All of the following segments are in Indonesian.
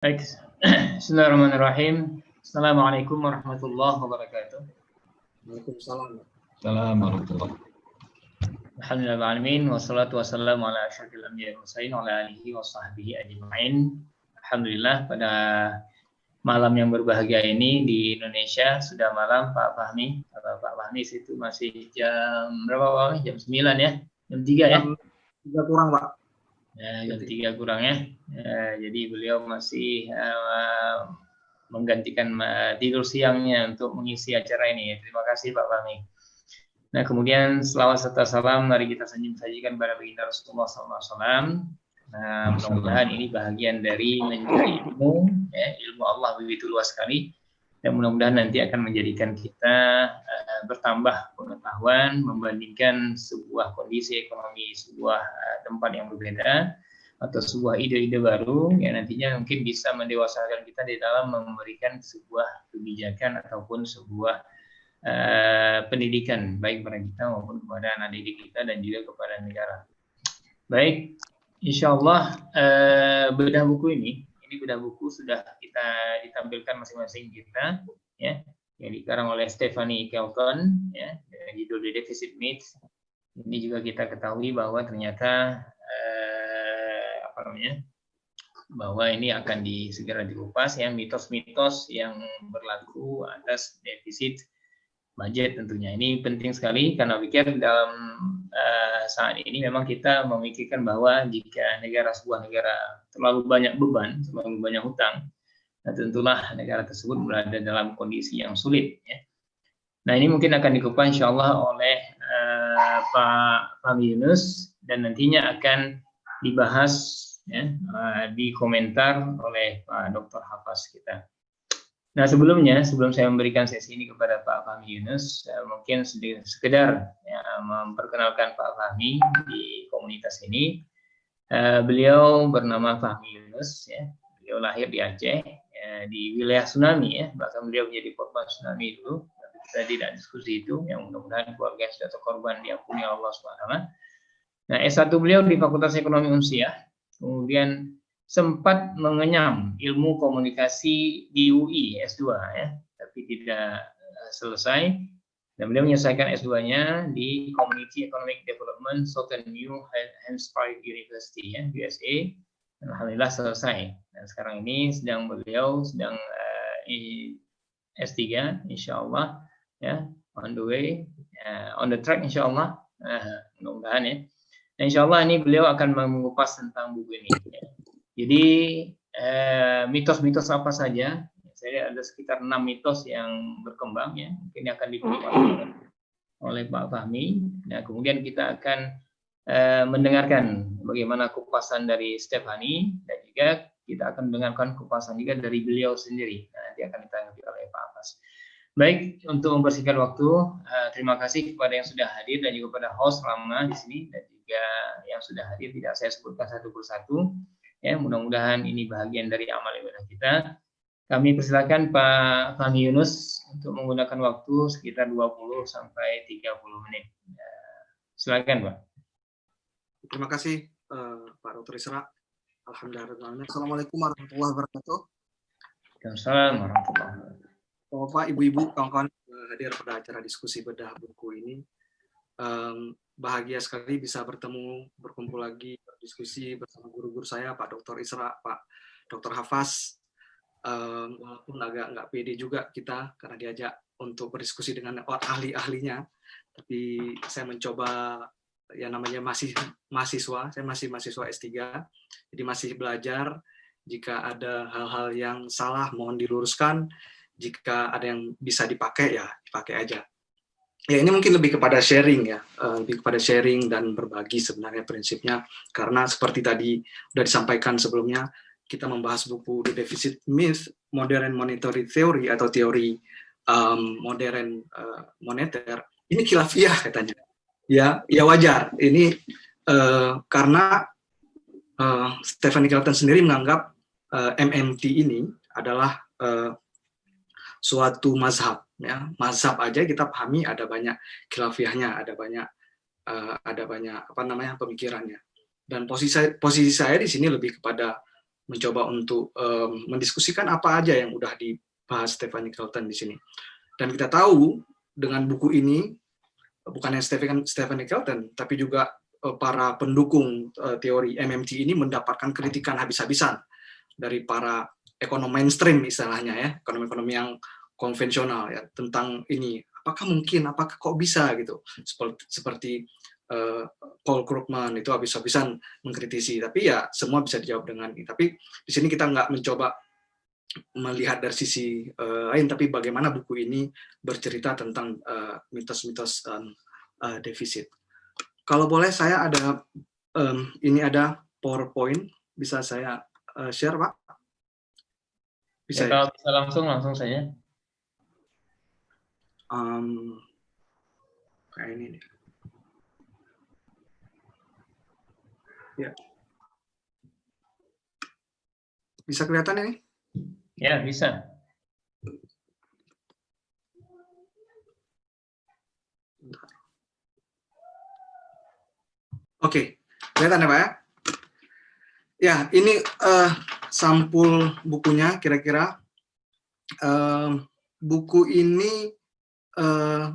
Baik, Bismillahirrahmanirrahim. Assalamualaikum warahmatullahi wabarakatuh. Waalaikumsalam. Assalamualaikum. Alhamdulillahirrahmanirrahim. Wassalatu wassalamu ala asyrafil anbiya'i wal mursalin wa ala alihi wa sahbihi ajma'in. Alhamdulillah, pada malam yang berbahagia ini di Indonesia sudah malam, Pak Fahmi. Kalau Pak Fahmi itu masih jam berapa, Pak Fahmi? Jam 9 ya? Jam 3 ya? Jam 3 kurang, Pak. Ya, jam 3 kurang ya. Jadi beliau masih menggantikan tidur siangnya untuk mengisi acara ini. Terima kasih Pak Fahmi. Nah, kemudian selawat serta salam mari kita sajikan kepada baginda Rasulullah SAW. Nah, mudah-mudahan ini bagian dari mencari ilmu, ya, ilmu Allah begitu luas sekali, dan mudah-mudahan nanti akan menjadikan kita bertambah pengetahuan membandingkan sebuah kondisi ekonomi sebuah tempat yang berbeda atau sebuah ide-ide baru yang nantinya mungkin bisa mendewasakan kita di dalam memberikan sebuah kebijakan ataupun sebuah pendidikan baik kepada kita maupun kepada anak didik kita dan juga kepada negara. Baik, insya Allah bedah buku ini bedah buku sudah kita ditampilkan masing-masing kita, ya, yang dikarang oleh Stephanie Kelton, ya, dengan judul The Deficit Myth. Ini juga kita ketahui bahwa ternyata bahwa ini akan segera dikupas ya, mitos-mitos yang berlaku atas defisit budget tentunya. Ini penting sekali karena pikir dalam saat ini memang kita memikirkan bahwa jika sebuah negara terlalu banyak beban, terlalu banyak hutang, nah tentulah negara tersebut berada dalam kondisi yang sulit. Ya. Nah ini mungkin akan dikupas insya Allah oleh Pak Fahmi Yunus dan nantinya akan dibahas ya, di komentar oleh Pak Dr. Hafaz kita. Nah sebelum saya memberikan sesi ini kepada Pak Fahmi Yunus, mungkin sekedar ya, memperkenalkan Pak Fahmi di komunitas ini. Beliau bernama Fahmi Yunus, ya. Beliau lahir di Aceh, ya, di wilayah tsunami, ya. Bahkan beliau menjadi korban tsunami dulu. Kita tidak diskusi itu, yang mudah-mudahan keluarga yang sudah terkorban diampuni Allah SWT. Nah S1 beliau di Fakultas Ekonomi Unsiah, kemudian sempat mengenyam ilmu komunikasi di UI S2 ya, tapi tidak selesai dan beliau menyelesaikan S2-nya di Community Economic Development Southern New Hampshire University ya, USA. Dan alhamdulillah selesai. Dan sekarang ini beliau sedang S3 insyaallah ya, on the way, on the track insyaallah. Mudah-mudahan ya. Dan insyaallah ini beliau akan mengupas tentang buku ini ya. Jadi mitos-mitos apa saja? Saya ada sekitar 6 mitos yang berkembang ya, mungkin akan dikupas oleh Pak Fahmi. Nah, kemudian kita akan mendengarkan bagaimana kupasan dari Stephanie dan juga kita akan mendengarkan kupasan juga dari beliau sendiri. Nah, nanti akan ditanggapi oleh Pak Hafaz. Baik, untuk membersihkan waktu, terima kasih kepada yang sudah hadir dan juga kepada host Rama di sini dan juga yang sudah hadir tidak saya sebutkan satu persatu. Ya, mudah-mudahan ini bagian dari amal ibadah kita. Kami persilakan Pak Fahmi Yunus untuk menggunakan waktu sekitar 20 sampai 30 menit. Silakan, Pak. Terima kasih Pak Dr. Isra. Alhamdulillah. Assalamualaikum warahmatullahi wabarakatuh. Waalaikumsalam warahmatullahi wabarakatuh. Bapak, Ibu-ibu, kawan-kawan hadir pada acara diskusi bedah buku ini. Bahagia sekali bisa berkumpul lagi, berdiskusi bersama guru-guru saya, Pak Dr. Isra, Pak Dr. Hafaz. Walaupun agak nggak pede juga kita karena diajak untuk berdiskusi dengan ahli-ahlinya, tapi saya mencoba, ya namanya masih mahasiswa, saya masih mahasiswa S3, jadi masih belajar. Jika ada hal-hal yang salah mohon diluruskan, jika ada yang bisa dipakai ya dipakai aja. Ya ini mungkin lebih kepada sharing ya, lebih kepada sharing dan berbagi sebenarnya prinsipnya, karena seperti tadi sudah disampaikan sebelumnya, kita membahas buku The Deficit Myth, Modern Monetary Theory atau teori modern moneter. Ini khilafiyah katanya. Ya wajar. Ini karena Stephanie Kelton sendiri menganggap MMT ini adalah suatu mazhab. Ya, mazhab aja kita pahami ada banyak khilafiyahnya, ada banyak pemikirannya. Dan posisi saya di sini lebih kepada mencoba untuk mendiskusikan apa aja yang udah dibahas Stephanie Kelton di sini. Dan kita tahu dengan buku ini, bukan hanya Stephanie Kelton, tapi juga para pendukung teori MMT ini mendapatkan kritikan habis-habisan dari para ekonom mainstream istilahnya ya, ekonomi-ekonomi yang konvensional ya, tentang ini apakah mungkin, apakah kok bisa gitu, seperti Paul Krugman itu habis-habisan mengkritisi, tapi ya semua bisa dijawab dengan ini. Tapi di sini kita nggak mencoba melihat dari sisi lain, tapi bagaimana buku ini bercerita tentang mitos-mitos defisit. Kalau boleh saya ada ini ada PowerPoint, bisa saya share, Pak? Bisa ya, kalau bisa langsung saja. Kayak ini nih. Ya. Bisa kelihatan ini? Ya, bisa. Oke, kelihatan ya Pak ya? Ya, ini sampul bukunya kira-kira. Buku ini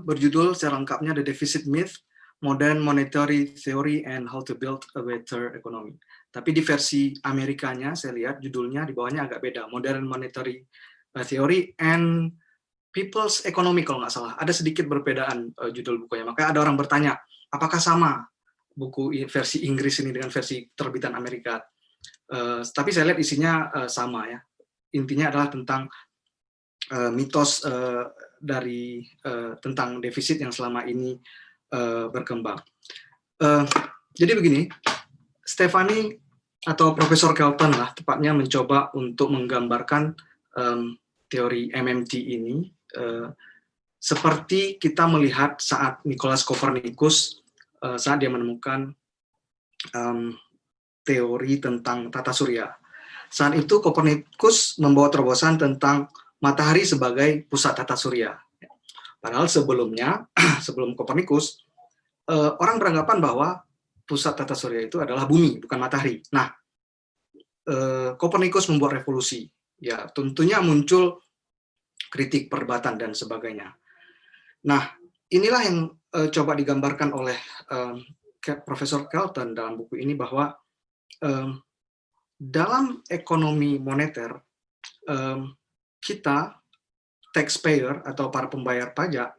berjudul secara lengkapnya The Deficit Myth, Modern Monetary Theory and How to Build a Better Economy. Tapi di versi Amerikanya, saya lihat judulnya di bawahnya agak beda. Modern Monetary Theory and People's Economy kalau nggak salah. Ada sedikit perbedaan judul bukunya. Makanya ada orang bertanya, apakah sama buku versi Inggris ini dengan versi terbitan Amerika? Tapi saya lihat isinya sama ya. Intinya adalah tentang mitos dari tentang defisit yang selama ini berkembang. Jadi begini, Stephanie atau Profesor Kelton lah tepatnya mencoba untuk menggambarkan teori MMT ini seperti kita melihat saat Nicolaus Copernicus saat dia menemukan teori tentang tata surya. Saat itu Copernicus membawa terobosan tentang matahari sebagai pusat tata surya. Padahal sebelumnya, sebelum Copernicus, orang beranggapan bahwa pusat tata surya itu adalah bumi, bukan matahari. Nah, Copernicus membuat revolusi. Ya, tentunya muncul kritik perdebatan dan sebagainya. Nah, inilah yang coba digambarkan oleh Profesor Kelton dalam buku ini bahwa dalam ekonomi moneter kita taxpayer atau para pembayar pajak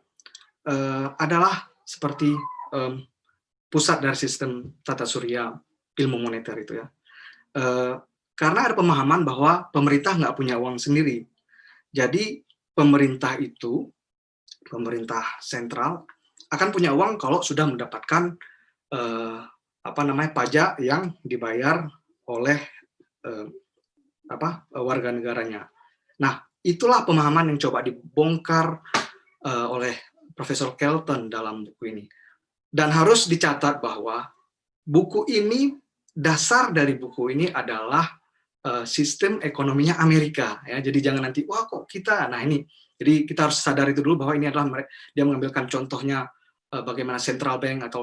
adalah seperti pusat dari sistem tata surya ilmu moneter itu ya. Karena ada pemahaman bahwa pemerintah nggak punya uang sendiri. Jadi pemerintah itu, pemerintah sentral akan punya uang kalau sudah mendapatkan pajak yang dibayar oleh warga negaranya. Nah, itulah pemahaman yang coba dibongkar oleh Profesor Kelton dalam buku ini. Dan harus dicatat bahwa buku ini, dasar dari buku ini adalah sistem ekonominya Amerika. Ya. Jadi jangan nanti, wah kok kita, nah ini. Jadi kita harus sadar itu dulu bahwa ini adalah dia mengambilkan contohnya bagaimana Central Bank atau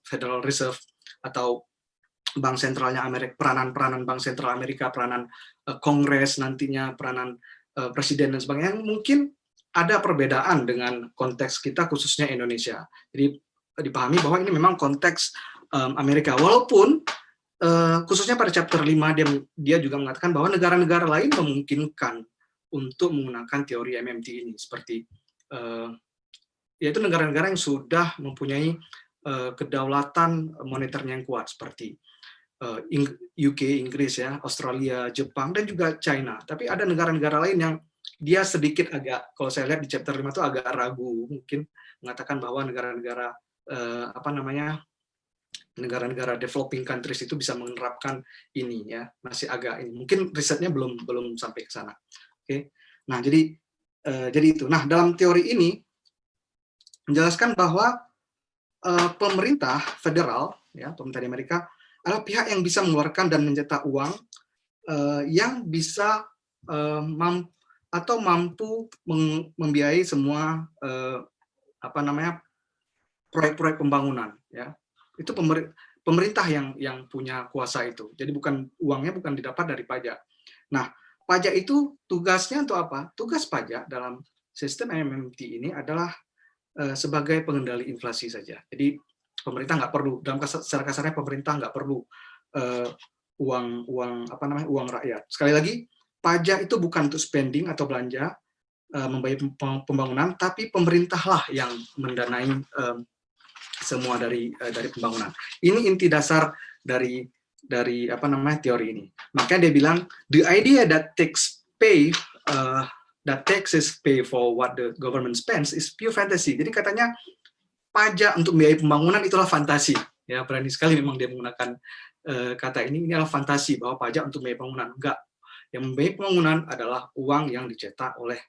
Federal Reserve atau Bank Sentralnya Amerika, peranan Bank Sentral Amerika, peranan Kongres nantinya, peranan Presiden dan sebagainya. Mungkin ada perbedaan dengan konteks kita khususnya Indonesia. Jadi dipahami bahwa ini memang konteks Amerika. Walaupun khususnya pada chapter 5 dia juga mengatakan bahwa negara-negara lain memungkinkan untuk menggunakan teori MMT ini seperti yaitu negara-negara yang sudah mempunyai kedaulatan moneternya yang kuat seperti UK, Inggris ya, Australia, Jepang dan juga China. Tapi ada negara-negara lain yang dia sedikit agak, kalau saya lihat di chapter 5 itu agak ragu, mungkin mengatakan bahwa negara-negara negara-negara developing countries itu bisa menerapkan ini ya, masih agak ini. Mungkin risetnya belum sampai ke sana. Oke. Nah, jadi itu. Nah, dalam teori ini menjelaskan bahwa pemerintah federal ya, pemerintah di Amerika adalah pihak yang bisa mengeluarkan dan mencetak uang yang bisa mampu membiayai semua proyek-proyek pembangunan ya. Itu pemerintah yang punya kuasa itu. Jadi uangnya bukan didapat dari pajak. Nah, pajak itu tugasnya untuk apa? Tugas pajak dalam sistem MMT ini adalah sebagai pengendali inflasi saja. Jadi pemerintah nggak perlu, secara kasarnya pemerintah nggak perlu uang rakyat. Sekali lagi, pajak itu bukan untuk spending atau belanja, membayar pembangunan, tapi pemerintahlah yang mendanai semua dari pembangunan. Ini inti dasar dari teori ini. Makanya dia bilang the idea that taxes pay for what the government spends is pure fantasy. Jadi katanya pajak untuk biaya pembangunan itulah fantasi. Ya, berani sekali memang dia menggunakan kata ini adalah fantasi bahwa pajak untuk biaya pembangunan. Enggak. Yang membiayai pembangunan adalah uang yang dicetak oleh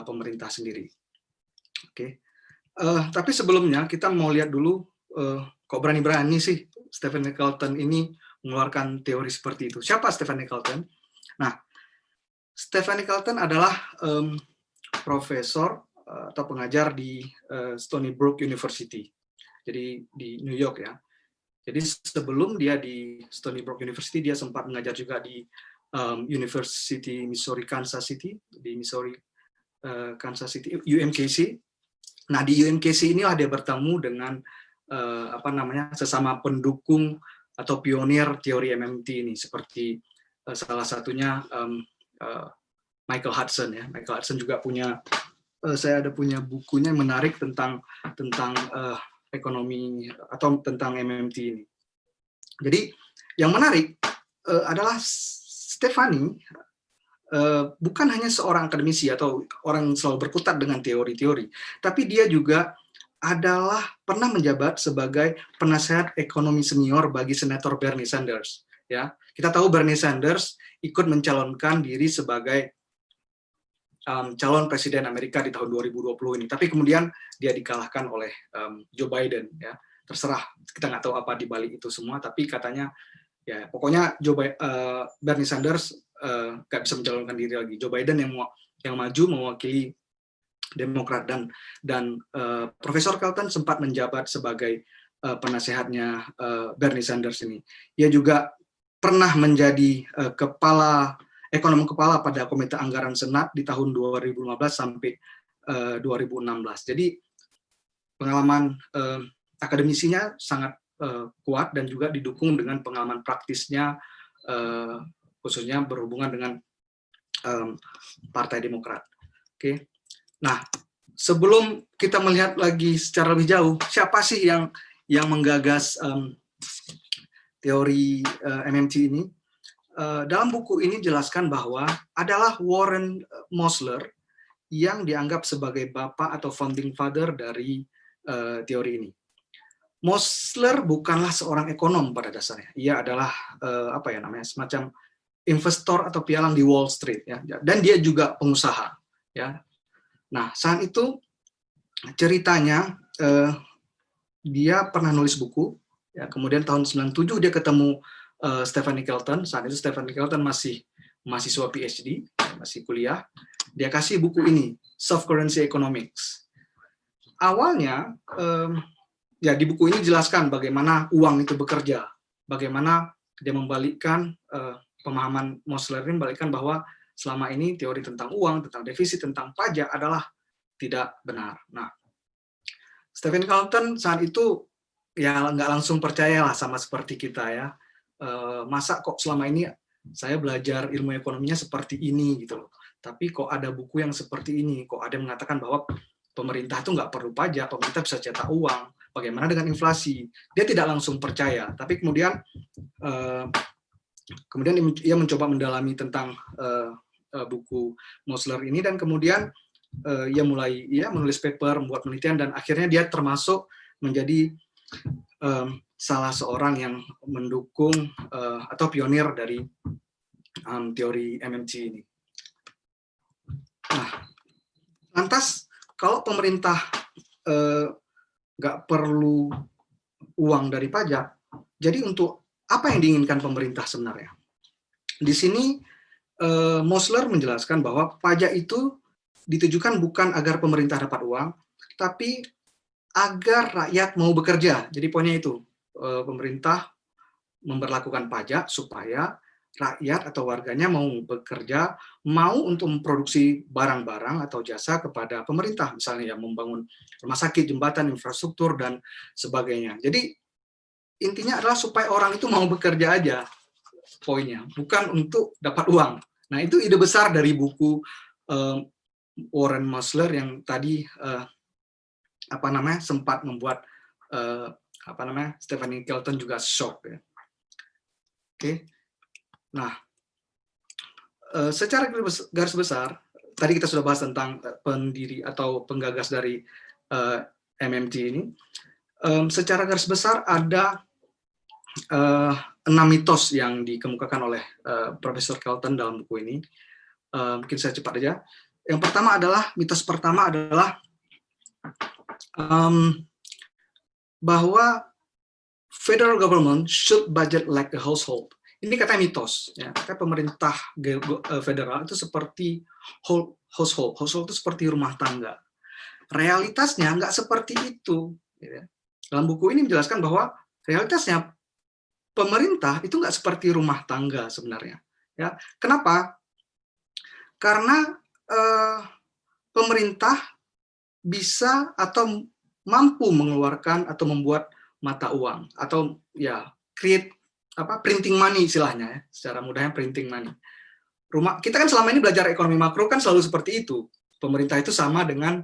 pemerintah sendiri. Oke. Tapi sebelumnya kita mau lihat dulu kok berani-berani sih Stephen Eccleston ini mengeluarkan teori seperti itu. Siapa Stephen Eccleston? Nah, Stephen Eccleston adalah profesor atau pengajar di Stony Brook University. Jadi di New York ya. Jadi sebelum dia di Stony Brook University, dia sempat mengajar juga di University Missouri Kansas City, di Missouri Kansas City, UMKC. Nah, di UMKC inilah dia bertemu dengan sesama pendukung atau pionir teori MMT ini, seperti salah satunya Michael Hudson ya. Michael Hudson juga saya ada punya bukunya yang menarik tentang ekonomi atau tentang MMT ini. Jadi yang menarik adalah Stefani bukan hanya seorang akademisi atau orang yang selalu berkutat dengan teori-teori, tapi dia juga adalah pernah menjabat sebagai penasehat ekonomi senior bagi Senator Bernie Sanders. Ya, kita tahu Bernie Sanders ikut mencalonkan diri sebagai calon presiden Amerika di tahun 2020 ini, tapi kemudian dia dikalahkan oleh Joe Biden. Ya, terserah, kita nggak tahu apa di balik itu semua, tapi katanya ya pokoknya Bernie Sanders nggak bisa mencalonkan diri lagi. Joe Biden yang maju mewakili Demokrat, dan Profesor Eccleston sempat menjabat sebagai penasehatnya Bernie Sanders ini. Ia juga pernah menjadi ekonom kepala pada Komite Anggaran Senat di tahun 2015 sampai 2016. Jadi pengalaman akademisinya sangat kuat dan juga didukung dengan pengalaman praktisnya, khususnya berhubungan dengan Partai Demokrat. Oke. Nah, sebelum kita melihat lagi secara lebih jauh, siapa sih yang menggagas teori MMT ini? Dalam buku ini jelaskan bahwa adalah Warren Mosler yang dianggap sebagai bapak atau founding father dari teori ini. Mosler bukanlah seorang ekonom pada dasarnya. Ia adalah semacam investor atau pialang di Wall Street ya. Dan dia juga pengusaha ya. Nah, saat itu ceritanya dia pernah nulis buku ya, kemudian tahun 97 dia ketemu Stephen Eccleston. Saat itu Stephen Eccleston masih mahasiswa PhD, masih kuliah. Dia kasih buku ini, Soft Currency Economics. Awalnya ya di buku ini jelaskan bagaimana uang itu bekerja, bagaimana dia membalikkan pemahaman Mosler ini, membalikkan bahwa selama ini teori tentang uang, tentang defisit, tentang pajak adalah tidak benar. Nah, Stephen Eccleston saat itu ya nggak langsung percayalah, sama seperti kita ya. Masa kok selama ini saya belajar ilmu ekonominya seperti ini gitu loh. Tapi kok ada buku yang seperti ini, kok ada yang mengatakan bahwa pemerintah itu nggak perlu pajak, pemerintah bisa cetak uang, bagaimana dengan inflasi? Dia tidak langsung percaya, tapi kemudian ia mencoba mendalami tentang buku Mosler ini, dan kemudian ia mulai menulis paper, membuat penelitian, dan akhirnya dia termasuk menjadi salah seorang yang mendukung atau pionir dari teori MMT ini. Nah, lantas kalau pemerintah nggak perlu uang dari pajak, jadi untuk apa yang diinginkan pemerintah sebenarnya? Di sini Mosler menjelaskan bahwa pajak itu ditujukan bukan agar pemerintah dapat uang, tapi agar rakyat mau bekerja. Jadi poinnya itu, pemerintah memberlakukan pajak supaya rakyat atau warganya mau bekerja, mau untuk memproduksi barang-barang atau jasa kepada pemerintah, misalnya ya membangun rumah sakit, jembatan, infrastruktur, dan sebagainya. Jadi intinya adalah supaya orang itu mau bekerja aja, poinnya, bukan untuk dapat uang. Nah, itu ide besar dari buku Warren Mosler yang tadi sempat membuat Stephanie Kelton juga shock ya. Oke. Nah, secara garis besar, tadi kita sudah bahas tentang pendiri atau penggagas dari MMT ini. Secara garis besar ada 6 mitos yang dikemukakan oleh Profesor Kelton dalam buku ini. Mungkin saya cepat aja. Yang pertama adalah, mitos pertama adalah bahwa federal government should budget like a household. Ini katanya mitos, ya. Katanya pemerintah federal itu seperti household. Household itu seperti rumah tangga. Realitasnya nggak seperti itu. Ya. Dalam buku ini menjelaskan bahwa realitasnya pemerintah itu nggak seperti rumah tangga sebenarnya. Ya. Kenapa? Karena pemerintah bisa atau mampu mengeluarkan atau membuat mata uang atau ya create printing money istilahnya ya, secara mudahnya printing money. Kita kan selama ini belajar ekonomi makro kan selalu seperti itu. Pemerintah itu sama dengan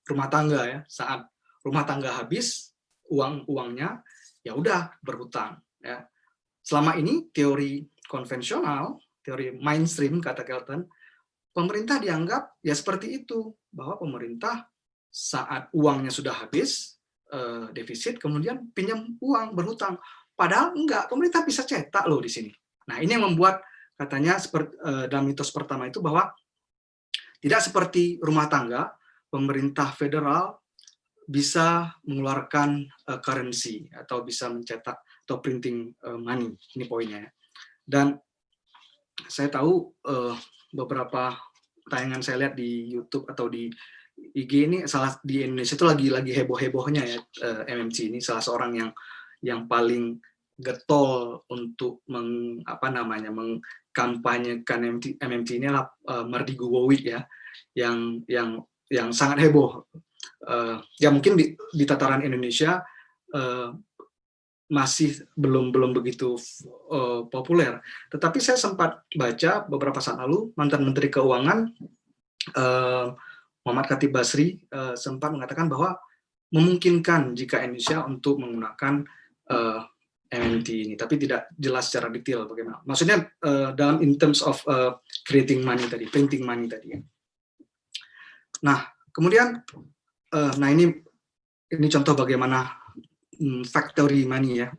rumah tangga ya. Saat rumah tangga habis uangnya, ya udah berhutang ya. Selama ini teori konvensional, teori mainstream kata Kelton, pemerintah dianggap ya seperti itu, bahwa pemerintah saat uangnya sudah habis, defisit, kemudian pinjam uang, berhutang. Padahal enggak, pemerintah bisa cetak loh di sini. Nah, ini yang membuat katanya dalam mitos pertama itu bahwa tidak seperti rumah tangga, pemerintah federal bisa mengeluarkan currency atau bisa mencetak atau printing money. Ini poinnya. Dan saya tahu beberapa tayangan saya lihat di YouTube atau di IG ini di Indonesia itu lagi heboh-hebohnya ya, MMT ini salah seorang yang paling getol untuk mengkampanyekan MMT ini adalah Mardi Gubowick ya, yang sangat heboh. Ya mungkin di tataran Indonesia masih belum begitu populer. Tetapi saya sempat baca beberapa saat lalu mantan Menteri Keuangan Muhammad Khatib Basri sempat mengatakan bahwa memungkinkan jika Indonesia untuk menggunakan MMT ini, tapi tidak jelas secara detail bagaimana. Maksudnya dalam in terms of creating money tadi, printing money tadi. Nah, kemudian, ini contoh bagaimana factory money ya,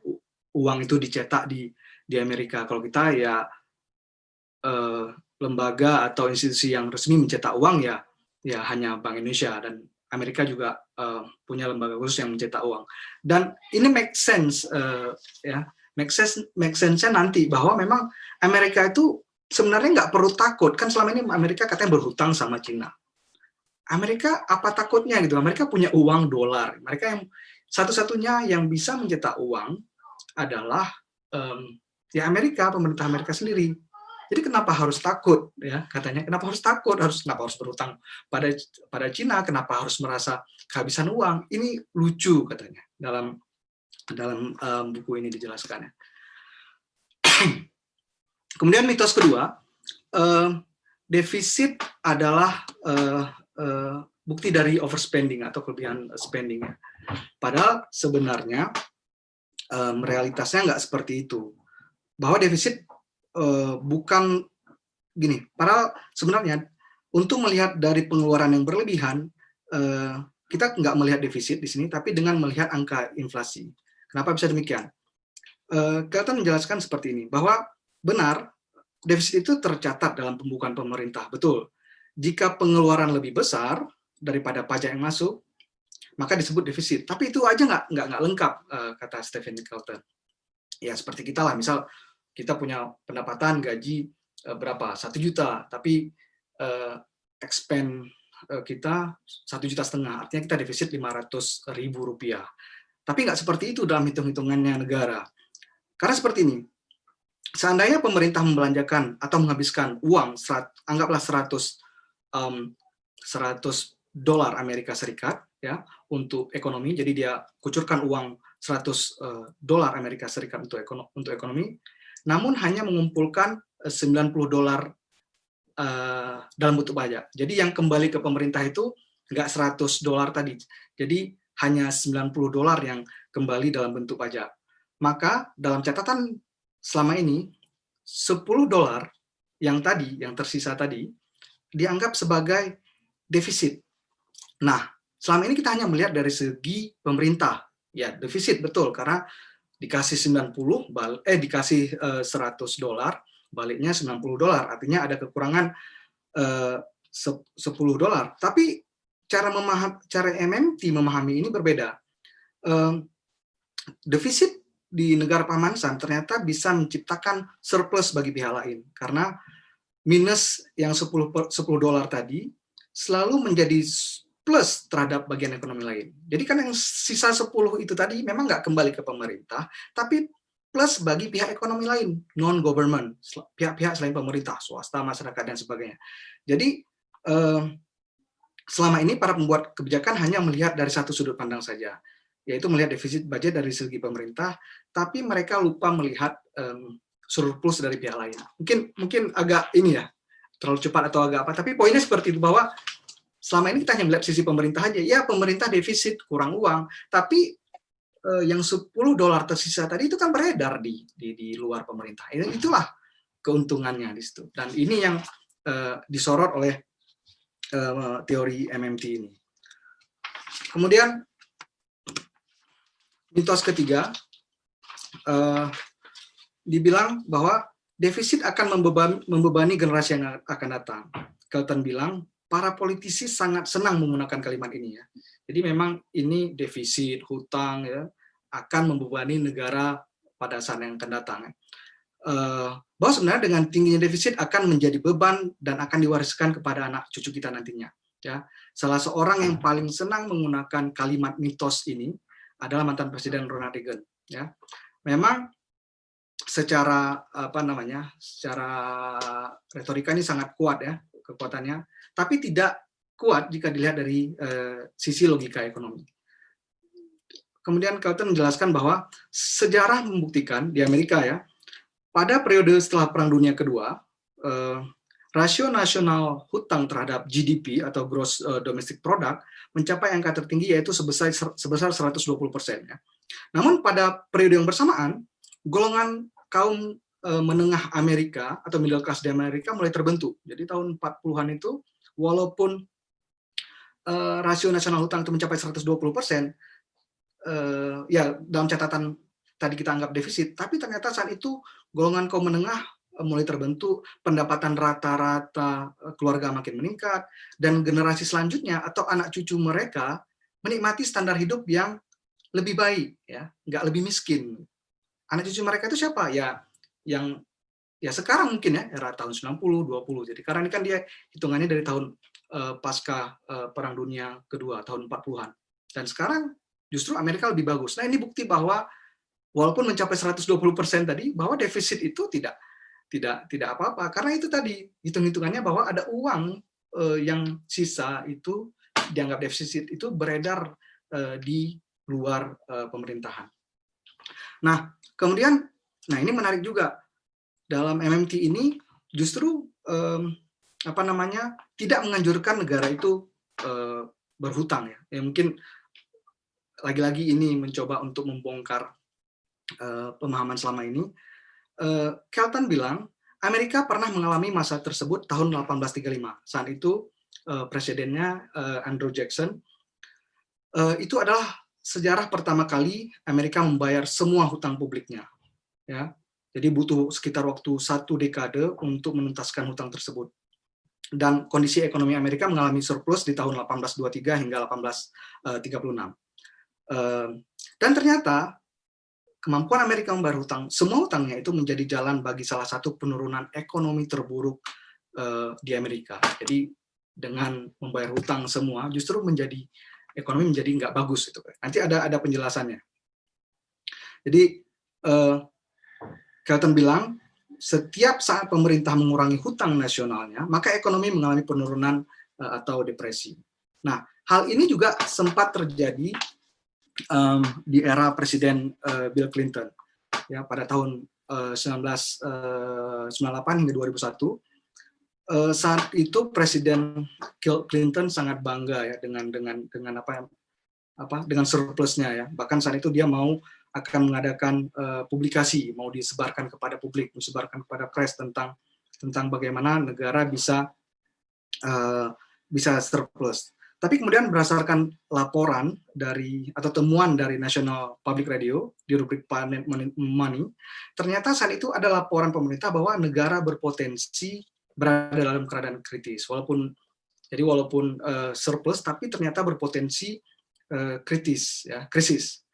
uang itu dicetak di Amerika. Kalau kita ya lembaga atau institusi yang resmi mencetak uang ya hanya Bank Indonesia, dan Amerika juga punya lembaga khusus yang mencetak uang. Dan ini make sense nanti bahwa memang Amerika itu sebenarnya nggak perlu takut, kan selama ini Amerika katanya berhutang sama Cina. Amerika apa takutnya gitu? Amerika punya uang dolar. Mereka yang satu-satunya yang bisa mencetak uang adalah ya Amerika, pemerintah Amerika sendiri. Jadi kenapa harus takut ya, katanya? Kenapa harus takut? Kenapa harus berhutang pada Cina? Kenapa harus merasa kehabisan uang? Ini lucu katanya dalam buku ini dijelaskannya. Kemudian mitos kedua, defisit adalah bukti dari overspending atau kelebihan spending. Padahal sebenarnya realitasnya nggak seperti itu. Bahwa defisit bukan gini. Padahal sebenarnya untuk melihat dari pengeluaran yang berlebihan, kita nggak melihat defisit di sini, tapi dengan melihat angka inflasi. Kenapa bisa demikian? Kelton menjelaskan seperti ini, bahwa benar defisit itu tercatat dalam pembukuan pemerintah, betul. Jika pengeluaran lebih besar daripada pajak yang masuk, maka disebut defisit. Tapi itu aja nggak lengkap, kata Stephen Kelton. Ya seperti kita lah, misal kita punya pendapatan gaji berapa? 1 juta, tapi expend kita 1,5 juta, artinya kita defisit 500.000 rupiah. Tapi nggak seperti itu dalam hitung-hitungannya negara. Karena seperti ini, seandainya pemerintah membelanjakan atau menghabiskan uang, anggaplah 100 dolar Amerika Serikat ya untuk ekonomi, jadi dia kucurkan uang 100 dolar Amerika Serikat untuk ekonomi, namun hanya mengumpulkan 90 dolar dalam bentuk pajak. Jadi yang kembali ke pemerintah itu nggak 100 dolar tadi, jadi hanya 90 dolar yang kembali dalam bentuk pajak. Maka dalam catatan selama ini 10 dolar yang tersisa tadi dianggap sebagai defisit. Nah, selama ini kita hanya melihat dari segi pemerintah. Ya, defisit betul karena dikasih 100 dolar, baliknya 90 dolar. Artinya ada kekurangan 10 dolar. Tapi cara MMT memahami ini berbeda. Defisit di negara Paman Sam ternyata bisa menciptakan surplus bagi pihak lain karena minus yang 10 dolar tadi selalu menjadi plus terhadap bagian ekonomi lain. Jadi kan yang sisa 10 itu tadi memang nggak kembali ke pemerintah, tapi plus bagi pihak ekonomi lain, non-government, pihak-pihak selain pemerintah, swasta, masyarakat, dan sebagainya. Jadi selama ini para pembuat kebijakan hanya melihat dari satu sudut pandang saja, yaitu melihat defisit budget dari segi pemerintah, tapi mereka lupa melihat surplus dari pihak lain. Mungkin agak ini ya, terlalu cepat atau agak apa, tapi poinnya seperti itu, bahwa selama ini kita hanya melihat sisi pemerintah aja. Ya, pemerintah defisit, kurang uang, tapi yang 10 dolar tersisa tadi itu kan beredar di luar pemerintah. Itulah keuntungannya di situ. Dan ini yang disorot oleh teori MMT ini. Kemudian mitos ketiga, dibilang bahwa defisit akan membebani generasi yang akan datang. Kelton bilang, para politisi sangat senang menggunakan kalimat ini ya. Jadi memang ini defisit, hutang ya, akan membebani negara pada saat yang akan datang. Bahwa sebenarnya dengan tingginya defisit akan menjadi beban dan akan diwariskan kepada anak cucu kita nantinya. Ya, salah seorang yang paling senang menggunakan kalimat mitos ini adalah mantan Presiden Ronald Reagan. Ya, memang secara secara retorika ini sangat kuat ya kekuatannya, tapi tidak kuat jika dilihat dari sisi logika ekonomi. Kemudian Kelton menjelaskan bahwa sejarah membuktikan di Amerika ya, pada periode setelah Perang Dunia Kedua, rasio nasional hutang terhadap GDP atau Gross Domestic Product mencapai angka tertinggi yaitu sebesar 120%. Ya. Namun pada periode yang bersamaan, golongan kaum menengah Amerika atau middle class di Amerika mulai terbentuk. Jadi tahun 40-an itu, walaupun rasio nasional hutang itu mencapai 120%, ya dalam catatan tadi kita anggap defisit, tapi ternyata saat itu golongan kaum menengah mulai terbentuk, pendapatan rata-rata keluarga makin meningkat, dan generasi selanjutnya atau anak cucu mereka menikmati standar hidup yang lebih baik, ya, nggak lebih miskin. Anak cucu mereka itu siapa? Ya, yang ya sekarang mungkin ya, era tahun 90, 20. Jadi karena ini kan dia hitungannya dari tahun pasca Perang Dunia Kedua, tahun 40-an. Dan sekarang justru Amerika lebih bagus. Nah, ini bukti bahwa walaupun mencapai 120% tadi, bahwa defisit itu tidak apa-apa, karena itu tadi hitung-hitungannya bahwa ada uang yang sisa itu dianggap defisit itu beredar di luar pemerintahan. Nah, kemudian, ini menarik juga dalam MMT ini justru tidak menganjurkan negara itu berhutang ya. Mungkin lagi-lagi ini mencoba untuk membongkar pemahaman selama ini. Kelton bilang Amerika pernah mengalami masa tersebut tahun 1835. Saat itu presidennya Andrew Jackson. Itu adalah sejarah pertama kali Amerika membayar semua hutang publiknya. Ya, jadi butuh sekitar waktu 1 dekade untuk menuntaskan hutang tersebut. Dan kondisi ekonomi Amerika mengalami surplus di tahun 1823 hingga 1836. Dan ternyata kemampuan Amerika membayar hutang, semua hutangnya itu menjadi jalan bagi salah satu penurunan ekonomi terburuk di Amerika. Jadi dengan membayar hutang semua, justru ekonomi menjadi nggak bagus. Nanti ada penjelasannya. Jadi Kelton bilang setiap saat pemerintah mengurangi hutang nasionalnya, maka ekonomi mengalami penurunan atau depresi. Nah, hal ini juga sempat terjadi di era Presiden Bill Clinton, ya, pada tahun 1998 hingga 2001. Saat itu Presiden Clinton sangat bangga ya dengan dengan surplusnya ya. Bahkan saat itu dia akan mengadakan publikasi, mau disebarkan kepada publik, disebarkan kepada press tentang bagaimana negara bisa surplus. Tapi kemudian berdasarkan laporan atau temuan dari National Public Radio di rubrik Planet Money, ternyata saat itu ada laporan pemerintah bahwa negara berpotensi berada dalam keadaan kritis. Walaupun surplus, tapi ternyata berpotensi krisis.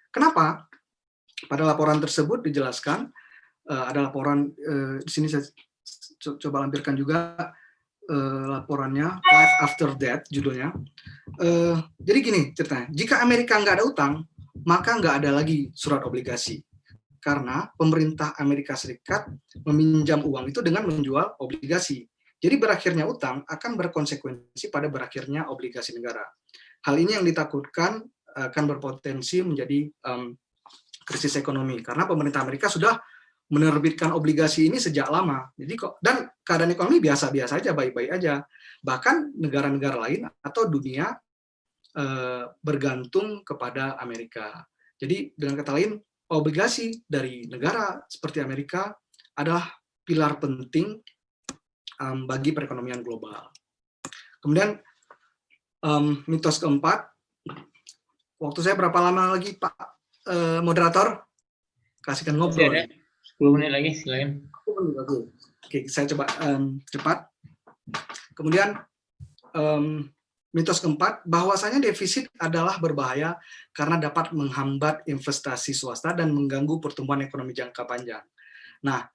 Kenapa? Pada laporan tersebut dijelaskan, ada laporan di sini saya coba lampirkan juga laporannya, Life After Death judulnya. Jadi gini ceritanya, jika Amerika nggak ada utang, maka nggak ada lagi surat obligasi. Karena pemerintah Amerika Serikat meminjam uang itu dengan menjual obligasi. Jadi berakhirnya utang akan berkonsekuensi pada berakhirnya obligasi negara. Hal ini yang ditakutkan akan berpotensi menjadi krisis ekonomi, karena pemerintah Amerika sudah menerbitkan obligasi ini sejak lama. Jadi dan keadaan ekonomi biasa-biasa aja, baik-baik aja. Bahkan negara-negara lain atau dunia bergantung kepada Amerika. Jadi dengan kata lain, obligasi dari negara seperti Amerika adalah pilar penting bagi perekonomian global. Kemudian mitos keempat, waktu saya berapa lama lagi Pak moderator? Kasihkan ngobrol. 10 menit lagi, silakan. Oke, saya coba cepat. Kemudian mitos keempat, bahwasanya defisit adalah berbahaya karena dapat menghambat investasi swasta dan mengganggu pertumbuhan ekonomi jangka panjang. Nah,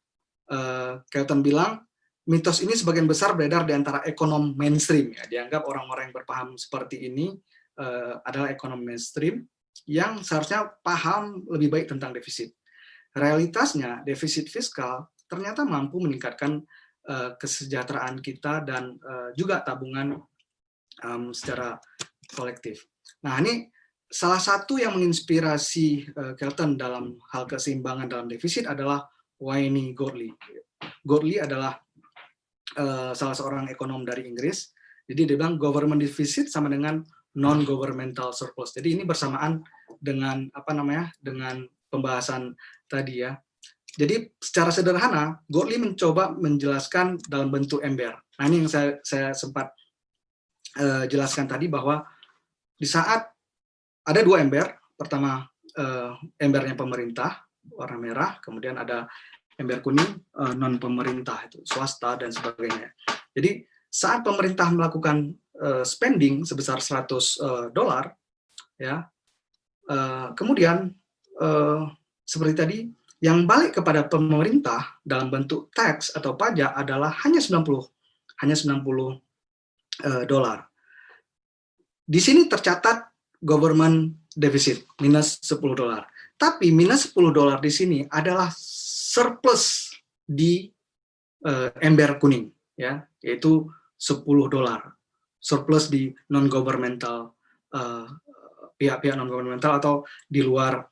Kelton bilang mitos ini sebagian besar beredar di antara ekonom mainstream, ya. Dianggap orang-orang yang berpaham seperti ini adalah ekonom mainstream yang seharusnya paham lebih baik tentang defisit. Realitasnya, defisit fiskal ternyata mampu meningkatkan kesejahteraan kita dan juga tabungan secara kolektif. Nah, ini salah satu yang menginspirasi Kelton dalam hal keseimbangan dalam defisit adalah Wayne Godley. Godley adalah salah seorang ekonom dari Inggris. Jadi dia bilang government deficit sama dengan non-governmental surplus. Jadi ini bersamaan dengan dengan pembahasan tadi ya. Jadi secara sederhana, Godley mencoba menjelaskan dalam bentuk ember. Nah, ini yang saya sempat jelaskan tadi, bahwa di saat ada dua ember, pertama embernya pemerintah warna merah, kemudian ada ember kuning non pemerintah, itu swasta dan sebagainya. Jadi saat pemerintah melakukan spending sebesar $100, ya, kemudian seperti tadi, yang balik kepada pemerintah dalam bentuk tax atau pajak adalah hanya 90 dolar. Di sini tercatat government deficit minus $10. Tapi minus $10 di sini adalah surplus di ember kuning, ya, yaitu $10. Surplus di non-governmental, pihak-pihak non-governmental atau di luar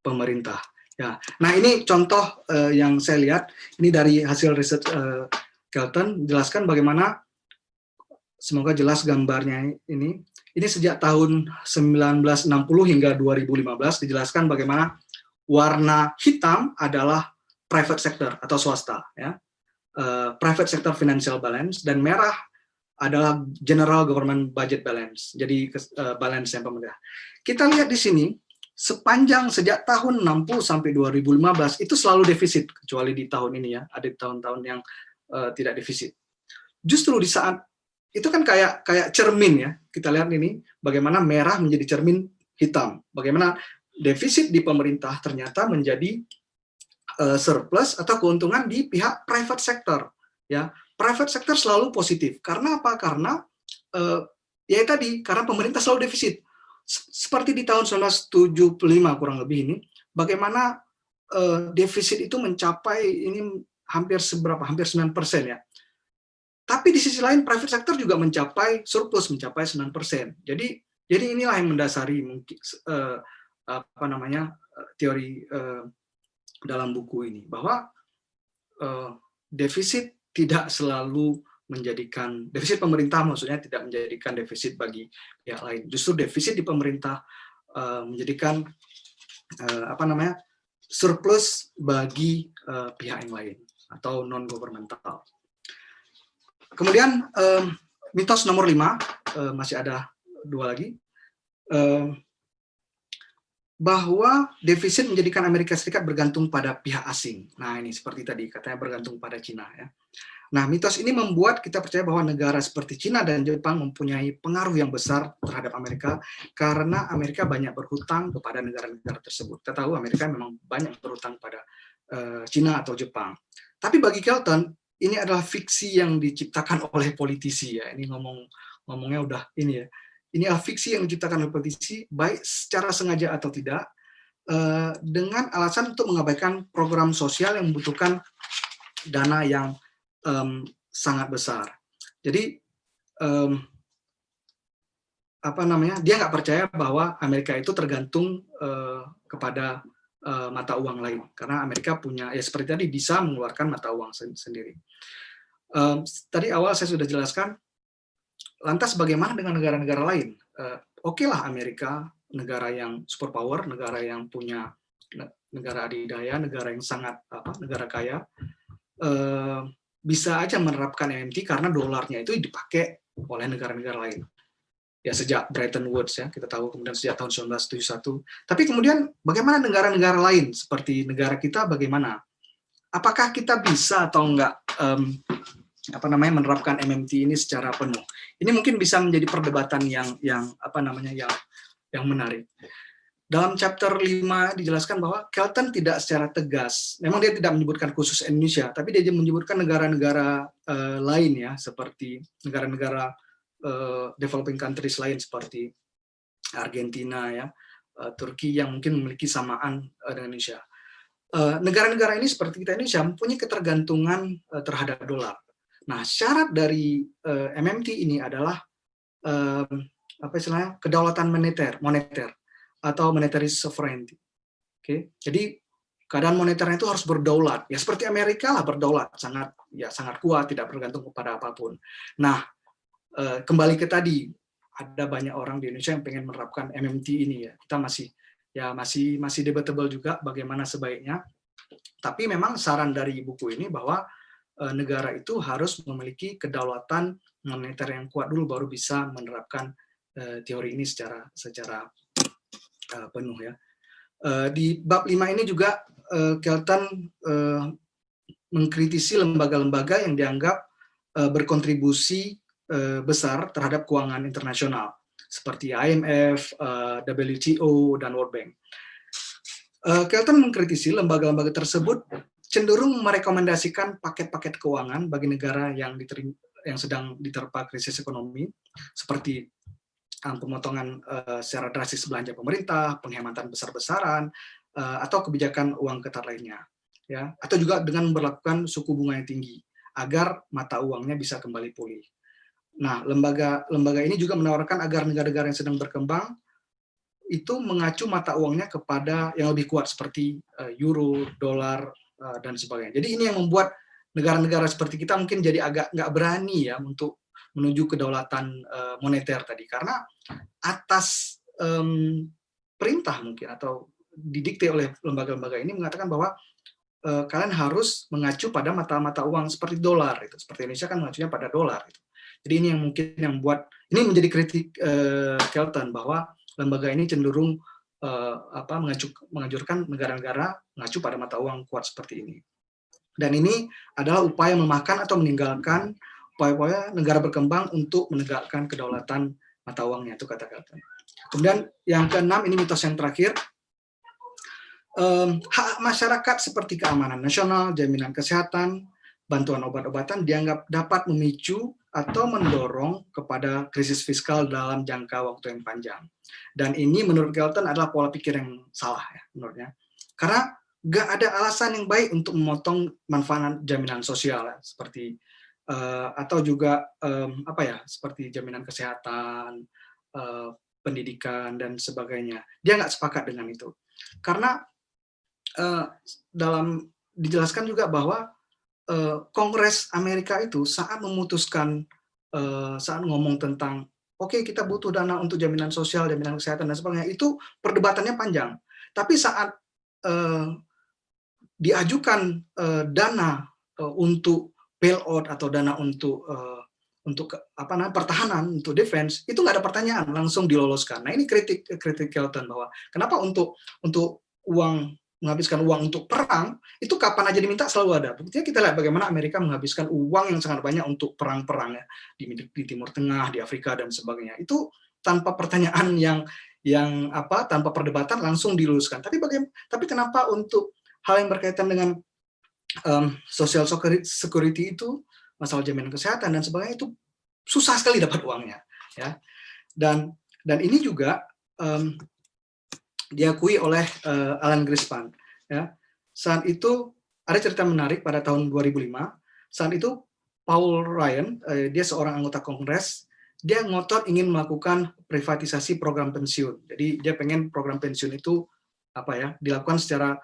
pemerintah. Ya, nah ini contoh yang saya lihat ini dari hasil riset Kelton, jelaskan bagaimana, semoga jelas gambarnya ini. Ini sejak tahun 1960 hingga 2015 dijelaskan bagaimana warna hitam adalah private sector atau swasta, ya, private sector financial balance, dan merah adalah general government budget balance. Jadi balance yang pemerintah. Kita lihat di sini, sejak tahun 60 sampai 2015 itu selalu defisit, kecuali di tahun ini, ya, ada tahun-tahun yang tidak defisit. Justru di saat itu kan kayak cermin, ya, kita lihat ini bagaimana merah menjadi cermin hitam, bagaimana defisit di pemerintah ternyata menjadi surplus atau keuntungan di pihak private sector, ya. Private sector selalu positif. Karena apa? Karena ya tadi, karena pemerintah selalu defisit. seperti di tahun 1975 kurang lebih ini, bagaimana defisit itu mencapai ini hampir 9% ya. Tapi di sisi lain private sector juga mencapai surplus, mencapai 9%. Jadi inilah yang mendasari mungkin teori dalam buku ini, bahwa defisit tidak selalu menjadikan, defisit pemerintah maksudnya tidak menjadikan defisit bagi pihak lain. Justru defisit di pemerintah menjadikan surplus bagi pihak yang lain atau non governmental. Kemudian mitos nomor 5, masih ada 2 lagi, bahwa defisit menjadikan Amerika Serikat bergantung pada pihak asing. Nah, ini seperti tadi katanya bergantung pada Cina ya. Nah, mitos ini membuat kita percaya bahwa negara seperti Cina dan Jepang mempunyai pengaruh yang besar terhadap Amerika karena Amerika banyak berhutang kepada negara-negara tersebut. Kita tahu Amerika memang banyak berhutang pada Cina atau Jepang. Tapi bagi Kelton, ini adalah fiksi yang diciptakan oleh politisi ya. Ini ngomongnya udah ini ya. Ini adalah fiksi yang diciptakan oleh politisi, baik secara sengaja atau tidak, dengan alasan untuk mengabaikan program sosial yang membutuhkan dana yang sangat besar. Jadi dia nggak percaya bahwa Amerika itu tergantung kepada mata uang lain, karena Amerika punya, ya seperti tadi, bisa mengeluarkan mata uang sendiri. Tadi awal saya sudah jelaskan. Lantas bagaimana dengan negara-negara lain? Oke lah, Amerika negara yang superpower, negara yang punya, negara adidaya, negara yang sangat negara kaya, bisa aja menerapkan MMT karena dolarnya itu dipakai oleh negara-negara lain. Ya sejak Bretton Woods ya, kita tahu, kemudian sejak tahun 1971. Tapi kemudian bagaimana negara-negara lain seperti negara kita, bagaimana? Apakah kita bisa atau enggak menerapkan MMT ini secara penuh? Ini mungkin bisa menjadi perdebatan yang menarik. Dalam chapter 5 dijelaskan bahwa Kelton tidak secara tegas, memang dia tidak menyebutkan khusus Indonesia, tapi dia menyebutkan negara-negara lain ya, seperti negara-negara developing countries lain seperti Argentina ya, Turki yang mungkin memiliki samaan dengan Indonesia. Negara-negara ini seperti kita Indonesia mempunyai ketergantungan terhadap dolar. Nah, syarat dari MMT ini adalah kedaulatan moneter atau monetary sovereignty. Oke, jadi keadaan moneternya itu harus berdaulat. Ya seperti Amerika lah, berdaulat, sangat kuat, tidak bergantung kepada apapun. Nah, kembali ke tadi, ada banyak orang di Indonesia yang pengen menerapkan MMT ini ya. Kita masih debatable juga bagaimana sebaiknya. Tapi memang saran dari buku ini bahwa negara itu harus memiliki kedaulatan moneter yang kuat dulu, baru bisa menerapkan teori ini secara penuh ya. Di bab 5 ini juga Kelton mengkritisi lembaga-lembaga yang dianggap berkontribusi besar terhadap keuangan internasional seperti IMF, WTO, dan World Bank. Kelton mengkritisi lembaga-lembaga tersebut cenderung merekomendasikan paket-paket keuangan bagi negara yang sedang diterpa krisis ekonomi, seperti pemotongan secara drastis belanja pemerintah, penghematan besar-besaran, atau kebijakan uang ketat lainnya, ya, atau juga dengan memperlakukan suku bunga yang tinggi agar mata uangnya bisa kembali pulih. Nah, lembaga ini juga menawarkan agar negara-negara yang sedang berkembang itu mengacu mata uangnya kepada yang lebih kuat seperti euro, dolar, dan sebagainya. Jadi ini yang membuat negara-negara seperti kita mungkin jadi agak nggak berani ya untuk menuju kedaulatan moneter tadi, karena atas perintah mungkin atau didikte oleh lembaga-lembaga ini mengatakan bahwa kalian harus mengacu pada mata uang seperti dolar, itu seperti Indonesia kan mengacunya pada dolar. Gitu. Jadi ini yang mungkin yang membuat ini menjadi kritik Kelton bahwa lembaga ini cenderung menganjurkan negara-negara mengacu pada mata uang kuat seperti ini. Dan ini adalah upaya melemahkan atau meninggalkan upaya-upaya negara berkembang untuk menegakkan kedaulatan mata uangnya, itu kata Kelton. Kemudian yang keenam, ini mitos yang terakhir, hak masyarakat seperti keamanan nasional, jaminan kesehatan, bantuan obat-obatan dianggap dapat memicu atau mendorong kepada krisis fiskal dalam jangka waktu yang panjang. Dan ini menurut Kelton adalah pola pikir yang salah ya menurutnya. Karena nggak ada alasan yang baik untuk memotong manfaat jaminan sosial ya, seperti atau juga seperti jaminan kesehatan, pendidikan dan sebagainya. Dia nggak sepakat dengan itu. Karena dijelaskan juga bahwa Kongres Amerika itu saat memutuskan, saat ngomong tentang oke, kita butuh dana untuk jaminan sosial, jaminan kesehatan dan sebagainya, itu perdebatannya panjang. Tapi saat diajukan dana untuk bailout atau dana untuk pertahanan, untuk defense, itu nggak ada pertanyaan, langsung diloloskan. Nah ini kritik Kelton bahwa kenapa untuk uang, menghabiskan uang untuk perang, itu kapan aja diminta selalu ada. Buktinya kita lihat bagaimana Amerika menghabiskan uang yang sangat banyak untuk perang-perang ya, di Timur Tengah, di Afrika dan sebagainya. Itu tanpa pertanyaan tanpa perdebatan langsung diluluskan. Tapi kenapa untuk hal yang berkaitan dengan social security itu, masalah jaminan kesehatan dan sebagainya, itu susah sekali dapat uangnya ya. Dan ini juga diakui oleh Alan Greenspan ya. Saat itu ada cerita menarik pada tahun 2005. Saat itu Paul Ryan, dia seorang anggota Kongres, dia ngotot ingin melakukan privatisasi program pensiun. Jadi dia pengen program pensiun itu dilakukan secara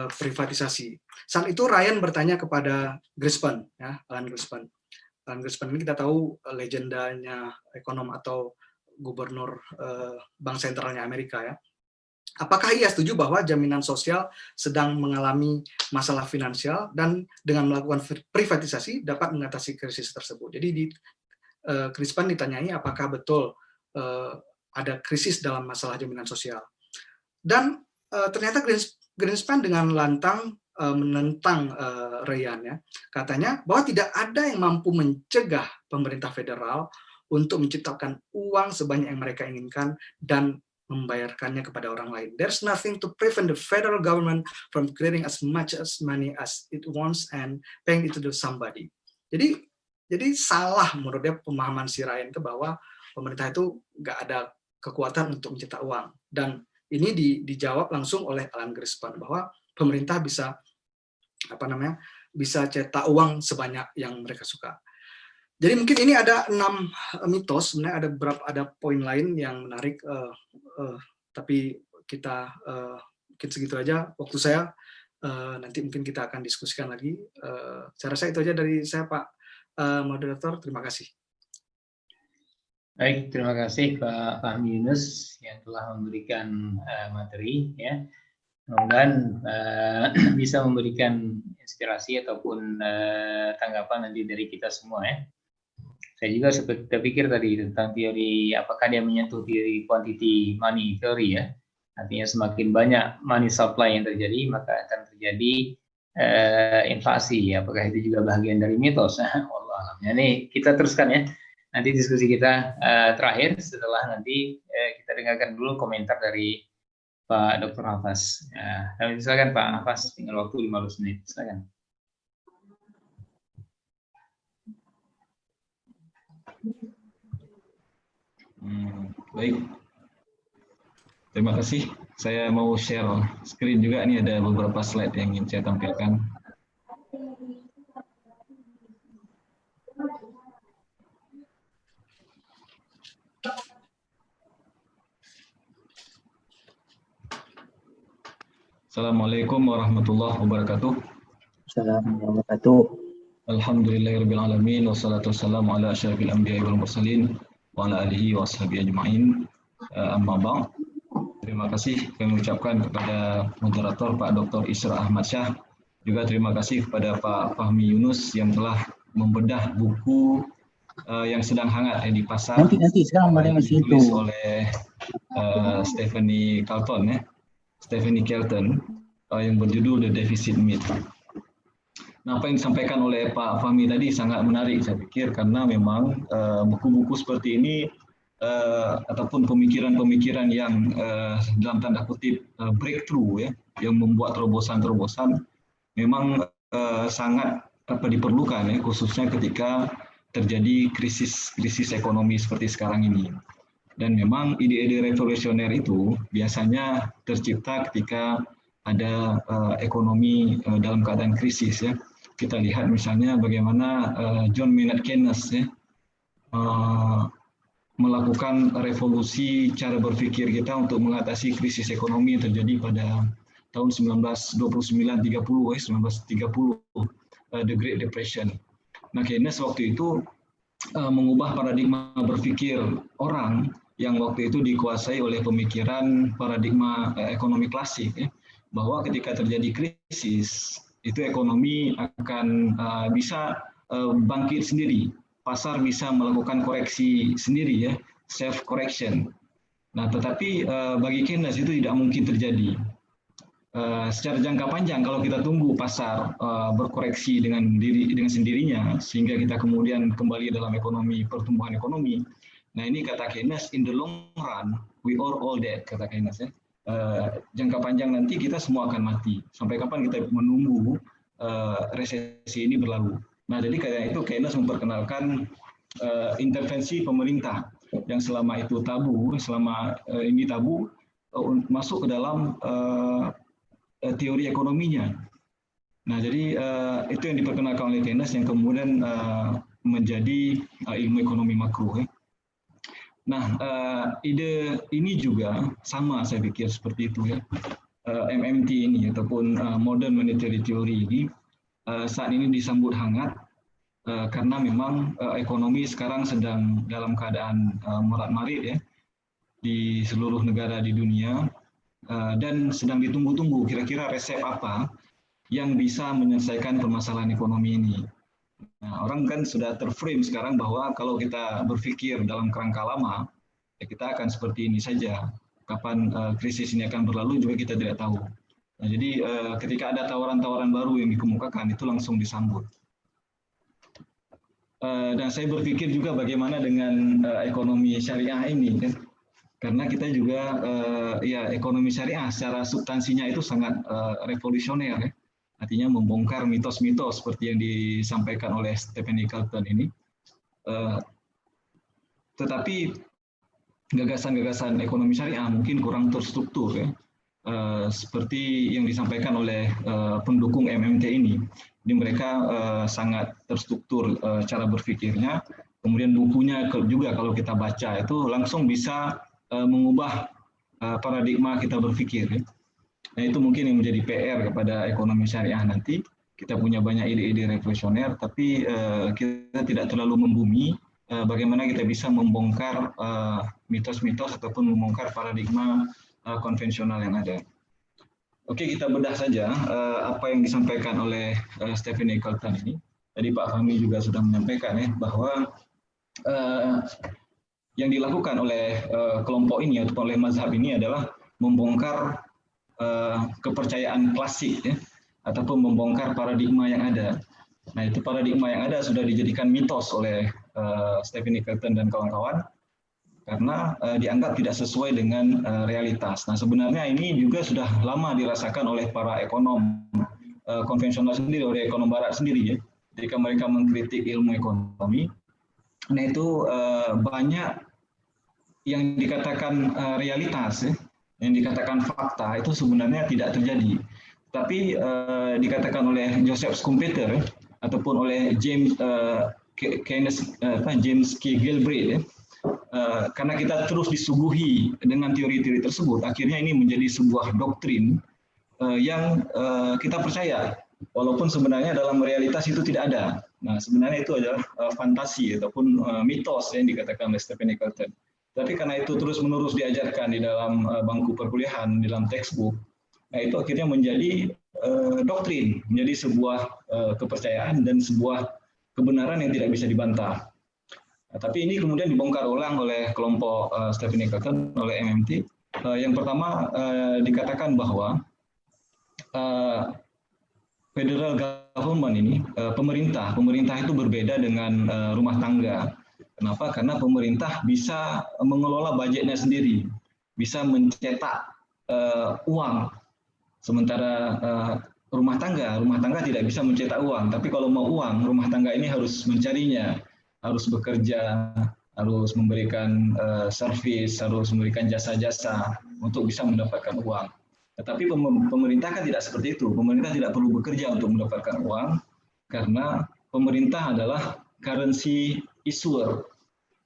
privatisasi. Saat itu Ryan bertanya kepada Greenspan ya, Alan Greenspan. Alan Greenspan ini kita tahu legendanya ekonom atau gubernur bank sentralnya Amerika ya. Apakah ia setuju bahwa jaminan sosial sedang mengalami masalah finansial dan dengan melakukan privatisasi dapat mengatasi krisis tersebut? Jadi Greenspan ditanyai apakah betul ada krisis dalam masalah jaminan sosial. Dan ternyata Greenspan dengan lantang menentang Ryan ya. Katanya bahwa tidak ada yang mampu mencegah pemerintah federal untuk menciptakan uang sebanyak yang mereka inginkan dan membayarkannya kepada orang lain. There's nothing to prevent the federal government from creating as much as money as it wants and paying it to somebody. Jadi salah menurut dia pemahaman si Ryan itu bahwa pemerintah itu nggak ada kekuatan untuk mencipta uang. Dan ini dijawab langsung oleh Alan Greenspan bahwa pemerintah bisa cetak uang sebanyak yang mereka suka. Jadi mungkin ini ada 6 mitos, sebenarnya ada poin lain yang menarik, tapi kita mungkin segitu aja waktu saya, nanti mungkin kita akan diskusikan lagi. Saya rasa itu aja dari saya, Pak Moderator, terima kasih. Baik, terima kasih Pak Fahmi Yunus yang telah memberikan materi ya. Mudah-mudahan bisa memberikan inspirasi ataupun tanggapan nanti dari kita semua ya. Saya juga seperti terpikir tadi tentang teori, apakah dia menyentuh teori quantity money theory ya. Artinya semakin banyak money supply yang terjadi, maka akan terjadi inflasi. Apakah itu juga bagian dari mitos? Allah alamnya. Nih kita teruskan ya. Nanti diskusi kita terakhir setelah nanti kita dengarkan dulu komentar dari Pak Dr. Hafaz. Silakan Pak Hafaz, tinggal waktu 15 menit. Silakan. Baik, terima kasih. Saya mau share screen juga. Ini ada beberapa slide yang ingin saya tampilkan. Assalamualaikum warahmatullahi wabarakatuh. Assalamualaikum warahmatullahi wabarakatuh. Alhamdulillahirabbil alamin wassalatu wassalamu ala asyrafil anbiya'i wal mursalin wa ala alihi wa ashabihi ajma'in. Amma ba'd. Terima kasih kami ucapkan kepada moderator Pak Dr. Isra Ahmad Syah. Juga terima kasih kepada Pak Fahmi Yunus yang telah membedah buku yang sedang hangat di pasar. Nanti sekarang ada masih itu. Ditulis oleh Stephanie Kelton yang berjudul The Deficit Myth. Nah, apa yang disampaikan oleh Pak Fahmi tadi sangat menarik saya pikir, karena memang buku-buku seperti ini ataupun pemikiran-pemikiran yang dalam tanda kutip breakthrough ya, yang membuat terobosan-terobosan memang sangat diperlukan ya, khususnya ketika terjadi krisis ekonomi seperti sekarang ini. Dan memang ide-ide revolusioner itu biasanya tercipta ketika ada ekonomi dalam keadaan krisis ya. Kita lihat misalnya bagaimana John Maynard Keynes ya, melakukan revolusi cara berpikir kita untuk mengatasi krisis ekonomi yang terjadi pada tahun 1929-30 1930 The Great Depression. Nah, Keynes waktu itu mengubah paradigma berpikir orang yang waktu itu dikuasai oleh pemikiran paradigma ekonomi klasik ya, bahwa ketika terjadi krisis itu ekonomi akan bisa bangkit sendiri, pasar bisa melakukan koreksi sendiri ya, self correction. Nah, tetapi bagi Keynes itu tidak mungkin terjadi. Secara jangka panjang kalau kita tunggu pasar berkoreksi dengan sendirinya sehingga kita kemudian kembali dalam pertumbuhan ekonomi. Nah, ini kata Keynes, in the long run we are all dead, kata Keynes ya. Jangka panjang nanti kita semua akan mati. Sampai kapan kita menunggu resesi ini berlalu? Nah, jadi karena itu Keynes memperkenalkan intervensi pemerintah yang selama itu tabu, masuk ke dalam teori ekonominya. Nah, jadi itu yang diperkenalkan oleh Keynes yang kemudian menjadi ilmu ekonomi makro. Nah, ide ini juga sama saya pikir seperti itu ya. MMT ini ataupun Modern Monetary Theory ini saat ini disambut hangat karena memang ekonomi sekarang sedang dalam keadaan morat-marit ya di seluruh negara di dunia. Dan sedang ditunggu-tunggu kira-kira resep apa yang bisa menyelesaikan permasalahan ekonomi ini. Nah, orang kan sudah terframe sekarang bahwa kalau kita berpikir dalam kerangka lama, ya kita akan seperti ini saja. Kapan krisis ini akan berlalu juga kita tidak tahu. Nah, jadi ketika ada tawaran-tawaran baru yang dikemukakan, itu langsung disambut. Dan saya berpikir juga bagaimana dengan ekonomi syariah ini, kan? Karena kita juga ya ekonomi syariah secara substansinya itu sangat revolusioner ya. Artinya membongkar mitos-mitos seperti yang disampaikan oleh Stephen Eagleton ini. Tetapi gagasan-gagasan ekonomi syariah mungkin kurang terstruktur ya. Seperti yang disampaikan oleh pendukung MMT ini. Jadi mereka sangat terstruktur cara berpikirnya. Kemudian bukunya juga kalau kita baca itu langsung bisa mengubah paradigma kita berpikir. Nah, itu mungkin yang menjadi PR kepada ekonomi syariah nanti. Kita punya banyak ide-ide revolusioner, tapi kita tidak terlalu membumi bagaimana kita bisa membongkar mitos-mitos ataupun membongkar paradigma konvensional yang ada. Oke, kita bedah saja apa yang disampaikan oleh Stephen Eagleton ini. Tadi Pak Fahmi juga sudah menyampaikan ya bahwa yang dilakukan oleh kelompok ini atau oleh mazhab ini adalah membongkar kepercayaan klasik ya, ataupun membongkar paradigma yang ada. Nah, itu paradigma yang ada sudah dijadikan mitos oleh Stephen Eagleton dan kawan-kawan karena dianggap tidak sesuai dengan realitas. Nah, sebenarnya ini juga sudah lama dirasakan oleh para ekonom konvensional sendiri, oleh ekonom barat sendiri ya, ketika mereka mengkritik ilmu ekonomi. Nah, itu banyak yang dikatakan realitas, ya, yang dikatakan fakta itu sebenarnya tidak terjadi. Tapi dikatakan oleh Joseph Schumpeter ya, ataupun oleh James K. Galbraith ya, karena kita terus disuguhi dengan teori-teori tersebut, akhirnya ini menjadi sebuah doktrin yang kita percaya, walaupun sebenarnya dalam realitas itu tidak ada. Nah, sebenarnya itu adalah fantasi ataupun mitos yang dikatakan oleh Stephen Eagleton. Tapi karena itu terus-menerus diajarkan di dalam bangku perkuliahan, di dalam textbook, nah itu akhirnya menjadi doktrin, menjadi sebuah kepercayaan dan sebuah kebenaran yang tidak bisa dibantah. Nah, tapi ini kemudian dibongkar ulang oleh kelompok Stephen Eagleton, oleh MMT. Yang pertama dikatakan bahwa federal government ini, pemerintah itu berbeda dengan rumah tangga. Kenapa? Karena pemerintah bisa mengelola budgetnya sendiri, bisa mencetak uang. Sementara rumah tangga tidak bisa mencetak uang. Tapi kalau mau uang, rumah tangga ini harus mencarinya. harus bekerja, harus memberikan servis, harus memberikan jasa-jasa untuk bisa mendapatkan uang. Tetapi pemerintah kan tidak seperti itu. Pemerintah tidak perlu bekerja untuk mendapatkan uang karena pemerintah adalah currency issuer.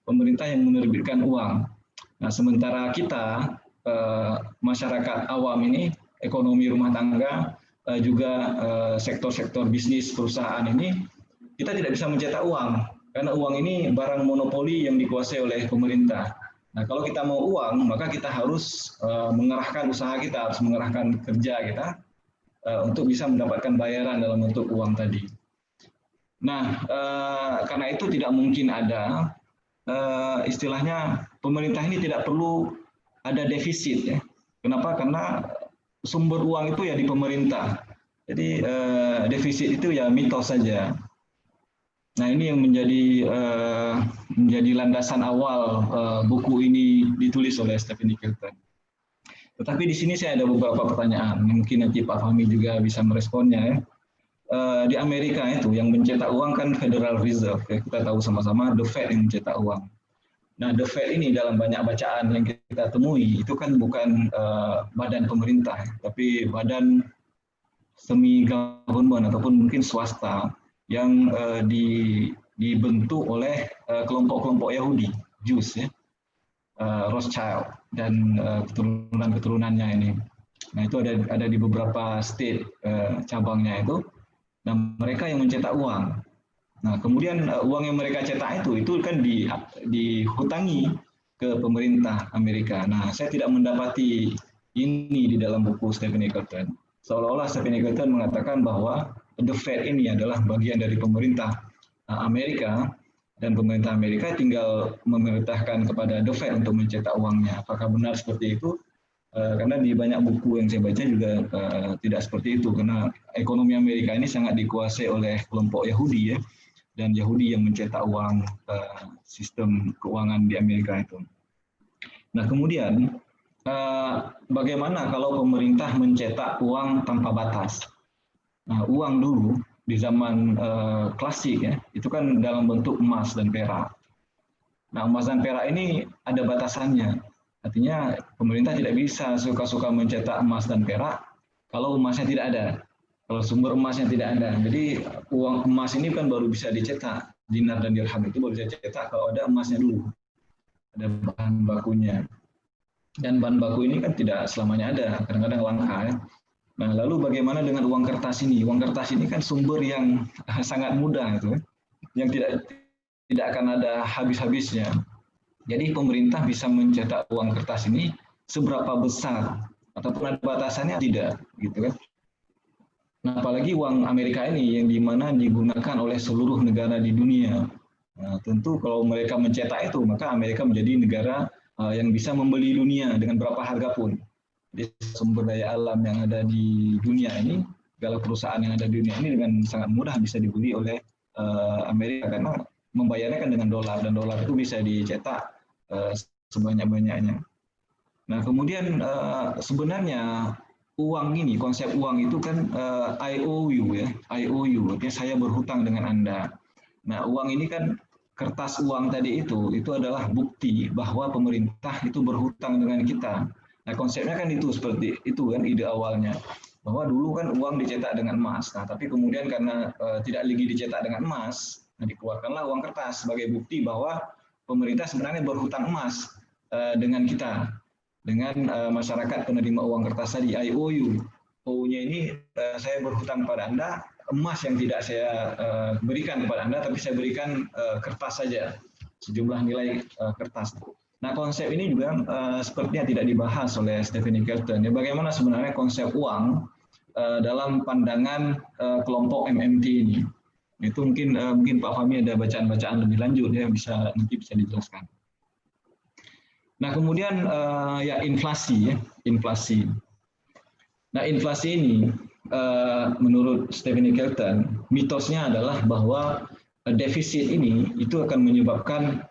Pemerintah yang menerbitkan uang. Nah, sementara kita masyarakat awam ini, ekonomi rumah tangga, juga sektor-sektor bisnis perusahaan ini, kita tidak bisa mencetak uang karena uang ini barang monopoli yang dikuasai oleh pemerintah. Nah, kalau kita mau uang, maka kita harus mengerahkan usaha kita, harus mengerahkan kerja kita untuk bisa mendapatkan bayaran dalam bentuk uang tadi. Nah, karena itu tidak mungkin ada istilahnya pemerintah ini tidak perlu ada defisit ya. Kenapa? Karena sumber uang itu ya di pemerintah. Jadi defisit itu ya mitos saja. Nah, ini yang menjadi landasan awal buku ini ditulis oleh Stephanie Kelton. Tetapi di sini saya ada beberapa pertanyaan. Mungkin nanti Pak Fahmi juga bisa meresponnya ya. Di Amerika itu yang mencetak uang kan Federal Reserve. Ya. Kita tahu sama-sama The Fed yang mencetak uang. Nah, The Fed ini dalam banyak bacaan yang kita temui itu kan bukan badan pemerintah, tapi badan semi government ataupun mungkin swasta yang dibentuk oleh kelompok-kelompok Yahudi, Jews ya, Rothschild dan keturunan-keturunannya ini. Nah, itu ada di beberapa state cabangnya itu. Nah, mereka yang mencetak uang. Nah, kemudian uang yang mereka cetak itu kan dihutangi ke pemerintah Amerika. Nah, saya tidak mendapati ini di dalam buku Stephanie Kelton. Seolah-olah Stephanie Kelton mengatakan bahwa The Fed ini adalah bagian dari pemerintah Amerika dan pemerintah Amerika tinggal memerintahkan kepada The Fed untuk mencetak uangnya. Apakah benar seperti itu? Karena di banyak buku yang saya baca juga tidak seperti itu, karena ekonomi Amerika ini sangat dikuasai oleh kelompok Yahudi ya, dan Yahudi yang mencetak uang sistem keuangan di Amerika itu. Nah, kemudian bagaimana kalau pemerintah mencetak uang tanpa batas? Nah, uang dulu di zaman klasik ya, itu kan dalam bentuk emas dan perak. Nah, emas dan perak ini ada batasannya. Artinya pemerintah tidak bisa suka-suka mencetak emas dan perak kalau emasnya tidak ada, kalau sumber emasnya tidak ada. Jadi uang emas ini kan baru bisa dicetak, dinar dan dirham itu baru bisa dicetak kalau ada emasnya dulu, ada bahan bakunya. Dan bahan baku ini kan tidak selamanya ada, kadang-kadang langka ya. Nah, lalu bagaimana dengan uang kertas ini? Uang kertas ini kan sumber yang sangat mudah itu, yang tidak akan ada habis-habisnya. Jadi pemerintah bisa mencetak uang kertas ini seberapa besar ataupun ada batasannya tidak, gitu kan? Nah, apalagi uang Amerika ini yang dimana digunakan oleh seluruh negara di dunia. Nah, tentu kalau mereka mencetak itu, maka Amerika menjadi negara yang bisa membeli dunia dengan berapa harga pun. Jadi sumber daya alam yang ada di dunia ini, segala perusahaan yang ada di dunia ini dengan sangat mudah bisa dibeli oleh Amerika karena membayarnya kan dengan dolar, dan dolar itu bisa dicetak sebanyak-banyaknya. Nah, kemudian sebenarnya uang ini, konsep uang itu kan IOU ya, IOU, artinya saya berhutang dengan Anda. Nah, uang ini kan kertas uang tadi itu adalah bukti bahwa pemerintah itu berhutang dengan kita. Nah, konsepnya kan itu seperti itu kan ide awalnya. Bahwa dulu kan uang dicetak dengan emas. Nah, tapi kemudian karena tidak lagi dicetak dengan emas, nah, dikeluarkanlah uang kertas sebagai bukti bahwa pemerintah sebenarnya berhutang emas dengan kita, dengan masyarakat penerima uang kertas tadi, IOU. OU-nya ini saya berhutang pada Anda, emas yang tidak saya berikan kepada Anda, tapi saya berikan kertas saja, sejumlah nilai kertas. Nah, konsep ini juga sepertinya tidak dibahas oleh Stephanie Kelton. Ya, bagaimana sebenarnya konsep uang dalam pandangan kelompok MMT ini? Itu mungkin Pak Fahmi ada bacaan-bacaan lebih lanjut ya, nanti bisa dijelaskan. Nah, kemudian ya inflasi. Nah, inflasi ini menurut Stephanie Kelton, mitosnya adalah bahwa defisit ini itu akan menyebabkan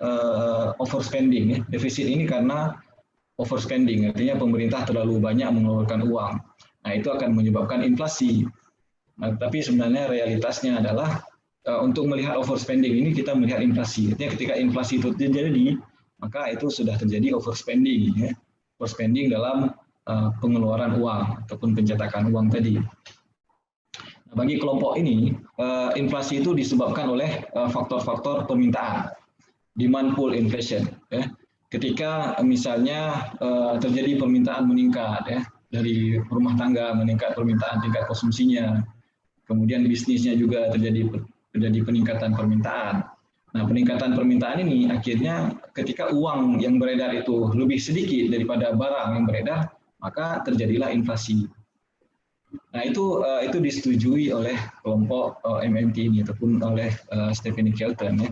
overspending. Ya. Defisit ini karena overspending, artinya pemerintah terlalu banyak mengeluarkan uang. Nah, itu akan menyebabkan inflasi. Nah, tapi sebenarnya realitasnya adalah untuk melihat overspending ini kita melihat inflasi. Artinya ketika inflasi itu terjadi, maka itu sudah terjadi overspending, ya. Overspending dalam pengeluaran uang ataupun pencetakan uang tadi. Nah, bagi kelompok ini, inflasi itu disebabkan oleh faktor-faktor permintaan, demand pull inflation. Ya. Ketika misalnya terjadi permintaan meningkat, ya, dari rumah tangga meningkat permintaan tingkat konsumsinya, kemudian bisnisnya juga terjadi peningkatan permintaan. Nah, peningkatan permintaan ini akhirnya ketika uang yang beredar itu lebih sedikit daripada barang yang beredar, maka terjadilah inflasi. Nah, itu disetujui oleh kelompok MMT ini ataupun oleh Stephanie Kelton, ya.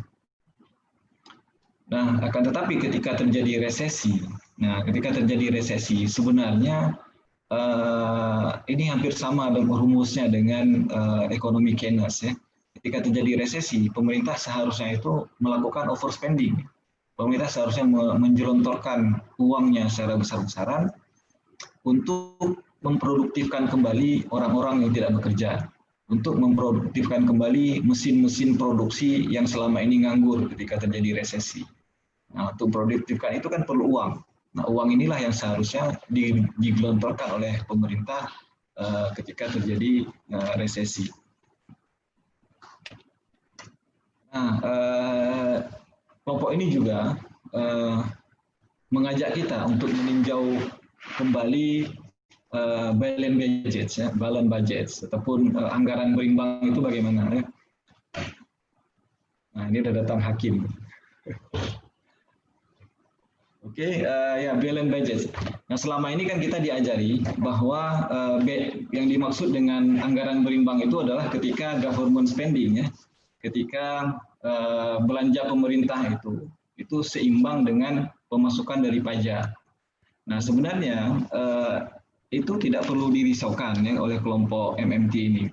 Nah, akan tetapi ketika terjadi resesi, sebenarnya ini hampir sama rumusnya dengan ekonomi Keynes, ya. Ketika terjadi resesi, pemerintah seharusnya itu melakukan overspending. Pemerintah seharusnya menjelontorkan uangnya secara besar-besaran untuk memproduktifkan kembali orang-orang yang tidak bekerja, untuk memproduktifkan kembali mesin-mesin produksi yang selama ini nganggur ketika terjadi resesi. Nah, untuk produktifkan itu kan perlu uang. Nah, uang inilah yang seharusnya digelontorkan oleh pemerintah ketika terjadi resesi. Nah, kelompok ini juga mengajak kita untuk meninjau kembali balance budget ataupun anggaran berimbang itu bagaimana, ya. Nah, ini sudah datang Hakim. Oke, ya, balance budget. Nah, selama ini kan kita diajari bahwa yang dimaksud dengan anggaran berimbang itu adalah ketika government spending, ya, ketika belanja pemerintah itu seimbang dengan pemasukan dari pajak. Nah, sebenarnya itu tidak perlu dirisaukan, ya, oleh kelompok MMT ini.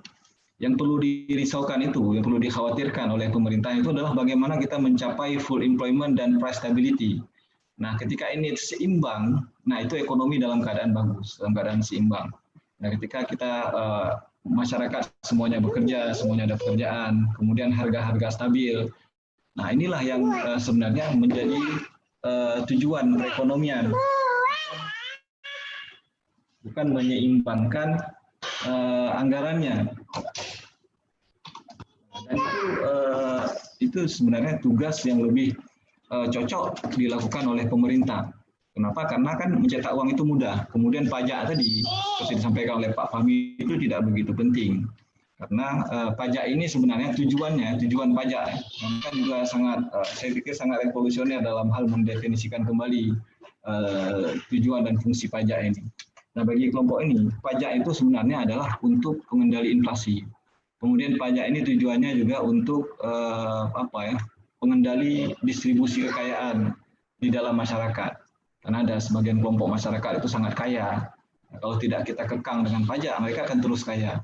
Yang perlu dirisaukan yang perlu dikhawatirkan oleh pemerintah itu adalah bagaimana kita mencapai full employment dan price stability. Nah, ketika ini seimbang, nah itu ekonomi dalam keadaan bagus, dalam keadaan seimbang. Nah, ketika kita masyarakat semuanya bekerja, semuanya ada pekerjaan, kemudian harga-harga stabil. Nah, inilah yang sebenarnya menjadi tujuan perekonomian. Bukan menyeimbangkan anggarannya. Dan itu sebenarnya tugas yang lebih cocok dilakukan oleh pemerintah. Kenapa? Karena kan mencetak uang itu mudah. Kemudian pajak tadi, seperti disampaikan oleh Pak Fahmi, itu tidak begitu penting. Karena pajak ini sebenarnya tujuan pajak kan juga saya pikir sangat revolusioner dalam hal mendefinisikan kembali tujuan dan fungsi pajak ini. Nah, bagi kelompok ini, pajak itu sebenarnya adalah untuk pengendali inflasi. Kemudian pajak ini tujuannya juga untuk pengendali distribusi kekayaan di dalam masyarakat. Karena ada sebagian kelompok masyarakat itu sangat kaya. Nah, kalau tidak kita kekang dengan pajak, mereka akan terus kaya.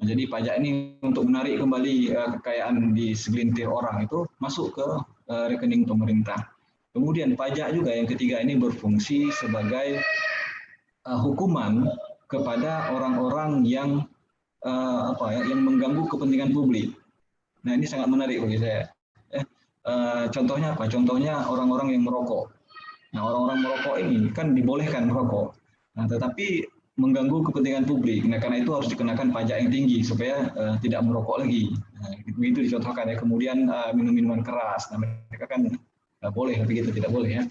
Nah, jadi pajak ini untuk menarik kembali kekayaan di segelintir orang itu masuk ke rekening pemerintah. Kemudian pajak juga yang ketiga ini berfungsi sebagai hukuman kepada orang-orang yang yang mengganggu kepentingan publik. Nah, ini sangat menarik bagi saya. Contohnya apa? Contohnya orang-orang yang merokok. Nah, orang-orang merokok ini kan dibolehkan merokok. Nah, tetapi mengganggu kepentingan publik. Nah, karena itu harus dikenakan pajak yang tinggi supaya tidak merokok lagi. Nah, begitu dicontohkan, ya. Kemudian minum-minuman keras. Nah, mereka kan boleh, tapi kita tidak boleh, ya.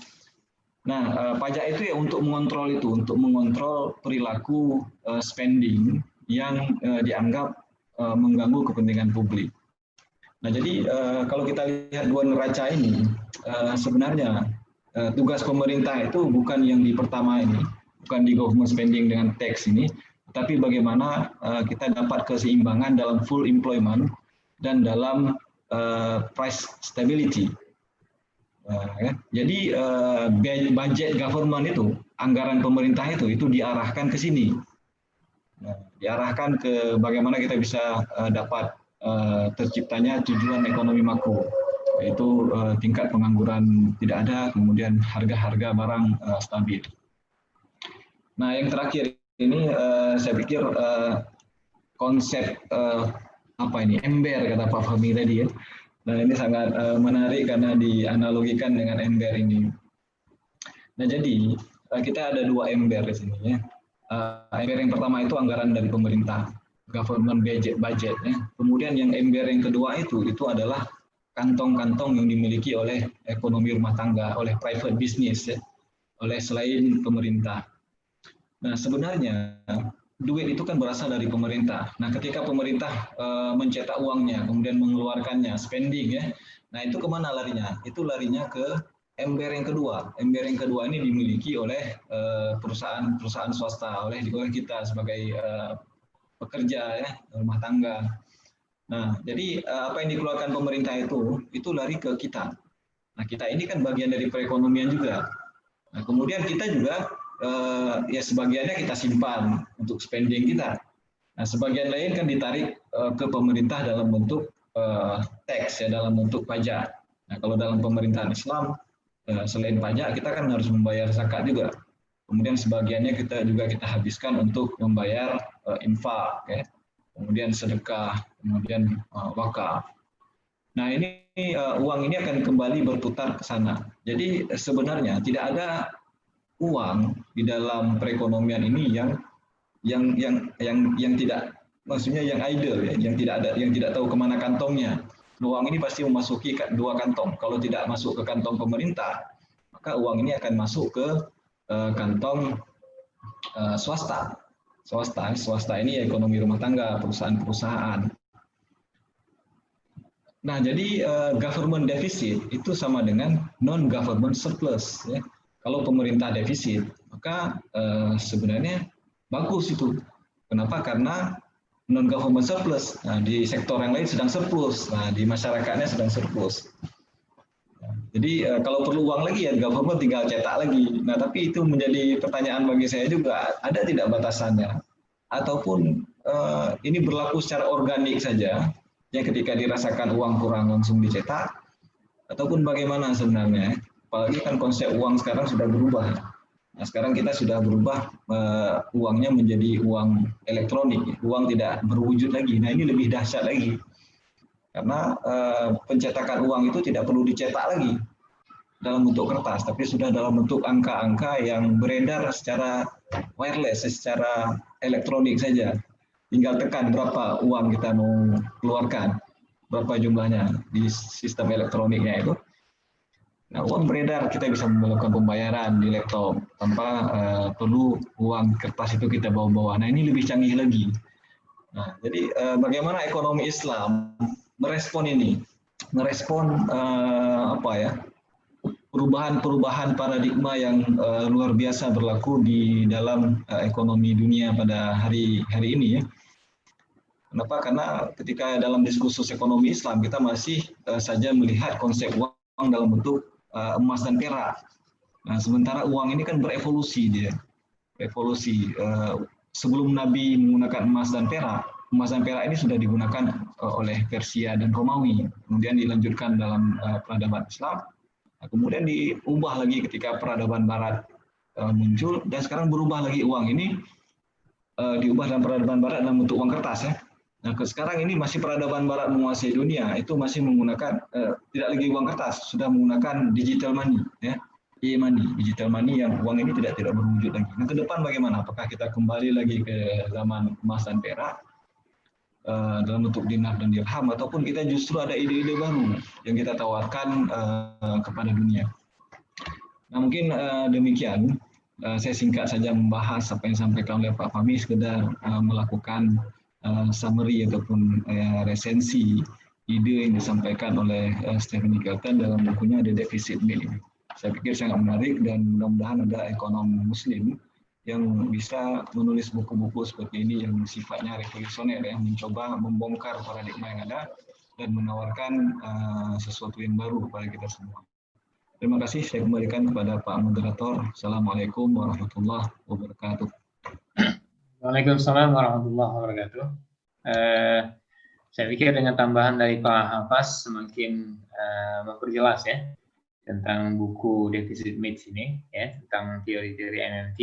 Nah, pajak itu ya untuk mengontrol perilaku spending yang dianggap mengganggu kepentingan publik. Nah, jadi kalau kita lihat dua neraca ini, sebenarnya tugas pemerintah itu bukan yang di pertama ini, bukan di government spending dengan tax ini, tapi bagaimana kita dapat keseimbangan dalam full employment dan dalam price stability. Jadi budget government itu, anggaran pemerintah itu diarahkan ke sini, diarahkan ke bagaimana kita bisa dapat terciptanya tujuan ekonomi makro, yaitu tingkat pengangguran tidak ada, kemudian harga-harga barang stabil. Nah, yang terakhir ini saya pikir konsep apa ini, ember kata Pak Fahmi tadi ya. Nah ini sangat menarik karena dianalogikan dengan ember ini. Nah jadi kita ada dua ember di sini ya. Ember yang pertama itu anggaran dari pemerintah, government budget ya. Kemudian yang ember yang kedua itu adalah kantong-kantong yang dimiliki oleh ekonomi rumah tangga, oleh private business ya, oleh selain pemerintah. Nah sebenarnya duit itu kan berasal dari pemerintah. Nah ketika pemerintah mencetak uangnya, kemudian mengeluarkannya, spending ya, nah itu kemana larinya? Itu larinya ke ember yang kedua. Ember yang kedua ini dimiliki oleh perusahaan swasta, oleh kita sebagai pekerja ya, rumah tangga. Nah, jadi apa yang dikeluarkan pemerintah itu lari ke kita. Nah, kita ini kan bagian dari perekonomian juga. Nah, kemudian kita juga ya sebagiannya kita simpan untuk spending kita. Nah, sebagian lain kan ditarik ke pemerintah dalam bentuk tax ya, dalam bentuk pajak. Nah, kalau dalam pemerintahan Islam selain pajak kita kan harus membayar zakat juga. Kemudian sebagiannya kita habiskan untuk membayar infak ya. Kemudian sedekah, kemudian wakaf. Nah ini uang ini akan kembali berputar ke sana. Jadi sebenarnya tidak ada uang di dalam perekonomian ini yang tidak, maksudnya yang idle ya, yang tidak tahu kemana kantongnya. Uang ini pasti memasuki dua kantong. Kalau tidak masuk ke kantong pemerintah, maka uang ini akan masuk ke kantong swasta. Swasta ini ekonomi rumah tangga, perusahaan-perusahaan. Nah, jadi government deficit itu sama dengan non-government surplus. Ya. Kalau pemerintah defisit, maka sebenarnya bagus itu. Kenapa? Karena non-government surplus. Nah, di sektor yang lain sedang surplus. Nah, di masyarakatnya sedang surplus. Jadi kalau perlu uang lagi ya government tinggal cetak lagi. Nah tapi itu menjadi pertanyaan bagi saya juga, ada tidak batasannya? Ataupun ini berlaku secara organik saja, ya ketika dirasakan uang kurang langsung dicetak, ataupun bagaimana sebenarnya? Apalagi kan konsep uang sekarang sudah berubah. Nah sekarang kita sudah berubah uangnya menjadi uang elektronik, uang tidak berwujud lagi. Nah ini lebih dahsyat lagi. Karena pencetakan uang itu tidak perlu dicetak lagi dalam bentuk kertas, tapi sudah dalam bentuk angka-angka yang beredar secara wireless, secara elektronik saja. Tinggal tekan berapa uang kita mau keluarkan, berapa jumlahnya di sistem elektroniknya itu. Nah, uang beredar, kita bisa melakukan pembayaran di laptop tanpa perlu uang kertas itu kita bawa-bawa. Nah, ini lebih canggih lagi. Nah, jadi bagaimana ekonomi Islam merespon ini, merespon perubahan paradigma yang luar biasa berlaku di dalam ekonomi dunia pada hari ini ya. Kenapa? Karena ketika dalam diskursus ekonomi Islam kita masih saja melihat konsep uang dalam bentuk emas dan perak. Nah, sementara uang ini kan berevolusi dia, evolusi. Sebelum Nabi menggunakan emas dan perak ini sudah digunakan oleh Persia dan Romawi, kemudian dilanjutkan dalam peradaban Islam, kemudian diubah lagi ketika peradaban Barat muncul, dan sekarang berubah lagi uang ini diubah dalam peradaban Barat dalam bentuk uang kertas ya. Nah sekarang ini masih peradaban Barat menguasai dunia, itu masih menggunakan tidak lagi uang kertas, sudah menggunakan digital money ya. E-money, digital money yang uang ini tidak berwujud lagi. Nah, ke depan bagaimana? Apakah kita kembali lagi ke zaman emas dan perak dalam bentuk dinar dan dirham, ataupun kita justru ada ide-ide baru yang kita tawarkan kepada dunia? Nah, mungkin demikian. Saya singkat saja membahas apa yang disampaikan oleh Pak Fahmi, sekedar melakukan summary ataupun resensi ide yang disampaikan oleh Stephanie Kelton dalam bukunya The Deficit Myth ini. Saya pikir sangat menarik, dan mudah-mudahan ada ekonom muslim yang bisa menulis buku-buku seperti ini yang sifatnya revolusioner, yang mencoba membongkar paradigma yang ada dan menawarkan sesuatu yang baru kepada kita semua. Terima kasih, saya kembalikan kepada Pak Moderator. Assalamualaikum warahmatullahi wabarakatuh. Waalaikumsalam warahmatullahi wabarakatuh. Saya pikir dengan tambahan dari Pak Hafaz semakin memperjelas ya tentang buku Deficit Myth ini ya, tentang teori-teori MMT,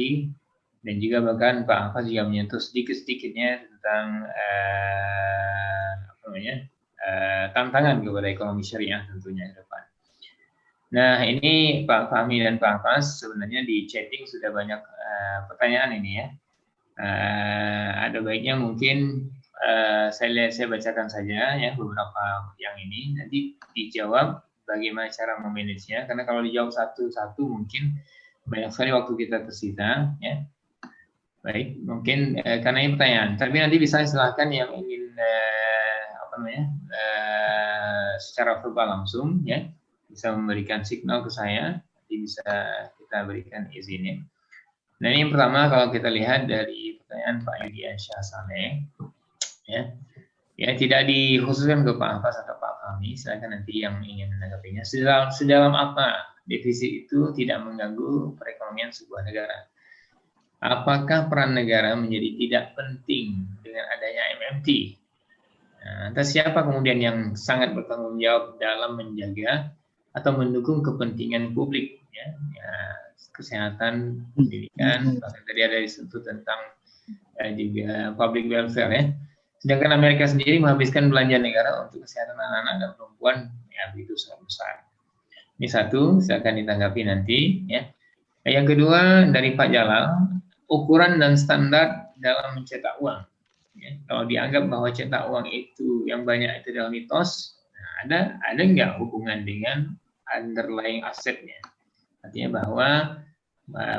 dan juga bahkan Pak Hafaz juga menyentuh sedikit-sedikitnya tentang tantangan kepada ekonomi syariah tentunya ke depan. Nah, ini Pak Fahmi dan Pak Hafaz, sebenarnya di chatting sudah banyak pertanyaan ini ya. Ada baiknya mungkin saya bacakan saja ya beberapa yang ini, nanti dijawab bagaimana cara memanagenya, karena kalau dijawab satu-satu mungkin banyak sekali waktu kita tersita ya. Baik, mungkin karena ini pertanyaan, tapi nanti bisa silahkan yang ingin secara verbal langsung ya, bisa memberikan signal ke saya, nanti bisa kita berikan izinnya. Nah, ini yang pertama kalau kita lihat dari pertanyaan Pak Yudian Syah Saleh, ya tidak dikhususkan ke Pak Hafaz atau Pak Fahmi, silakan nanti yang ingin menanggapinya. Sedalam apa defisit itu tidak mengganggu perekonomian sebuah negara? Apakah peran negara menjadi tidak penting dengan adanya MMT? Nah, atas siapa kemudian yang sangat bertanggung jawab dalam menjaga atau mendukung kepentingan publik ya, kesehatan, pendidikan, bahkan tadi ada disentuh tentang juga public welfare ya. Sedangkan Amerika sendiri menghabiskan belanja negara untuk kesehatan anak-anak dan perempuan ya begitu sangat besar. Ini satu, silakan ditanggapi nanti ya. Yang kedua dari Pak Jalal, ukuran dan standar dalam mencetak uang. Ya, kalau dianggap bahwa cetak uang itu yang banyak itu adalah mitos, nah, ada nggak hubungan dengan underlying asetnya? Artinya bahwa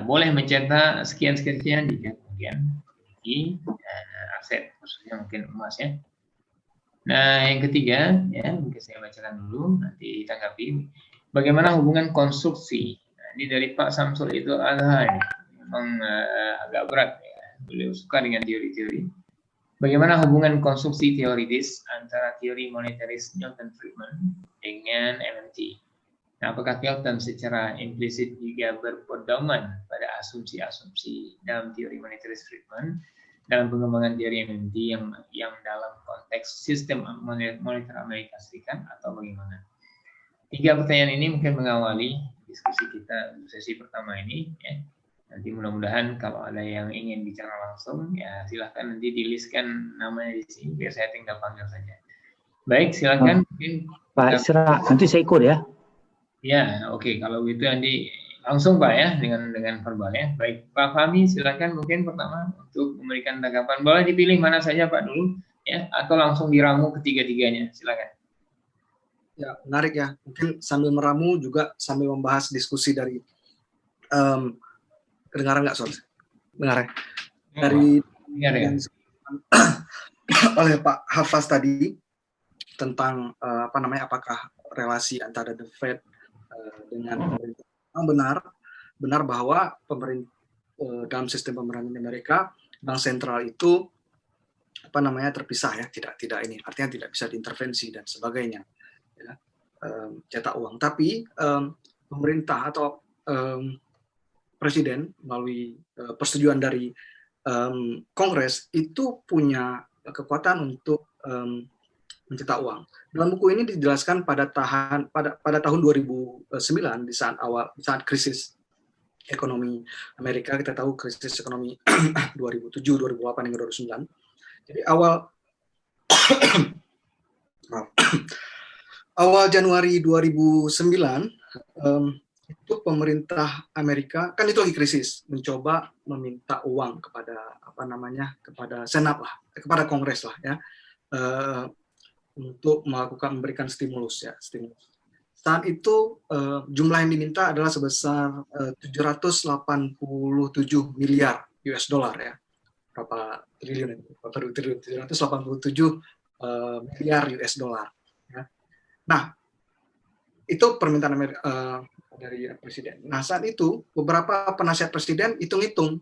boleh mencetak sekian-sekian jika kemudian memiliki aset, khususnya mungkin emas ya. Nah, yang ketiga, ya mungkin saya bacakan dulu, nanti ditanggapi. Bagaimana hubungan konstruksi? Nah, ini dari Pak Samsul itu memang agak berat ya. Beliau suka dengan teori-teori. Bagaimana hubungan konstruksi teoritis antara teori monetaris Milton Friedman dengan MMT? Nah, apakah Milton secara implisit juga berpedoman pada asumsi-asumsi dalam teori monetaris Friedman dalam pengembangan teori MMT yang dalam konteks sistem moneter Amerika Serikat atau bagaimana? 3 pertanyaan ini mungkin mengawali diskusi kita sesi pertama ini ya. Nanti mudah-mudahan kalau ada yang ingin bicara langsung ya silahkan nanti di-listkan namanya di sini biar saya tinggal panggil saja. Baik, silakan. Mungkin Pak Isra, nanti saya ikut ya. Ya, oke. Kalau gitu nanti langsung Pak ya dengan verbal ya. Baik, Pak Fahmi silakan mungkin pertama untuk memberikan tanggapan. Boleh dipilih mana saja Pak dulu ya atau langsung diramu ketiga-tiganya. Silakan. Ya, menarik ya. Mungkin sambil meramu juga sambil membahas diskusi dari kedengaran nggak, Sob? Dengar ya? Dari yang oleh Pak Hafaz tadi tentang apakah relasi antara The Fed dengan pemerintah. Benar bahwa pemerintah dalam sistem pemerintahan Amerika, bank sentral itu terpisah ya, tidak ini, artinya tidak bisa diintervensi dan sebagainya. Ya, cetak uang. Tapi pemerintah atau presiden melalui persetujuan dari Kongres itu punya kekuatan untuk mencetak uang. Dalam buku ini dijelaskan pada tahun 2009 di saat krisis ekonomi Amerika, kita tahu krisis ekonomi 2007, 2008 hingga 2009. Jadi awal Januari 2009 itu pemerintah Amerika kan itu lagi krisis, mencoba meminta uang kepada kepada Senat lah, kepada Kongres lah ya, untuk memberikan stimulus. Saat itu jumlah yang diminta adalah sebesar 787 miliar US dollar ya, berapa triliun itu? 787 miliar US dollar. Ya. Nah, itu permintaan dari presiden. Nah, saat itu beberapa penasihat presiden hitung-hitung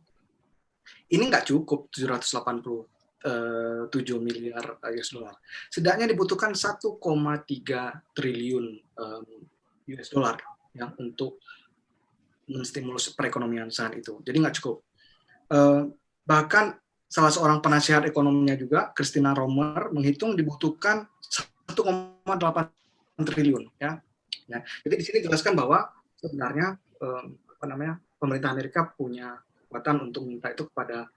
ini nggak cukup 787 miliar US dollar. Setidaknya dibutuhkan 1,3 triliun US dollar ya, untuk menstimulus perekonomian saat itu. Jadi nggak cukup. Bahkan salah seorang penasihat ekonominya juga, Christina Romer, menghitung dibutuhkan 1,8 triliun ya. Nah, jadi di sini jelaskan bahwa sebenarnya pemerintah Amerika punya kekuatan untuk minta itu kepada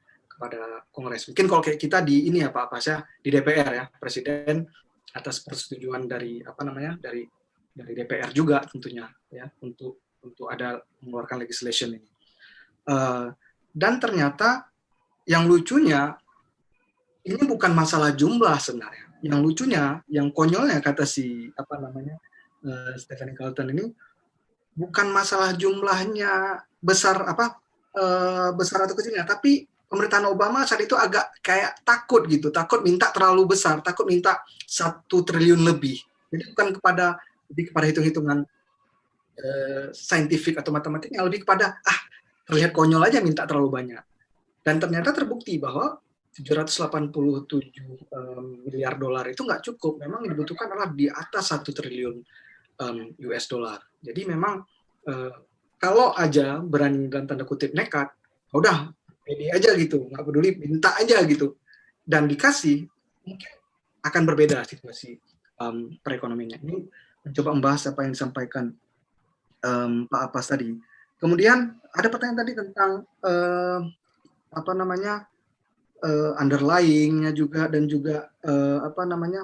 Kongres. Mungkin kalau kayak kita di ini ya Pak Pasya, di DPR ya, Presiden atas persetujuan dari dari DPR juga tentunya ya untuk ada mengeluarkan legislation ini. Dan ternyata yang lucunya ini bukan masalah jumlah sebenarnya. Yang lucunya, yang konyolnya kata si Stephanie Carlton ini bukan masalah jumlahnya besar atau kecilnya, tapi pemerintahan Obama saat itu agak kayak takut minta terlalu besar, takut minta 1 triliun lebih. Jadi bukan kepada hitung-hitungan saintifik atau matematiknya, lebih kepada terlihat konyol aja minta terlalu banyak. Dan ternyata terbukti bahwa 787 miliar dolar itu nggak cukup. Memang yang dibutuhkan adalah di atas 1 triliun US dollar. Jadi memang kalau aja berani dalam tanda kutip nekat, udah pede aja gitu, nggak peduli, minta aja gitu, dan dikasih, mungkin akan berbeda situasi perekonomiannya. Ini mencoba membahas apa yang disampaikan Pak Apas tadi. Kemudian ada pertanyaan tadi tentang underlying-nya juga, dan juga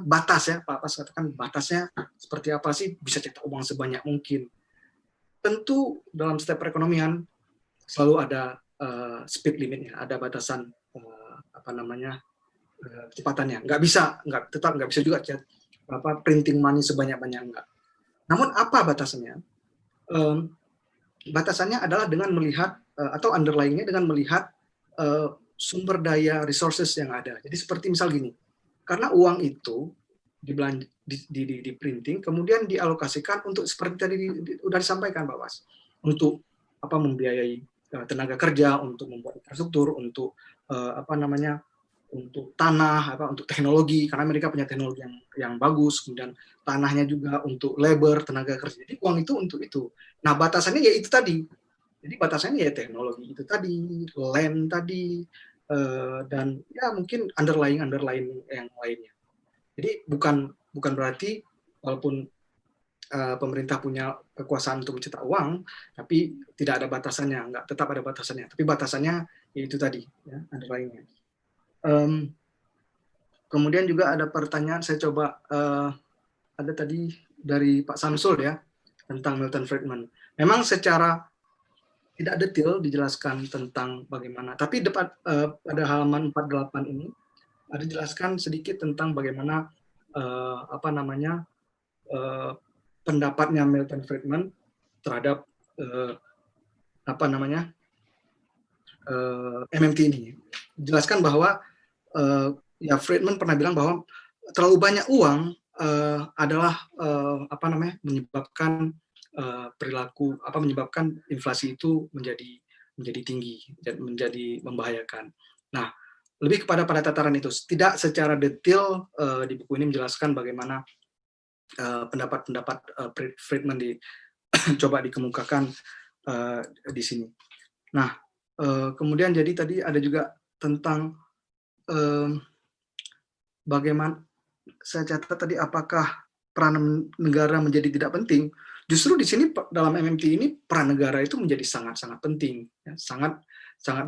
batas ya, Pak Apas katakan batasnya seperti apa sih, bisa cetak uang sebanyak mungkin. Tentu dalam setiap perekonomian selalu ada speed limitnya, ada batasan kecepatannya. Nggak bisa juga printing money sebanyak-banyak, enggak. Namun apa batasannya? Batasannya adalah dengan melihat atau underlying-nya dengan melihat sumber daya resources yang ada. Jadi seperti misal gini, karena uang itu di printing, kemudian dialokasikan untuk seperti tadi sudah disampaikan Pak Was, untuk membiayai tenaga kerja, untuk membuat infrastruktur, untuk untuk tanah, untuk teknologi, karena mereka punya teknologi yang bagus, kemudian tanahnya juga untuk labor, tenaga kerja. Jadi uang itu untuk itu. Nah, batasannya ya itu tadi. Jadi batasannya ya teknologi itu tadi, land tadi, dan ya mungkin underlying yang lainnya. Jadi bukan berarti walaupun pemerintah punya kekuasaan untuk mencetak uang, tapi tidak ada batasannya, enggak, tetap ada batasannya. Tapi batasannya yaitu tadi, ya, underlying-nya. Kemudian juga ada pertanyaan, saya coba ada tadi dari Pak Samsul ya, tentang Milton Friedman. Memang secara tidak detail dijelaskan tentang bagaimana, tapi pada halaman 48 ini ada dijelaskan sedikit tentang bagaimana pendapatnya Milton Friedman terhadap MMT ini. Dijelaskan bahwa Friedman pernah bilang bahwa terlalu banyak uang adalah menyebabkan inflasi itu menjadi tinggi dan menjadi membahayakan. Nah, lebih kepada pada tataran itu, tidak secara detail di buku ini menjelaskan bagaimana pendapat Friedman coba dikemukakan di sini. Nah, kemudian jadi tadi ada juga tentang bagaimana, saya catat tadi, apakah peran negara menjadi tidak penting. Justru di sini dalam MMT ini peran negara itu menjadi sangat-sangat penting, ya, sangat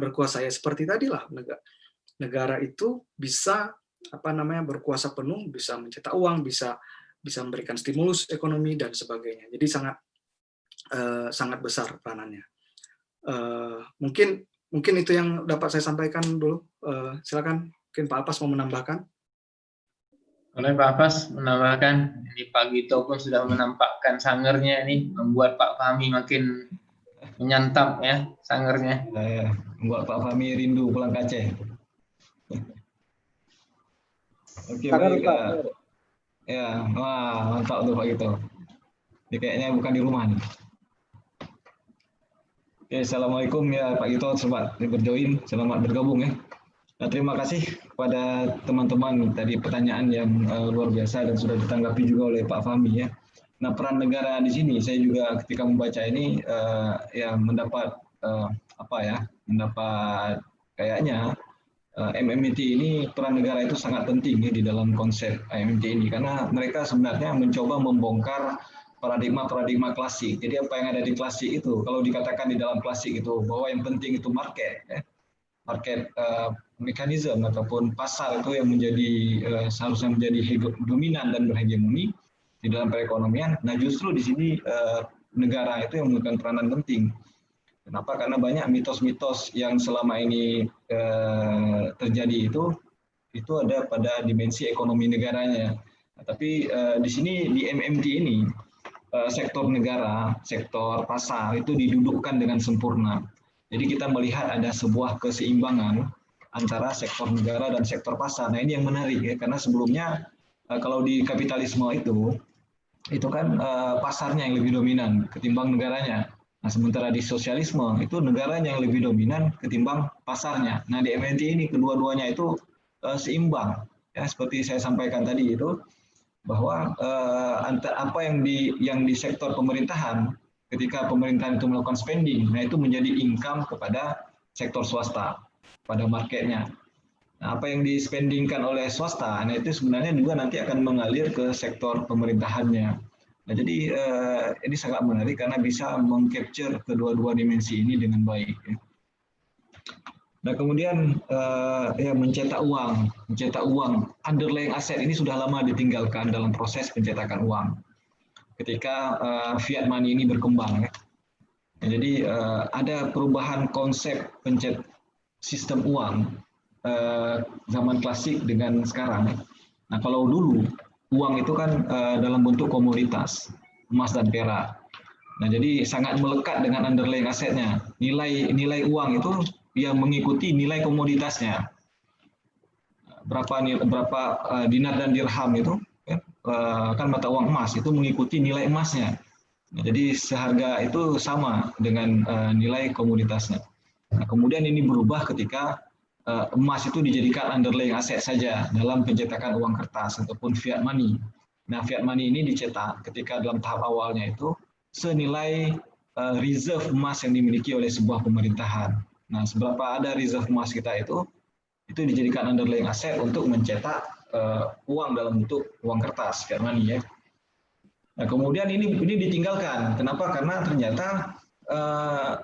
berkuasa. Ya seperti tadi lah, negara itu bisa berkuasa penuh, bisa mencetak uang, bisa memberikan stimulus ekonomi dan sebagainya. Jadi sangat besar peranannya. Mungkin itu yang dapat saya sampaikan dulu. Silakan, mungkin Pak Apas mau menambahkan. Oleh Pak Apas menambahkan, ini Pak Gito pun sudah menampakkan sangernya ini, membuat Pak Fahmi makin menyantap ya sangernya. Membuat Pak Fahmi rindu pulang ke Aceh. Oke, baik. Ya, wah, mantap tuh Pak Gito. Ini kayaknya bukan di rumah nih. Oke, assalamualaikum ya Pak Gito, selamat berjoin, selamat bergabung ya. Nah, terima kasih kepada teman-teman tadi pertanyaan yang luar biasa dan sudah ditanggapi juga oleh Pak Fahmi ya. Nah, peran negara di sini saya juga ketika membaca ini mendapat kayaknya MMT ini peran negara itu sangat penting ya di dalam konsep MMT ini, karena mereka sebenarnya mencoba membongkar paradigma klasik. Jadi apa yang ada di klasik itu, kalau dikatakan di dalam klasik itu bahwa yang penting itu market ya. Market mekanisme ataupun pasar itu yang menjadi seharusnya menjadi dominan dan berhegemoni di dalam perekonomian. Nah, justru di sini negara itu yang memegang peranan penting. Kenapa? Karena banyak mitos-mitos yang selama ini terjadi itu ada pada dimensi ekonomi negaranya. Nah, tapi di sini di MMT ini sektor negara, sektor pasar itu didudukkan dengan sempurna. Jadi kita melihat ada sebuah keseimbangan antara sektor negara dan sektor pasar. Nah, ini yang menarik ya, karena sebelumnya kalau di kapitalisme itu kan pasarnya yang lebih dominan ketimbang negaranya. Nah, sementara di sosialisme itu negaranya yang lebih dominan ketimbang pasarnya. Nah, di MMT ini kedua-duanya itu seimbang. Ya, seperti saya sampaikan tadi itu bahwa apa yang di sektor pemerintahan, ketika pemerintahan itu melakukan spending, nah itu menjadi income kepada sektor swasta, pada marketnya. Nah, apa yang dispendingkan oleh swasta, nah itu sebenarnya juga nanti akan mengalir ke sektor pemerintahannya. Nah, jadi ini sangat menarik karena bisa mengcapture kedua-dua dimensi ini dengan baik. Ya. Nah, kemudian ya mencetak uang, underlying aset ini sudah lama ditinggalkan dalam proses pencetakan uang. Ketika fiat money ini berkembang, ya. Nah, jadi ada perubahan konsep sistem uang zaman klasik dengan sekarang. Nah, kalau dulu uang itu kan dalam bentuk komoditas, emas dan perak. Nah, jadi sangat melekat dengan underlying asetnya. Nilai uang itu yang mengikuti nilai komoditasnya. Berapa dinar dan dirham itu kan mata uang emas itu mengikuti nilai emasnya. Nah, jadi seharga itu sama dengan nilai komoditasnya. Nah, kemudian ini berubah ketika emas itu dijadikan underlying aset saja dalam pencetakan uang kertas ataupun fiat money. Nah, fiat money ini dicetak ketika dalam tahap awalnya itu senilai reserve emas yang dimiliki oleh sebuah pemerintahan. Nah, seberapa ada reserve emas kita itu dijadikan underlying aset untuk mencetak uang dalam bentuk uang kertas, fiat money ya. Nah, kemudian ini ditinggalkan. Kenapa? Karena ternyata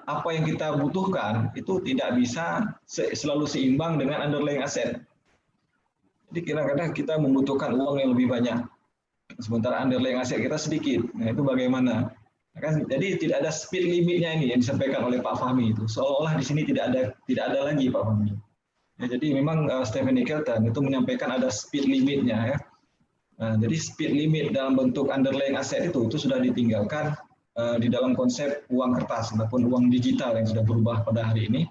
apa yang kita butuhkan itu tidak bisa selalu seimbang dengan underlying asset. Jadi kadang-kadang kita membutuhkan uang yang lebih banyak, sementara underlying asset kita sedikit. Nah, itu bagaimana? Jadi tidak ada speed limitnya ini yang disampaikan oleh Pak Fahmi itu. Seolah-olah di sini tidak ada lagi Pak Fahmi. Ya, jadi memang Stephanie Kelton itu menyampaikan ada speed limitnya ya. Nah, jadi speed limit dalam bentuk underlying asset itu sudah ditinggalkan di dalam konsep uang kertas ataupun uang digital yang sudah berubah pada hari ini.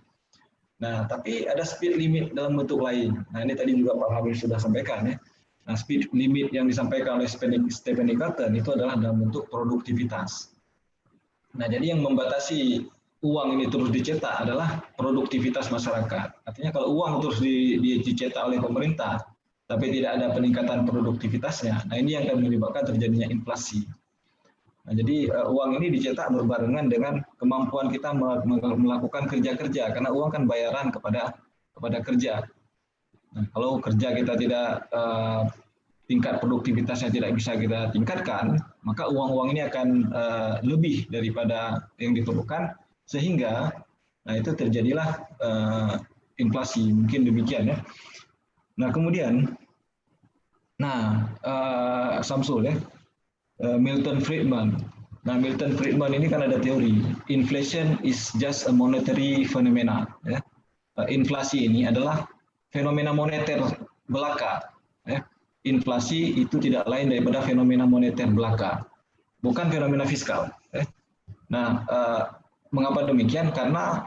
Nah, tapi ada speed limit dalam bentuk lain. Nah, ini tadi juga Pak Hamid sudah sampaikan ya. Nah, speed limit yang disampaikan oleh Stephanie Kelton itu adalah dalam bentuk produktivitas. Nah, jadi yang membatasi uang ini terus dicetak adalah produktivitas masyarakat. Artinya kalau uang terus dicetak oleh pemerintah, tapi tidak ada peningkatan produktivitasnya, nah ini yang akan menyebabkan terjadinya inflasi. Nah, jadi uang ini dicetak berbarengan dengan kemampuan kita melakukan kerja-kerja, karena uang kan bayaran kepada kerja. Nah, kalau kerja kita tidak tingkat produktivitasnya tidak bisa kita tingkatkan, maka uang-uang ini akan lebih daripada yang diperlukan, sehingga nah itu terjadilah inflasi. Mungkin demikian ya. Nah, kemudian Samsul ya. Milton Friedman. Nah, Milton Friedman ini kan ada teori inflation is just a monetary phenomena. Ya. Inflasi ini adalah fenomena moneter belaka. Ya. Inflasi itu tidak lain daripada fenomena moneter belaka, bukan fenomena fiskal. Ya. Nah, mengapa demikian? Karena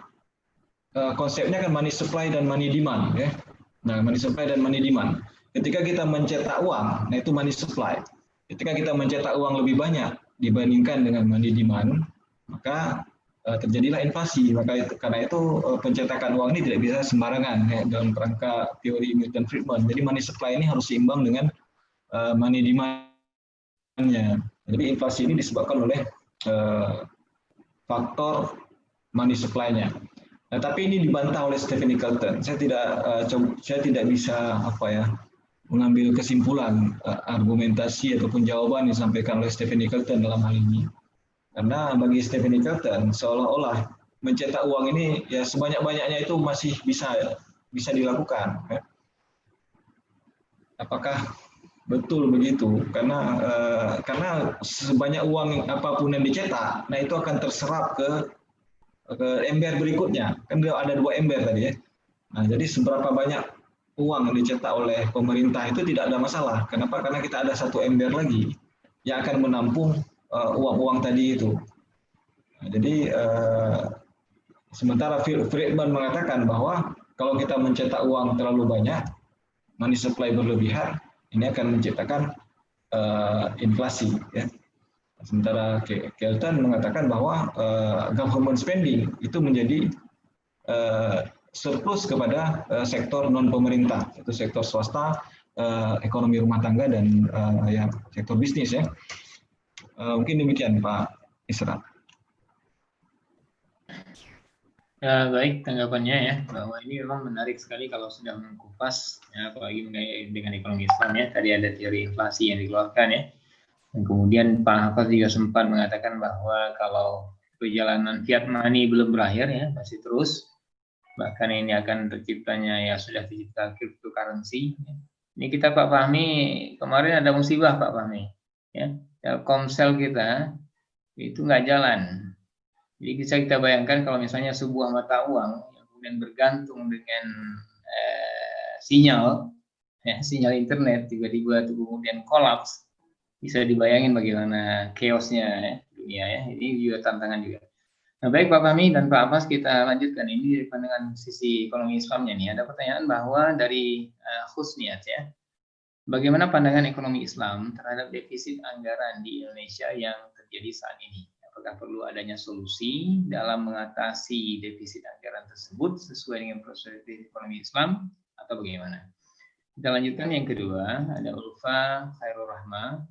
konsepnya kan money supply dan money demand. Ya. Nah, money supply dan money demand. Ketika kita mencetak uang, nah itu money supply. Ketika kita mencetak uang lebih banyak dibandingkan dengan money demand, maka terjadilah inflasi. Karena itu pencetakan uang ini tidak bisa sembarangan ya, dalam kerangka teori Milton Friedman. Jadi money supply ini harus seimbang dengan money demand-nya. Jadi inflasi ini disebabkan oleh faktor money supply-nya. Nah, tapi ini dibantah oleh Stephanie Kelton. Saya tidak bisa mengambil kesimpulan argumentasi ataupun jawaban yang disampaikan oleh Stephanie Kelton dalam hal ini. Karena bagi Stephanie Kelton seolah-olah mencetak uang ini ya sebanyak-banyaknya itu masih bisa bisa dilakukan. Ya. Apakah betul begitu? Karena sebanyak uang apapun yang dicetak, nah itu akan terserap ke ember berikutnya. Kan ada 2 ember tadi ya. Nah, jadi seberapa banyak uang yang dicetak oleh pemerintah itu tidak ada masalah. Kenapa? Karena kita ada 1 ember lagi yang akan menampung uang-uang tadi itu. Nah, jadi sementara Friedman mengatakan bahwa kalau kita mencetak uang terlalu banyak, money supply berlebihan, ini akan menciptakan inflasi. Ya. Sementara Kelton mengatakan bahwa government spending itu menjadi surplus kepada sektor non pemerintah, itu sektor swasta, ekonomi rumah tangga dan ya sektor bisnis ya. Mungkin demikian Pak Isra. Ya, baik tanggapannya ya, bahwa ini memang menarik sekali kalau sudah mengupas, ya, apalagi dengan ekonomi Islam ya. Tadi ada teori inflasi yang dikeluarkan ya. Dan kemudian Pak Hafaz juga sempat mengatakan bahwa kalau perjalanan fiat money belum berakhir ya, masih terus. Bahkan ini akan terciptanya ya sudah tercipta cryptocurrency. Ini kita Pak Fahmi, kemarin ada musibah Pak Fahmi. Ya, Telkomsel kita itu nggak jalan. Jadi bisa kita bayangkan kalau misalnya sebuah mata uang yang kemudian bergantung dengan sinyal, ya, sinyal internet tiba-tiba itu kemudian kolaps, bisa dibayangin bagaimana chaosnya ya, dunia ya. Ini juga tantangan juga. Nah baik Pak Fahmi dan Pak Abbas, kita lanjutkan ini dari pandangan sisi ekonomi Islamnya nih. Ada pertanyaan bahwa dari Husniat ya, bagaimana pandangan ekonomi Islam terhadap defisit anggaran di Indonesia yang terjadi saat ini? Apakah perlu adanya solusi dalam mengatasi defisit anggaran tersebut sesuai dengan perspektif ekonomi Islam atau bagaimana? Kita lanjutkan yang kedua, ada Ulfa Khairul Rahmah.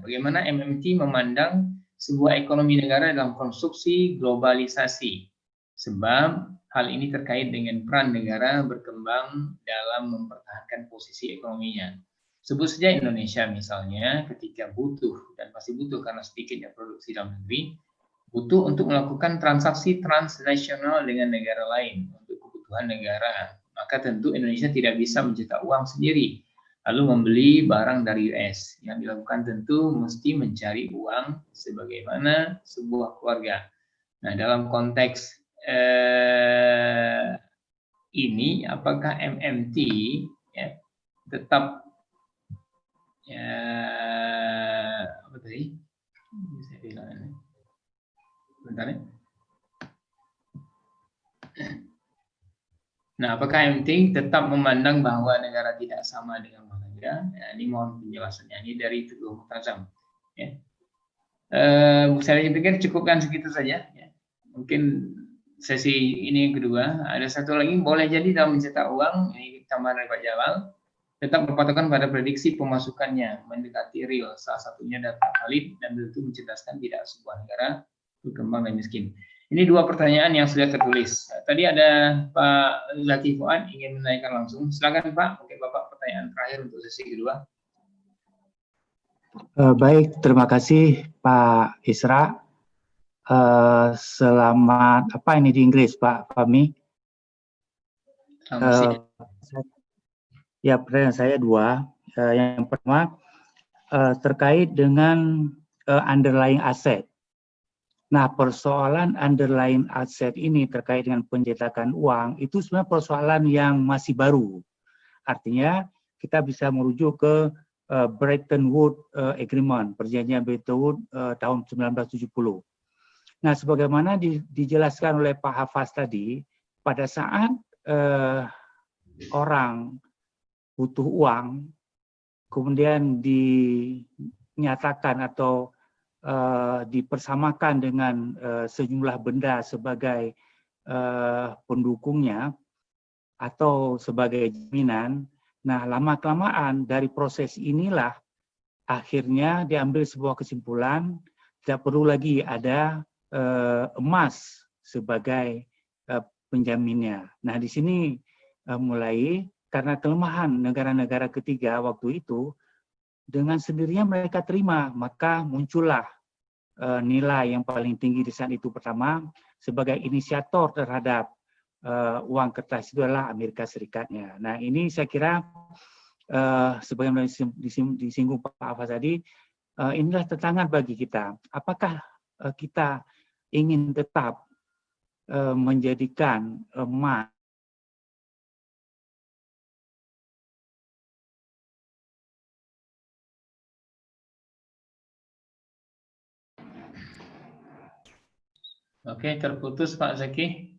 Bagaimana MMT memandang sebuah ekonomi negara dalam konstruksi globalisasi? Sebab hal ini terkait dengan peran negara berkembang dalam mempertahankan posisi ekonominya. Sebut saja Indonesia misalnya, ketika butuh, dan pasti butuh karena sedikitnya produksi dalam negeri, butuh untuk melakukan transaksi transnasional dengan negara lain untuk kebutuhan negara. Maka tentu Indonesia tidak bisa mencetak uang sendiri, lalu membeli barang dari US. Yang dilakukan tentu mesti mencari uang sebagaimana sebuah keluarga. Nah, dalam konteks ini, apakah MMT ya, tetap ya, apa tadi? Bisa bilang ini. Bentar ya. Nah, apakah MMT tetap memandang bahwa negara tidak sama dengan negara? Ya, ini mohon penjelasannya. Ini dari Teguh Mu'tazam. Ya. Saya pikir cukupkan segitu saja. Ya. Mungkin sesi ini yang kedua. Ada satu lagi, boleh jadi dalam mencetak uang, ini tambahan dari Pak Jalal, tetap berpatokan pada prediksi pemasukannya, mendekati real. Salah satunya data valid dan tentu mencerdaskan tidak sebuah negara berkembang dan miskin. Ini 2 pertanyaan yang sudah tertulis. Tadi ada Pak Zaki Fuad ingin menanyakan langsung. Silakan Pak, mungkin Bapak pertanyaan terakhir untuk sesi kedua. Baik, terima kasih Pak Isra. Selamat, apa ini di Inggris Pak Fahmi? Ya, pertanyaan saya 2. Yang pertama, terkait dengan underlying asset. Nah, persoalan underlying asset ini terkait dengan pencetakan uang, itu sebenarnya persoalan yang masih baru. Artinya, kita bisa merujuk ke Bretton Woods Agreement, perjanjian Bretton Woods tahun 1970. Nah, sebagaimana dijelaskan oleh Pak Hafaz tadi, pada saat orang butuh uang, kemudian dinyatakan atau dipersamakan dengan sejumlah benda sebagai pendukungnya atau sebagai jaminan. Nah, lama-kelamaan dari proses inilah akhirnya diambil sebuah kesimpulan, tidak perlu lagi ada emas sebagai penjaminnya. Nah, di sini mulai karena kelemahan negara-negara ketiga waktu itu, dengan sendirinya mereka terima, maka muncullah nilai yang paling tinggi di saat itu pertama sebagai inisiator terhadap uang kertas itu adalah Amerika Serikatnya. Nah, ini saya kira sebagaimana disinggung Pak Afas tadi, inilah tantangan bagi kita. Apakah kita ingin tetap menjadikan emas Oke, terputus Pak Zaki.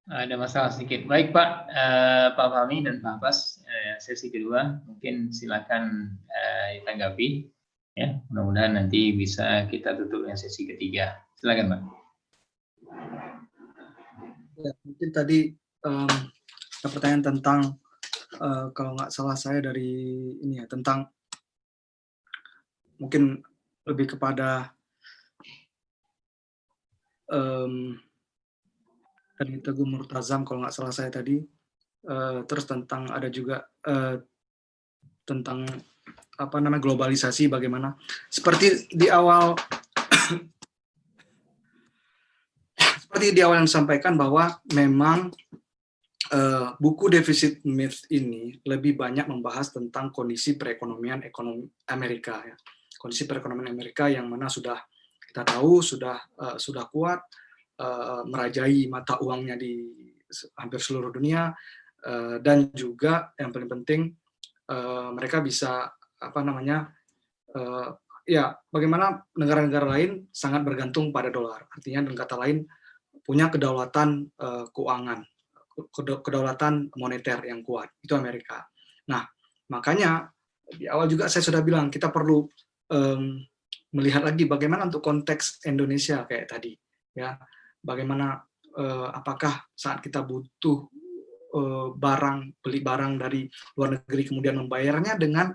Ada masalah sedikit. Baik Pak, Pak Fahmi dan Pak Abbas, sesi kedua mungkin silakan ditanggapi. Ya, mudah-mudahan nanti bisa kita tutup dengan sesi ketiga. Silakan Pak. Ya, mungkin tadi ada pertanyaan tentang kalau nggak salah saya dari ini ya, tentang mungkin lebih kepada dari Teguh Murtazam kalau nggak salah saya tadi, terus tentang ada juga tentang apa namanya globalisasi, bagaimana seperti di awal seperti di awal yang disampaikan bahwa memang buku Deficit Myth ini lebih banyak membahas tentang kondisi perekonomian Amerika ya. Kondisi perekonomian Amerika yang mana sudah kita tahu sudah kuat, merajai mata uangnya di hampir seluruh dunia, dan juga yang paling penting mereka bisa apa namanya ya bagaimana negara-negara lain sangat bergantung pada dolar. Artinya dengan kata lain punya kedaulatan keuangan, kedaulatan moneter yang kuat, itu Amerika. Nah, makanya di awal juga saya sudah bilang kita perlu melihat lagi bagaimana untuk konteks Indonesia kayak tadi, ya, bagaimana apakah saat kita butuh beli barang dari luar negeri kemudian membayarnya dengan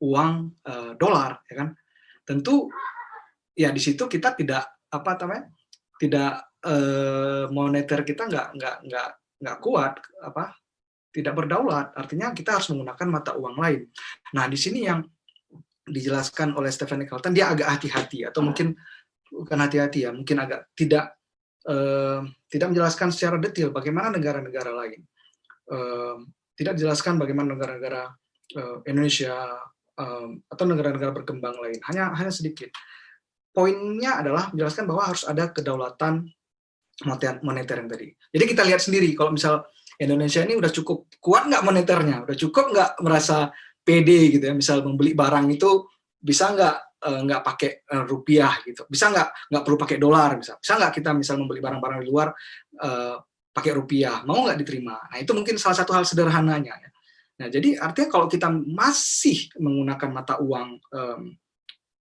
uang dolar, ya kan? Tentu ya di situ kita tidak apa namanya tidak moneter kita nggak kuat, apa tidak berdaulat, artinya kita harus menggunakan mata uang lain. Nah di sini yang dijelaskan oleh Stephen Carlton, dia agak hati-hati atau mungkin bukan hati-hati ya, mungkin agak tidak menjelaskan secara detail bagaimana negara-negara lain, tidak dijelaskan bagaimana negara-negara Indonesia atau negara-negara berkembang lain, hanya sedikit. Poinnya adalah menjelaskan bahwa harus ada kedaulatan moneter yang tadi. Jadi kita lihat sendiri, kalau misal Indonesia ini udah cukup kuat nggak moneternya, udah cukup nggak merasa pede gitu ya, misal membeli barang itu bisa nggak pakai rupiah gitu, bisa nggak perlu pakai dolar, bisa nggak kita misal membeli barang-barang di luar pakai rupiah, mau nggak diterima? Nah itu mungkin salah satu hal sederhananya. Ya. Nah jadi artinya kalau kita masih menggunakan mata uang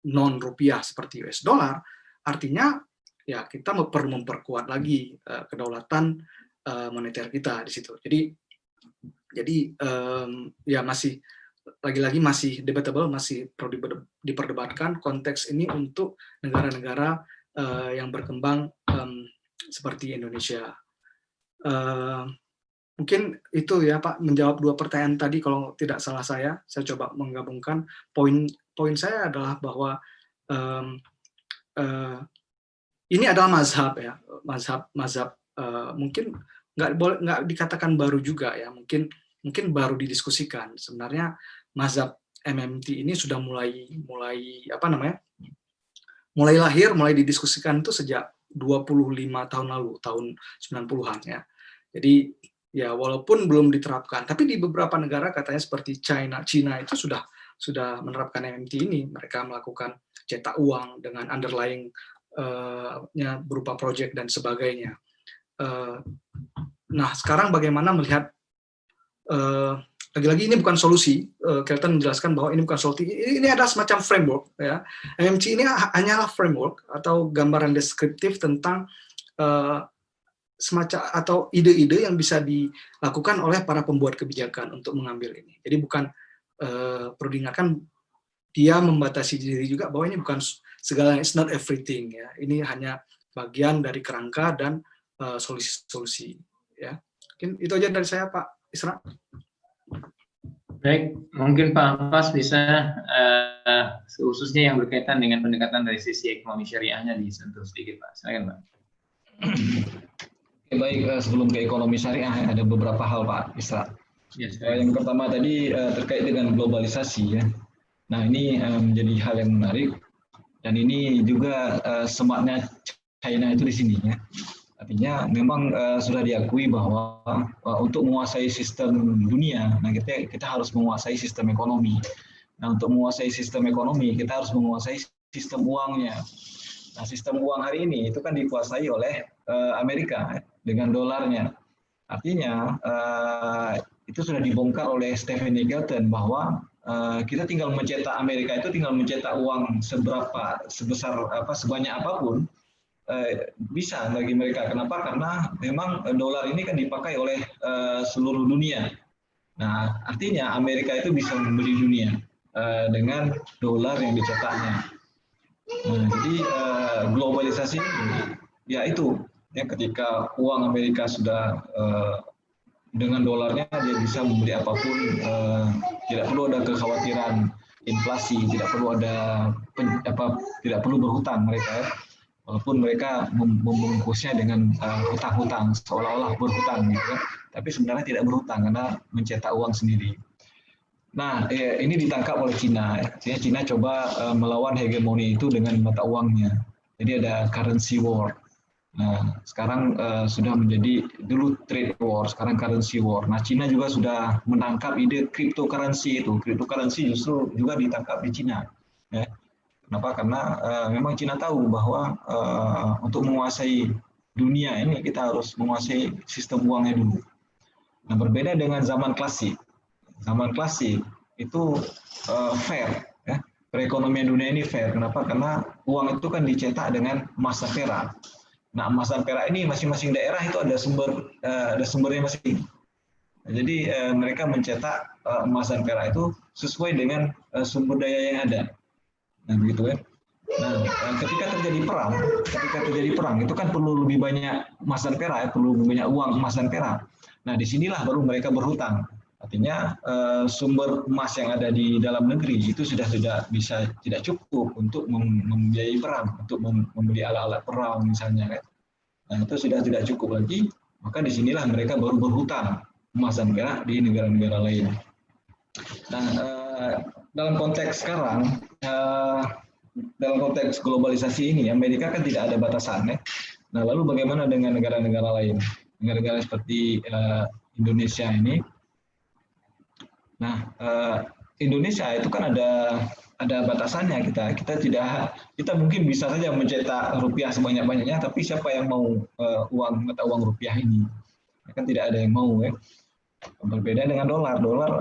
non rupiah seperti US dollar, artinya ya kita perlu memperkuat lagi kedaulatan moneter kita di situ. Jadi ya masih lagi-lagi masih debatable, masih perlu diperdebatkan konteks ini untuk negara-negara yang berkembang seperti Indonesia. Mungkin itu ya Pak, menjawab dua pertanyaan tadi kalau tidak salah saya coba menggabungkan. Poin saya adalah bahwa ini adalah mazhab ya, mazhab mungkin nggak dikatakan baru juga ya, mungkin baru didiskusikan. Sebenarnya mazhab MMT ini sudah mulai apa namanya, mulai lahir, mulai didiskusikan itu sejak 25 tahun lalu, tahun 90-an ya. Jadi ya walaupun belum diterapkan, tapi di beberapa negara katanya seperti Cina itu sudah menerapkan MMT ini. Mereka melakukan cetak uang dengan underlying berupa project dan sebagainya. Nah, sekarang bagaimana melihat lagi-lagi ini bukan solusi. Carlton menjelaskan bahwa ini bukan solusi. Ini adalah semacam framework. Ya. MMT ini hanyalah framework atau gambaran deskriptif tentang semacam atau ide-ide yang bisa dilakukan oleh para pembuat kebijakan untuk mengambil ini. Jadi bukan perlu diingatkan, dia membatasi diri juga bahwa ini bukan segalanya, it's not everything ya. Ini hanya bagian dari kerangka dan solusi-solusi ya. Mungkin itu aja dari saya Pak Isra. Baik, mungkin Pak Ampas bisa khususnya yang berkaitan dengan pendekatan dari sisi ekonomi syariahnya disentuh sedikit, Pak. Silakan, Pak. Baik, sebelum ke ekonomi syariah ada beberapa hal, Pak Isra. Yes, yang pertama tadi terkait dengan globalisasi ya. Nah ini menjadi hal yang menarik dan ini juga sematnya China itu di sini ya. Artinya memang sudah diakui bahwa untuk menguasai sistem dunia, nah kita harus menguasai sistem ekonomi. Nah untuk menguasai sistem ekonomi, kita harus menguasai sistem uangnya. Nah sistem uang hari ini itu kan dikuasai oleh Amerika dengan dolarnya. Artinya itu sudah dibongkar oleh Stephen Eagleton bahwa kita tinggal mencetak Amerika itu tinggal mencetak uang sebanyak apapun. Bisa bagi mereka. Kenapa? Karena memang dolar ini kan dipakai oleh seluruh dunia. Nah, artinya Amerika itu bisa membeli dunia dengan dolar yang dicetaknya. Nah, jadi globalisasi ya itu ya ketika uang Amerika sudah dengan dolarnya dia bisa membeli apapun, tidak perlu ada kekhawatiran inflasi, tidak perlu berhutang mereka. Walaupun mereka membungkusnya dengan hutang-hutang, seolah-olah berhutang, gitu kan. Tapi sebenarnya tidak berhutang karena mencetak uang sendiri. Nah, ini ditangkap oleh Cina. Cina coba melawan hegemoni itu dengan mata uangnya. Jadi ada currency war. Nah, sekarang sudah menjadi dulu trade war, sekarang currency war. Nah, Cina juga sudah menangkap ide cryptocurrency itu. Cryptocurrency justru juga ditangkap di Cina. Ya. Kenapa? Karena memang Cina tahu bahwa untuk menguasai dunia ini kita harus menguasai sistem uangnya dulu. Nah, berbeda dengan zaman klasik. Zaman klasik itu fair, ya. Perekonomian dunia ini fair. Kenapa? Karena uang itu kan dicetak dengan emas dan perak. Nah, emas dan perak ini masing-masing daerah itu ada sumbernya masing. Nah, jadi mereka mencetak emas dan perak itu sesuai dengan sumber daya yang ada. Nah, begitu kan. Nah, ketika terjadi perang itu kan perlu lebih banyak emas dan perak, perlu lebih banyak uang emas dan perak. Nah, disinilah baru mereka berhutang. Artinya sumber emas yang ada di dalam negeri itu sudah tidak cukup untuk membiayai perang, untuk membeli alat-alat perang misalnya kan. Nah, itu sudah tidak cukup lagi, maka disinilah mereka baru berhutang emas dan perak di negara-negara lain. Nah, dalam konteks sekarang, dalam konteks globalisasi ini, Amerika kan tidak ada batasan. Ya. Nah, lalu bagaimana dengan negara-negara lain? Negara-negara seperti Indonesia ini. Nah, Indonesia itu kan ada batasannya. Kita mungkin bisa saja mencetak rupiah sebanyak-banyaknya, tapi siapa yang mau mata uang rupiah ini? Kan tidak ada yang mau, ya. Berbeda dengan dolar. Dolar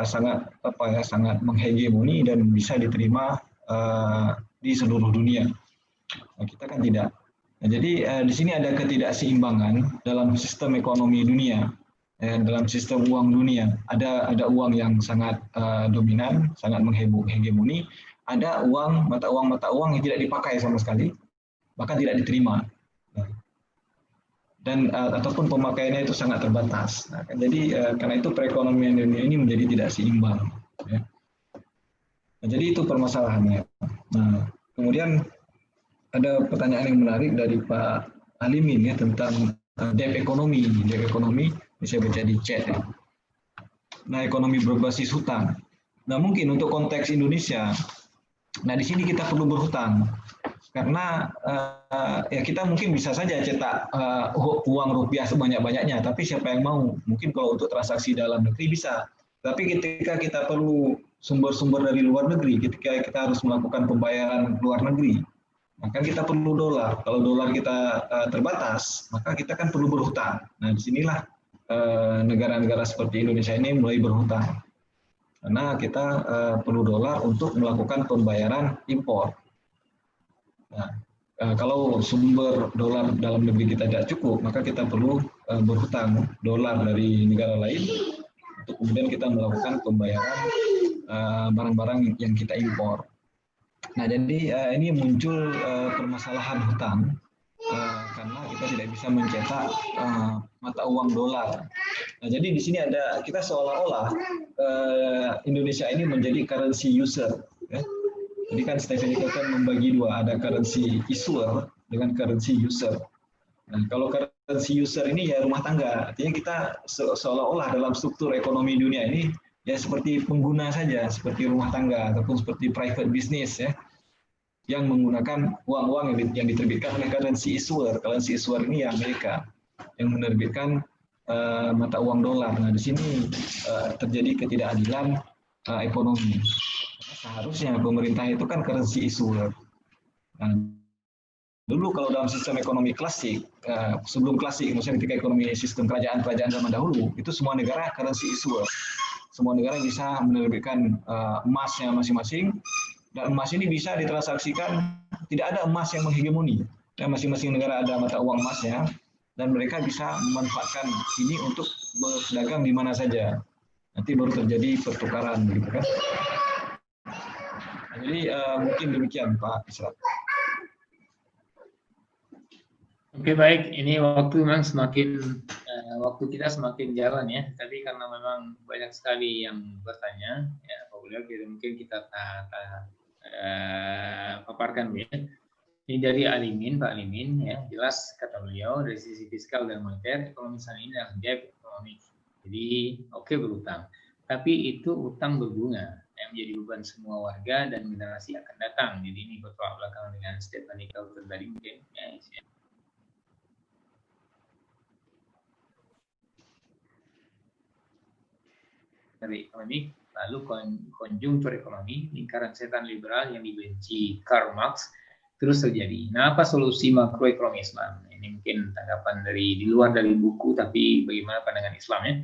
sangat menghegemoni dan bisa diterima di seluruh dunia. Nah, kita kan tidak. Nah, jadi di sini ada ketidakseimbangan dalam sistem ekonomi dunia, dalam sistem uang dunia. Ada uang yang sangat dominan, sangat menghegemoni. Ada mata uang yang tidak dipakai sama sekali, bahkan tidak diterima. Dan ataupun pemakaiannya itu sangat terbatas. Nah, jadi karena itu perekonomian dunia ini menjadi tidak seimbang. Ya. Nah, jadi itu permasalahannya. Nah, kemudian ada pertanyaan yang menarik dari Pak Alimin ya tentang debt ekonomi. Debt ekonomi bisa baca di chat. Ya. Nah, ekonomi berbasis hutang. Nah, mungkin untuk konteks Indonesia, nah di sini kita perlu berhutang. Karena ya kita mungkin bisa saja cetak uang rupiah sebanyak-banyaknya, tapi siapa yang mau? Mungkin kalau untuk transaksi dalam negeri bisa. Tapi ketika kita perlu sumber-sumber dari luar negeri, ketika kita harus melakukan pembayaran luar negeri, maka kita perlu dolar. Kalau dolar kita terbatas, maka kita kan perlu berhutang. Nah, disinilah negara-negara seperti Indonesia ini mulai berhutang. Karena kita perlu dolar untuk melakukan pembayaran impor. Nah, kalau sumber dolar dalam negeri kita tidak cukup, maka kita perlu berhutang dolar dari negara lain untuk kemudian kita melakukan pembayaran barang-barang yang kita impor. Nah, jadi ini muncul permasalahan hutang karena kita tidak bisa mencetak mata uang dolar. Nah, jadi di sini ada kita seolah-olah Indonesia ini menjadi currency user. Ya. Jadi kan Stephen Nicholson membagi dua, ada currency issuer dengan currency user. Nah, kalau currency user ini ya rumah tangga, artinya kita seolah-olah dalam struktur ekonomi dunia ini ya seperti pengguna saja, seperti rumah tangga ataupun seperti private business ya, yang menggunakan uang-uang yang diterbitkan oleh currency issuer. Currency issuer ini ya Amerika yang menerbitkan mata uang dolar. Nah, di sini terjadi ketidakadilan ekonomi. Seharusnya pemerintah itu kan currency issuer. Nah, dulu kalau dalam sistem ekonomi klasik, sebelum klasik, maksudnya ketika ekonomi sistem kerajaan-kerajaan zaman dahulu, itu semua negara currency issuer. Semua negara bisa menerbitkan emasnya masing-masing, dan emas ini bisa ditransaksikan, tidak ada emas yang menghegemoni. Dan masing-masing negara ada mata uang emasnya, dan mereka bisa memanfaatkan ini untuk berdagang di mana saja. Nanti baru terjadi pertukaran, gitu kan? Jadi mungkin demikian Pak Isra. Oke, baik, ini waktu memang waktu kita semakin jalan ya. Tapi karena memang banyak sekali yang bertanya, ya apabila mungkin kita paparkan ya. Ini dari Alimin, Pak Alimin ya, jelas kata beliau dari sisi fiskal dan moneter ekonomi saat ini adalah gap ekonomi. Jadi oke berutang, tapi itu utang berbunga yang menjadi beban semua warga dan generasi akan datang. Jadi ini bertolak belakang dengan statement Nicholson tadi mungkin ya. Dari ekonomi, lalu konjungtur ekonomi, lingkaran setan liberal yang dibenci Karl Marx terus terjadi. Nah, apa solusi makroekonomi Islam? Ini mungkin tanggapan dari di luar dari buku, tapi bagaimana pandangan Islam ya?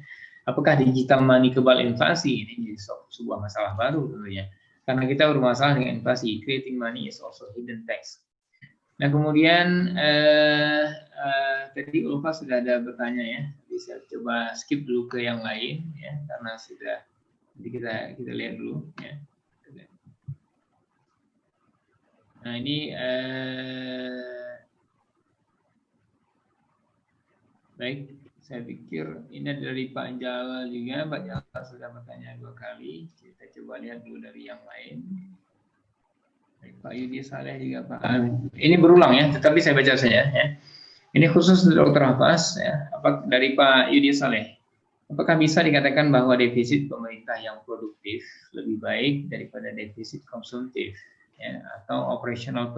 Apakah digital money kebal inflasi? Ini jadi sebuah masalah baru tentunya. Karena kita bermasalah dengan inflasi. Creating money is also hidden tax. Nah, kemudian tadi Ulfa sudah ada bertanya ya. Bisa coba skip dulu ke yang lain ya, karena sudah. Jadi kita lihat dulu ya. Nah, ini baik. Saya pikir ini dari Pak Jalal juga. Pak Jalal sudah bertanya 2 kali. Kita coba lihat dulu dari yang lain. Baik, Pak Yudi Saleh juga Pak. Ini berulang ya, tetapi saya baca saja ya. Ini khusus untuk Dr. Hafaz ya. Dari Pak Yudi Saleh. Apakah bisa dikatakan bahwa defisit pemerintah yang produktif lebih baik daripada defisit konsumtif ya, atau operational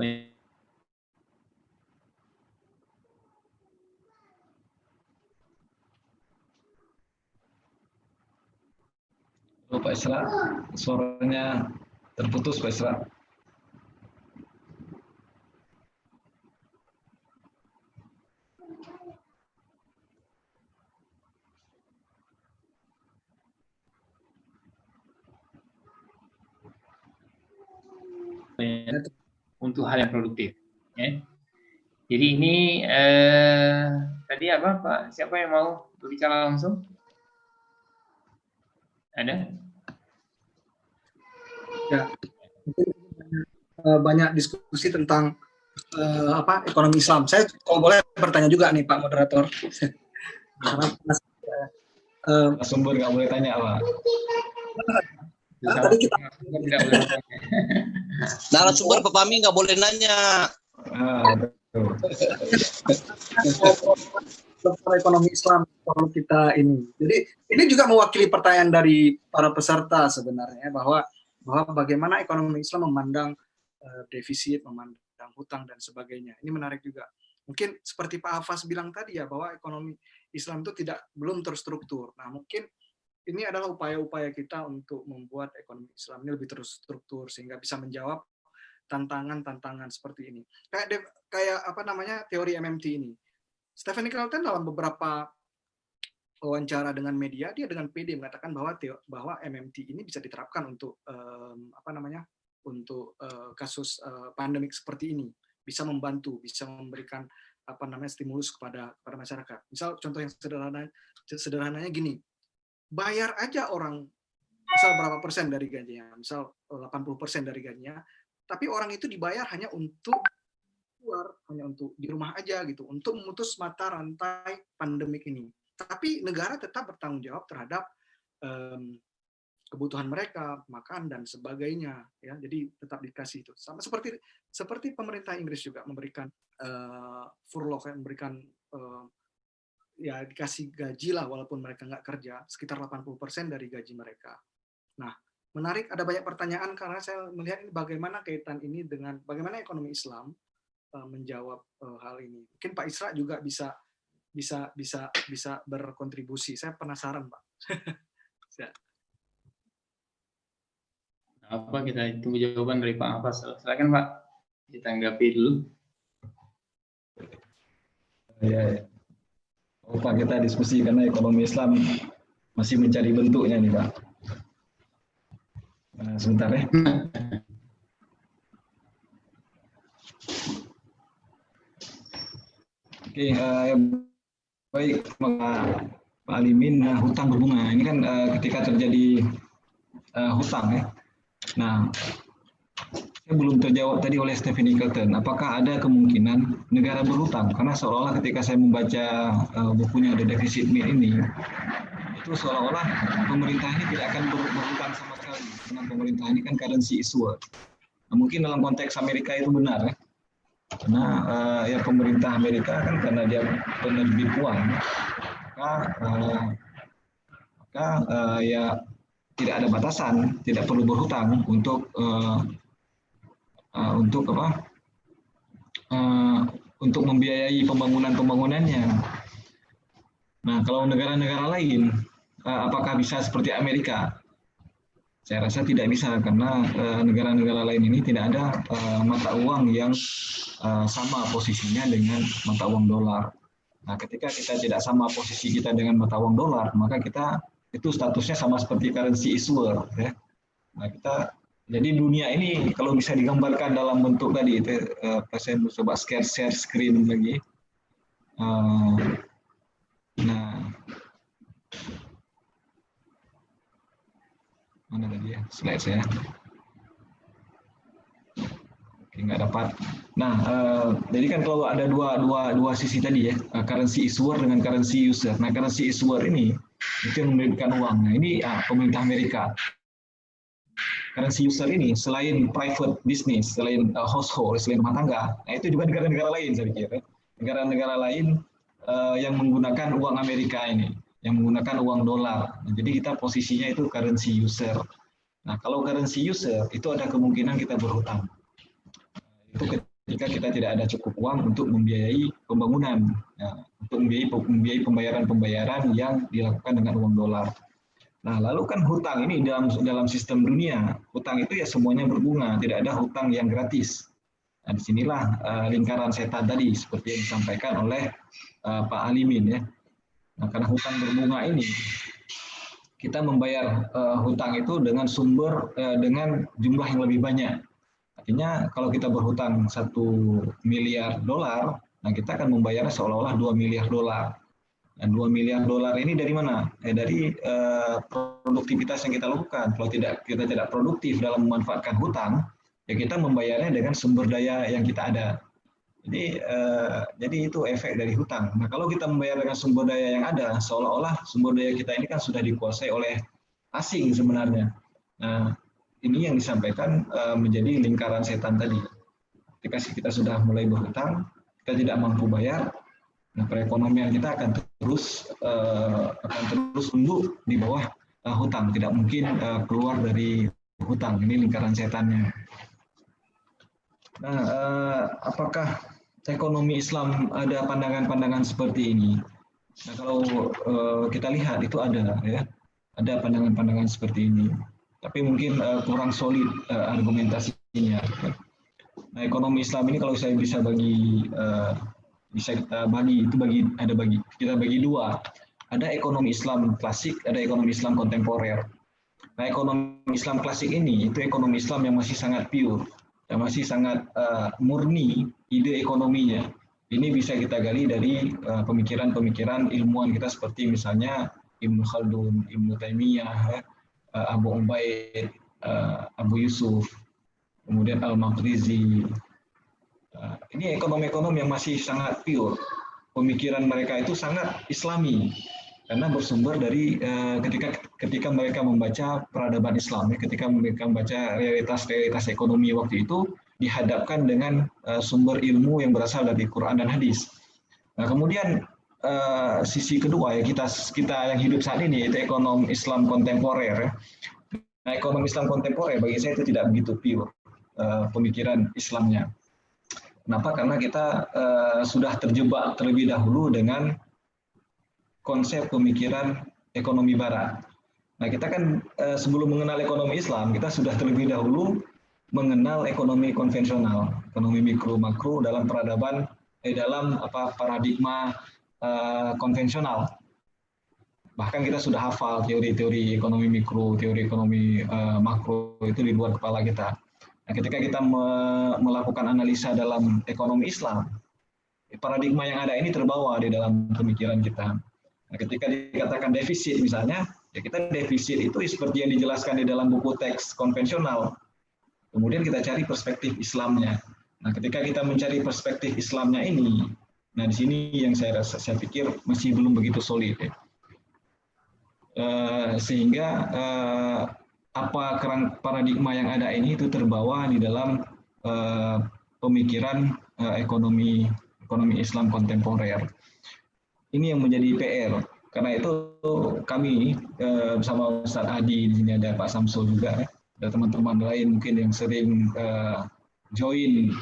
Pak Isra, suaranya terputus Pak Isra. untuk hal yang produktif ya. Jadi ini tadi apa Pak? Siapa yang mau berbicara langsung? Ada? Ya, banyak diskusi tentang ekonomi Islam. Saya kalau boleh bertanya juga nih Pak Moderator. Sumber nggak boleh tanya Pak. Tadi kita narasumber Pak Fahmi nggak boleh nanya. Ekonomi Islam kalau kita ini. Jadi ini juga mewakili pertanyaan dari para peserta sebenarnya bahwa bagaimana ekonomi Islam memandang defisit, memandang hutang dan sebagainya. Ini menarik juga. Mungkin seperti Pak Hafaz bilang tadi ya bahwa ekonomi Islam itu belum terstruktur. Nah, mungkin ini adalah upaya-upaya kita untuk membuat ekonomi Islam ini lebih terstruktur sehingga bisa menjawab tantangan-tantangan seperti ini. Kayak teori MMT ini. Stephen Nicholson dalam beberapa wawancara dengan media, dia dengan PD mengatakan bahwa MMT ini bisa diterapkan untuk kasus pandemik seperti ini, bisa membantu, bisa memberikan stimulus kepada masyarakat. Misal contoh yang sederhananya gini, bayar aja orang misal berapa persen dari gajinya, misal 80% dari gajinya, tapi orang itu dibayar hanya untuk di rumah aja gitu, untuk memutus mata rantai pandemik ini. tapi negara tetap bertanggung jawab terhadap kebutuhan mereka, makan dan sebagainya, ya. Jadi tetap dikasih itu. Sama seperti pemerintah Inggris juga memberikan furlough, memberikan ya dikasih gaji lah walaupun mereka nggak kerja, sekitar 80% dari gaji mereka. Nah, menarik, ada banyak pertanyaan karena saya melihat ini bagaimana kaitan ini dengan bagaimana ekonomi Islam menjawab hal ini. Mungkin Pak Isra juga bisa berkontribusi. Saya penasaran, Pak. Apa kita tunggu jawaban dari Pak Hafaz. Silakan Pak, ditanggapi dulu. Ya. Oh, Pak, kita diskusi karena ekonomi Islam masih mencari bentuknya nih, Pak. Sebentar ya. Oke, baik Pak Alimin, hutang berbunga. Ini kan ketika terjadi hutang ya. Nah, saya belum terjawab tadi oleh Stephanie Kelton. Apakah ada kemungkinan negara berhutang? Karena seolah-olah ketika saya membaca bukunya The Deficit Myth ini, itu seolah-olah pemerintah ini tidak akan berhutang sama sekali. Karena pemerintah ini kan currency issuer. Nah, mungkin dalam konteks Amerika itu benar ya. Karena ya pemerintah Amerika kan karena dia penerbit uang, maka ya tidak ada batasan, tidak perlu berhutang untuk untuk membiayai pembangunannya. Nah, kalau negara-negara lain, apakah bisa seperti Amerika? Saya rasa tidak bisa karena negara-negara lain ini tidak ada mata uang yang sama posisinya dengan mata uang dolar. Nah, ketika kita tidak sama posisi kita dengan mata uang dolar, maka kita itu statusnya sama seperti currency issuer. Ya. Nah, jadi dunia ini kalau bisa digambarkan dalam bentuk tadi, itu saya coba share screen lagi. Nah, mana tadi ya slide saya? Oke, nggak dapat. Nah, jadi kan kalau ada dua sisi tadi ya, currency issuer dengan currency user. Nah, currency issuer ini itu yang menerbitkan uang. Nah, ini pemerintah Amerika. Currency user ini selain private business, selain household, selain rumah tangga, nah itu juga negara-negara lain saya pikir. Negara-negara lain yang menggunakan uang Amerika ini, yang menggunakan uang dolar. Nah, jadi kita posisinya itu currency user. Nah, kalau currency user itu ada kemungkinan kita berhutang. Itu ketika kita tidak ada cukup uang untuk membiayai pembangunan, ya, untuk membiayai pembayaran-pembayaran yang dilakukan dengan uang dolar. Nah, lalu kan hutang ini dalam sistem dunia, hutang itu ya semuanya berbunga, tidak ada hutang yang gratis. Nah, disinilah lingkaran setan tadi seperti yang disampaikan oleh Pak Alimin ya. Nah, karena hutang berbunga ini, kita membayar hutang itu dengan dengan jumlah yang lebih banyak. Artinya kalau kita berhutang 1 miliar dolar, nah kita akan membayarnya seolah-olah 2 miliar dolar. Dan 2 miliar dolar ini dari mana? Dari produktivitas yang kita lakukan. Kalau kita tidak produktif dalam memanfaatkan hutang, ya kita membayarnya dengan sumber daya yang kita ada. Jadi itu efek dari hutang. Nah, kalau kita membayar dengan sumber daya yang ada, seolah-olah sumber daya kita ini kan sudah dikuasai oleh asing sebenarnya. Nah, ini yang disampaikan menjadi lingkaran setan tadi. Ketika kita sudah mulai berhutang, kita tidak mampu bayar, nah perekonomian kita akan terus tunduk di bawah hutang, tidak mungkin keluar dari hutang. Ini lingkaran setannya. Nah, apakah ekonomi Islam ada pandangan-pandangan seperti ini? Nah, kalau kita lihat itu ada pandangan-pandangan seperti ini. Tapi mungkin kurang solid argumentasinya. Nah, ekonomi Islam ini kalau saya bisa kita bagi kita bagi dua. Ada ekonomi Islam klasik, ada ekonomi Islam kontemporer. Nah, ekonomi Islam klasik ini itu ekonomi Islam yang masih sangat pure, yang masih sangat murni ide ekonominya. Ini bisa kita gali dari pemikiran-pemikiran ilmuwan kita seperti misalnya Ibnu Khaldun, Ibnu Taimiyah, Abu Ubaid, Abu Yusuf, kemudian Al-Maqrizi. Ini ekonomi-ekonomi yang masih sangat pure. Pemikiran mereka itu sangat Islami. karena bersumber dari ketika mereka membaca peradaban Islam, ketika mereka membaca realitas ekonomi waktu itu dihadapkan dengan sumber ilmu yang berasal dari Quran dan hadis. Nah, kemudian sisi kedua ya kita yang hidup saat ini yaitu ekonomi Islam kontemporer. Nah, ekonomi Islam kontemporer bagi saya itu tidak begitu pure pemikiran Islamnya. Kenapa? Karena kita sudah terjebak terlebih dahulu dengan konsep pemikiran ekonomi Barat. Nah, kita kan sebelum mengenal ekonomi Islam, kita sudah terlebih dahulu mengenal ekonomi konvensional, ekonomi mikro makro dalam peradaban dalam paradigma konvensional. Bahkan kita sudah hafal teori-teori ekonomi mikro, teori ekonomi makro itu di luar kepala kita. Nah, ketika kita melakukan analisa dalam ekonomi Islam, paradigma yang ada ini terbawa di dalam pemikiran kita. Nah, ketika dikatakan defisit misalnya, ya kita defisit itu seperti yang dijelaskan di dalam buku teks konvensional. Kemudian kita cari perspektif Islamnya. Nah, ketika kita mencari perspektif Islamnya ini, nah di sini yang saya pikir masih belum begitu solid. Ya. Sehingga paradigma yang ada ini itu terbawa di dalam pemikiran ekonomi Islam kontemporer. Ini yang menjadi PR. Karena itu kami bersama Ustaz Adi, di sini ada Pak Samsul juga, ada teman-teman lain mungkin yang sering join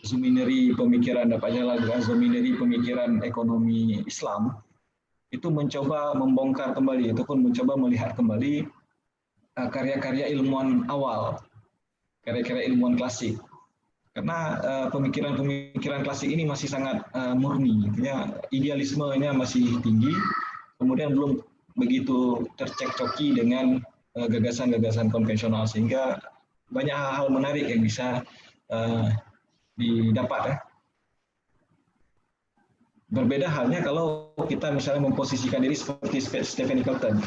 Zomineri pemikiran Pak Jalal juga Zomineri pemikiran ekonomi Islam, itu mencoba membongkar kembali, itu pun mencoba melihat kembali karya-karya ilmuwan awal, karya-karya ilmuwan klasik. Karena pemikiran-pemikiran klasik ini masih sangat murni, artinya idealismenya masih tinggi, kemudian belum begitu tercekcoki dengan gagasan-gagasan konvensional, sehingga banyak hal-hal menarik yang bisa didapat. Berbeda halnya kalau kita misalnya memposisikan diri seperti Stephen Eagleton.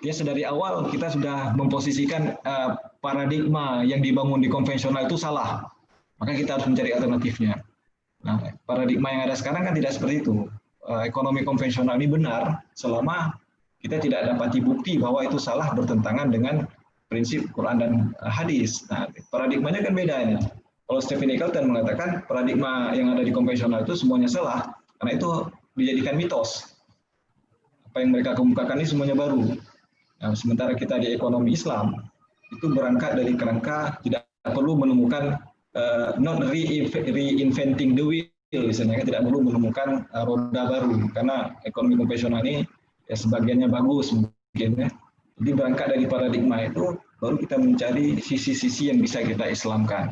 Dia dari awal kita sudah memposisikan paradigma yang dibangun di konvensional itu salah. Maka kita harus mencari alternatifnya. Nah, paradigma yang ada sekarang kan tidak seperti itu. Ekonomi konvensional ini benar selama kita tidak dapati bukti bahwa itu salah bertentangan dengan prinsip Quran dan hadis. Nah, paradigmanya kan beda ini. Kalau Stephen Eagleton mengatakan paradigma yang ada di konvensional itu semuanya salah, karena itu dijadikan mitos. Apa yang mereka kemukakan ini semuanya baru. Nah, sementara kita di ekonomi Islam itu berangkat dari kerangka tidak perlu menemukan not reinventing the wheel, misalnya tidak perlu menemukan roda baru, karena ekonomi konvensional ini ya sebagiannya bagus mungkin ya. Jadi berangkat dari paradigma itu baru kita mencari sisi-sisi yang bisa kita Islamkan.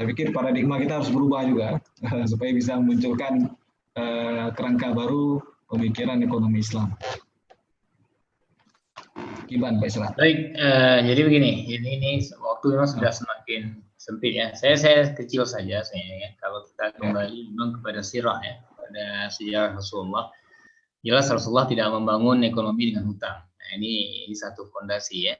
Saya pikir paradigma kita harus berubah juga supaya bisa memunculkan kerangka baru pemikiran ekonomi Islam. Iban, Pak Isra. Baik, jadi begini, ini waktu memang sudah semakin sempit ya. Saya kecil saja, ya. Kalau kita kembali memang kepada sirah ya, pada sejarah Rasulullah, jelas Rasulullah tidak membangun ekonomi dengan hutang. Nah, ini satu fondasi ya.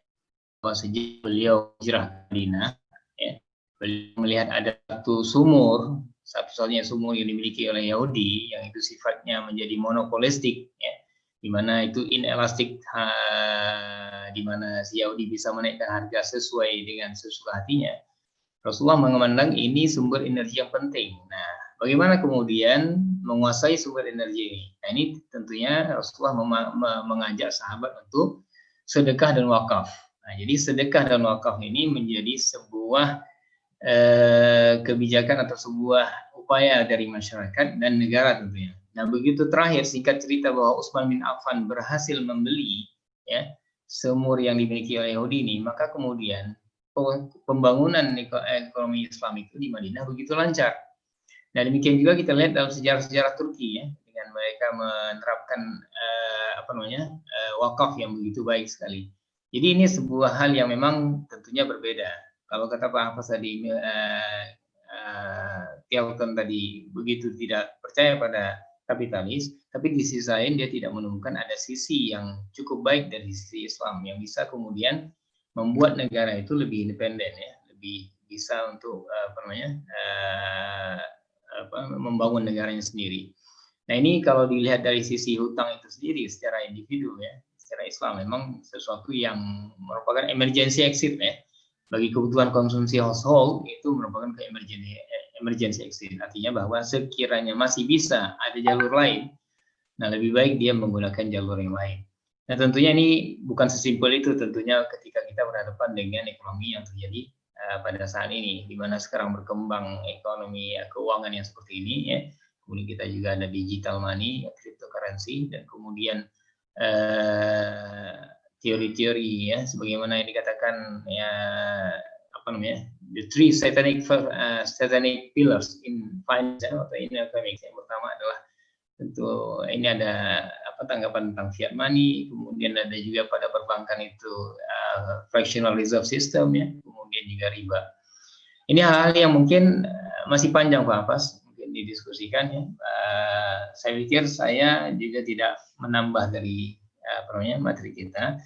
Bahwa sejak beliau hijrah ke Madinah, ya, beliau melihat ada satu satu-satunya sumur yang dimiliki oleh Yahudi, yang itu sifatnya menjadi monopolistik, ya, di mana itu inelastik, di mana si Yahudi bisa menaikkan harga sesuai dengan sesuka hatinya. Rasulullah memandang ini sumber energi yang penting. Nah, bagaimana kemudian menguasai sumber energi ini? Nah, ini tentunya Rasulullah mengajak sahabat untuk sedekah dan wakaf. Nah, jadi sedekah dan wakaf ini menjadi sebuah kebijakan atau sebuah upaya dari masyarakat dan negara tentunya. Nah, begitu terakhir singkat cerita bahwa Utsman bin Affan berhasil membeli ya sumur yang dimiliki oleh Yahudi ini, maka kemudian pembangunan ekonomi Islam itu di Madinah begitu lancar. Nah, demikian juga kita lihat dalam sejarah-sejarah Turki ya, dengan mereka menerapkan wakaf yang begitu baik sekali. Jadi ini sebuah hal yang memang tentunya berbeda. Kalau kata Pak Hafaz tadi, Eagleton tadi begitu tidak percaya pada kapitalis, tapi di sisi lain dia tidak menemukan ada sisi yang cukup baik dari sisi Islam yang bisa kemudian membuat negara itu lebih independen ya, lebih bisa untuk membangun negaranya sendiri. Nah ini kalau dilihat dari sisi hutang itu sendiri secara individu ya, secara Islam memang sesuatu yang merupakan emergency exit ya. Bagi kebutuhan konsumsi household itu merupakan emergency exit. Artinya bahwa sekiranya masih bisa ada jalur lain, nah lebih baik dia menggunakan jalur yang lain. Nah tentunya ini bukan sesimpel itu tentunya ketika kita berhadapan dengan ekonomi yang terjadi pada saat ini, di mana sekarang berkembang ekonomi keuangan yang seperti ini ya. Kemudian kita juga ada digital money, cryptocurrency, dan kemudian teori-teori ya, sebagaimana yang dikatakan ya apa namanya, the three satanic pillars in finance atau in economics. Yang pertama adalah tentu ini ada apa tanggapan tentang fiat money, kemudian ada juga pada perbankan itu fractional reserve system ya, kemudian juga riba. Ini hal-hal yang mungkin masih panjang Pak Hafaz mungkin didiskusikan ya. Saya pikir saya juga tidak menambah dari materi kita.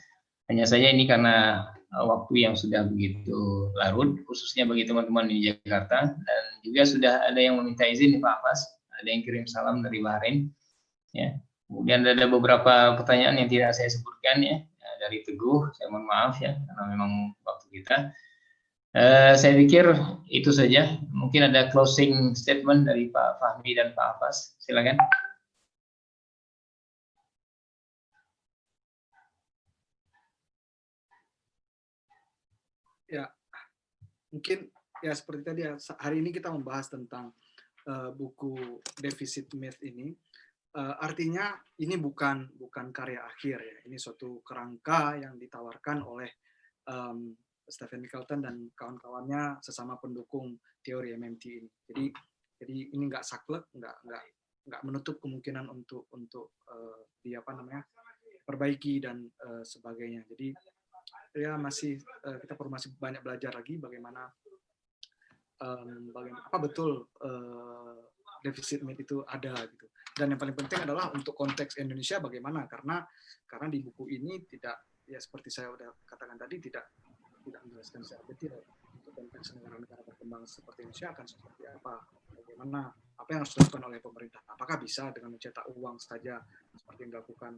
Hanya saja ini karena waktu yang sudah begitu larut, khususnya bagi teman-teman di Jakarta, dan juga sudah ada yang meminta izin Pak Hafaz, ada yang kirim salam dari Bahrain, ya. Kemudian ada beberapa pertanyaan yang tidak saya sebutkan ya, dari Teguh, saya mohon maaf ya, karena memang waktu kita. Saya pikir itu saja. Mungkin ada closing statement dari Pak Fahmi dan Pak Hafaz, silakan. Ya, mungkin ya seperti tadi ya, hari ini kita membahas tentang buku Deficit Myth ini. Artinya ini bukan karya akhir ya, ini suatu kerangka yang ditawarkan oleh Stephen Michelton dan kawan-kawannya sesama pendukung teori MMT ini. Jadi ini nggak saklek, nggak menutup kemungkinan untuk perbaiki dan sebagainya. Jadi ya kita perlu masih banyak belajar lagi bagaimana apa betul defisit myth itu ada gitu. Dan yang paling penting adalah untuk konteks Indonesia bagaimana, karena di buku ini tidak, ya seperti saya udah katakan tadi, tidak menjelaskan secara detail untuk konteks negara-negara berkembang seperti Indonesia akan seperti apa, bagaimana, apa yang harus dilakukan oleh pemerintah, apakah bisa dengan mencetak uang saja seperti yang dilakukan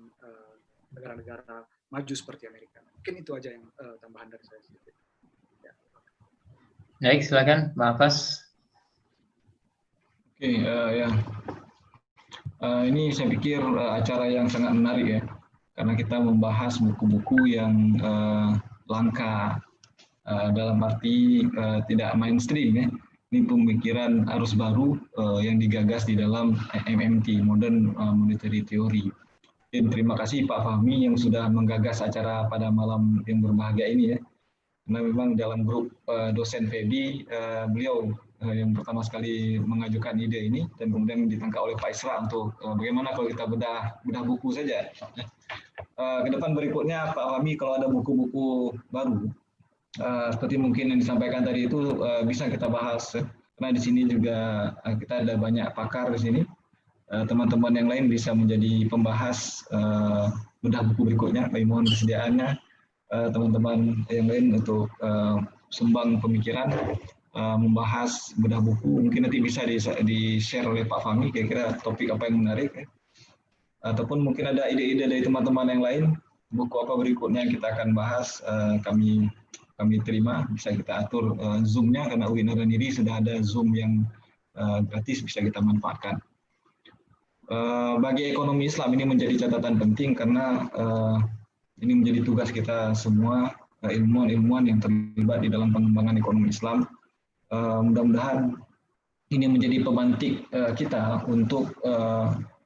negara-negara maju seperti Amerika. Mungkin itu aja yang tambahan dari saya sedikit. Ya. Baik, silakan Pak Hafaz. Oke, ya. Ini saya pikir acara yang sangat menarik ya, karena kita membahas buku-buku yang langka, dalam arti tidak mainstream ya. Ini pemikiran arus baru yang digagas di dalam MMT, Modern Monetary Theory. Dan terima kasih Pak Fahmi yang sudah menggagas acara pada malam yang berbahagia ini ya. Karena memang dalam grup dosen FEBI, beliau yang pertama sekali mengajukan ide ini, dan kemudian ditangkap oleh Pak Isra untuk bagaimana kalau kita bedah buku saja. Ke depan berikutnya Pak Fahmi kalau ada buku-buku baru, seperti mungkin yang disampaikan tadi itu bisa kita bahas, karena di sini juga kita ada banyak pakar di sini. Teman-teman yang lain bisa menjadi pembahas bedah buku berikutnya. Kami mohon kesediaannya teman-teman yang lain untuk sumbang pemikiran, membahas bedah buku. Mungkin nanti bisa di-share oleh Pak Fahmi kira-kira topik apa yang menarik ya. Ataupun mungkin ada ide-ide dari teman-teman yang lain, buku apa berikutnya yang kita akan bahas, kami terima, bisa kita atur Zoom-nya, karena UIN Haradiniri sudah ada Zoom yang gratis, bisa kita manfaatkan. Bagi ekonomi Islam ini menjadi catatan penting, karena ini menjadi tugas kita semua, ilmuwan-ilmuwan yang terlibat di dalam pengembangan ekonomi Islam. Mudah-mudahan ini menjadi pemantik kita untuk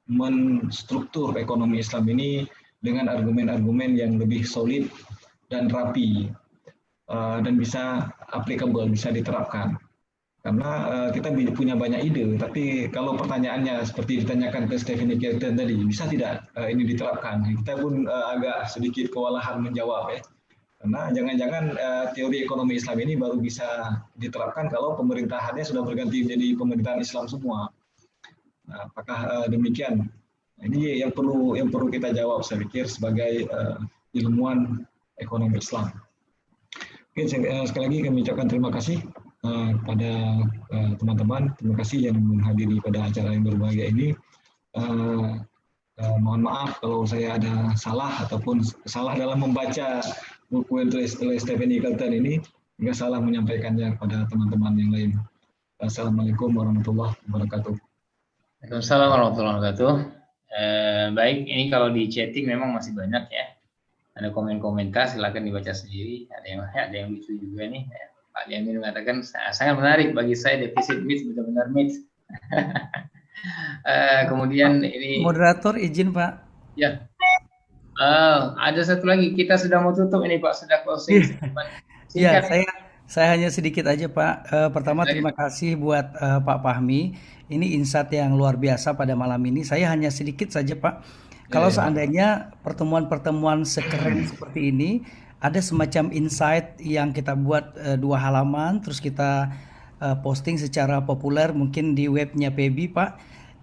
menstruktur ekonomi Islam ini dengan argumen-argumen yang lebih solid dan rapi, dan bisa applicable, bisa diterapkan. Karena kita punya banyak ide, tapi kalau pertanyaannya seperti ditanyakan ke Stephen Michelton tadi, bisa tidak ini diterapkan? Kita pun agak sedikit kewalahan menjawab ya. Karena jangan-jangan teori ekonomi Islam ini baru bisa diterapkan kalau pemerintahannya sudah berganti menjadi pemerintahan Islam semua. Nah, apakah demikian? Ini yang perlu kita jawab, saya pikir, sebagai ilmuwan ekonomi Islam. Oke, sekali lagi kami ucapkan terima kasih pada teman-teman. Terima kasih yang menghadiri pada acara yang berbahagia ini. Mohon maaf kalau saya ada salah ataupun salah dalam membaca buku yang ditulis oleh Stephen Eagleton ini, hingga salah menyampaikannya kepada teman-teman yang lain. Assalamualaikum warahmatullahi wabarakatuh. Waalaikumsalam warahmatullahi wabarakatuh. Baik, ini kalau di chatting memang masih banyak ya. Ada komen-komentar, silakan dibaca sendiri. Ada yang lucu juga nih. Pak Jamin mengatakan sangat menarik bagi saya, defisit myth benar-benar myth. Kemudian ini moderator izin Pak. Ya. Ada satu lagi, kita sudah mau tutup ini Pak, sudah closing. Ya, saya hanya sedikit aja Pak. Pertama terima kasih buat Pak Fahmi. Ini insight yang luar biasa pada malam ini. Saya hanya sedikit saja Pak. Kalau seandainya pertemuan-pertemuan sekeren seperti ini, ada semacam insight yang kita buat 2 halaman, terus kita posting secara populer mungkin di webnya PEBI Pak.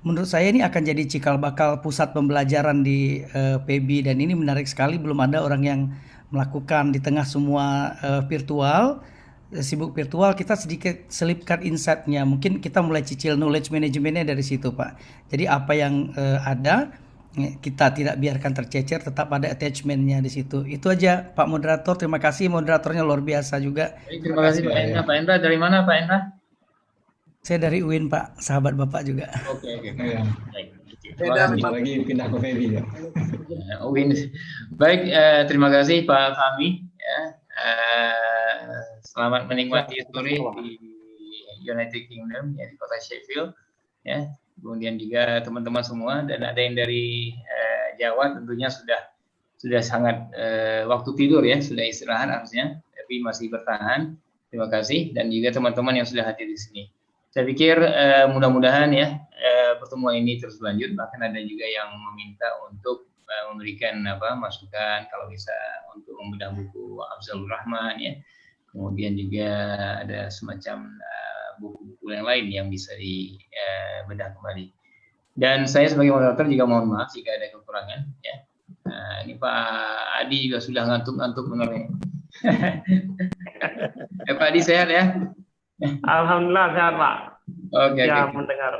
Menurut saya ini akan jadi cikal bakal pusat pembelajaran di PEBI, dan ini menarik sekali. Belum ada orang yang melakukan di tengah semua virtual, sibuk virtual, kita sedikit selipkan insight-nya. Mungkin kita mulai cicil knowledge managementnya dari situ Pak. Jadi apa yang ada kita tidak biarkan tercecer, tetap ada attachment-nya di situ. Itu aja Pak Moderator. Terima kasih, moderatornya luar biasa juga. Terima kasih Pak Endra. Pak Endra dari mana Pak Endra? Saya dari UIN Pak, sahabat Bapak juga. Oke. Terima kasih. Lagi pindah ke PEBI ya. UIN. Baik, terima kasih Pak Fahmi. Ya. Selamat menikmati sore di United Kingdom, ya, di kota Sheffield. Ya. Kemudian juga teman-teman semua, dan ada yang dari Jawa tentunya sudah sangat waktu tidur ya, sudah istirahat harusnya, tapi masih bertahan. Terima kasih, dan juga teman-teman yang sudah hadir di sini. Saya pikir mudah-mudahan ya pertemuan ini terus berlanjut. Bahkan ada juga yang meminta untuk memberikan masukan kalau bisa untuk membedah buku Afzalur Rahman ya. Kemudian juga ada semacam buku-buku yang lain yang bisa dibedah kembali. Dan saya sebagai moderator juga mohon maaf jika ada kekurangan ya. Ini Pak Adi juga sudah ngantuk-ngantuk menurutnya. Pak Adi sehat ya? Alhamdulillah sehat Pak. Oke. Mendengar.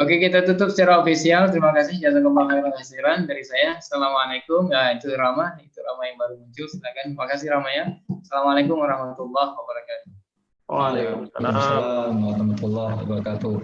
Oke, kita tutup secara ofisial. Terima kasih jazakallahu khairan dari saya. Assalamualaikum. Nah, itu Rama yang baru muncul. Silakan. Terima kasih Rama ya. Assalamualaikum warahmatullahi wabarakatuh. Waalaikumsalam Waalaikumsalam warahmatullahi wabarakatuh.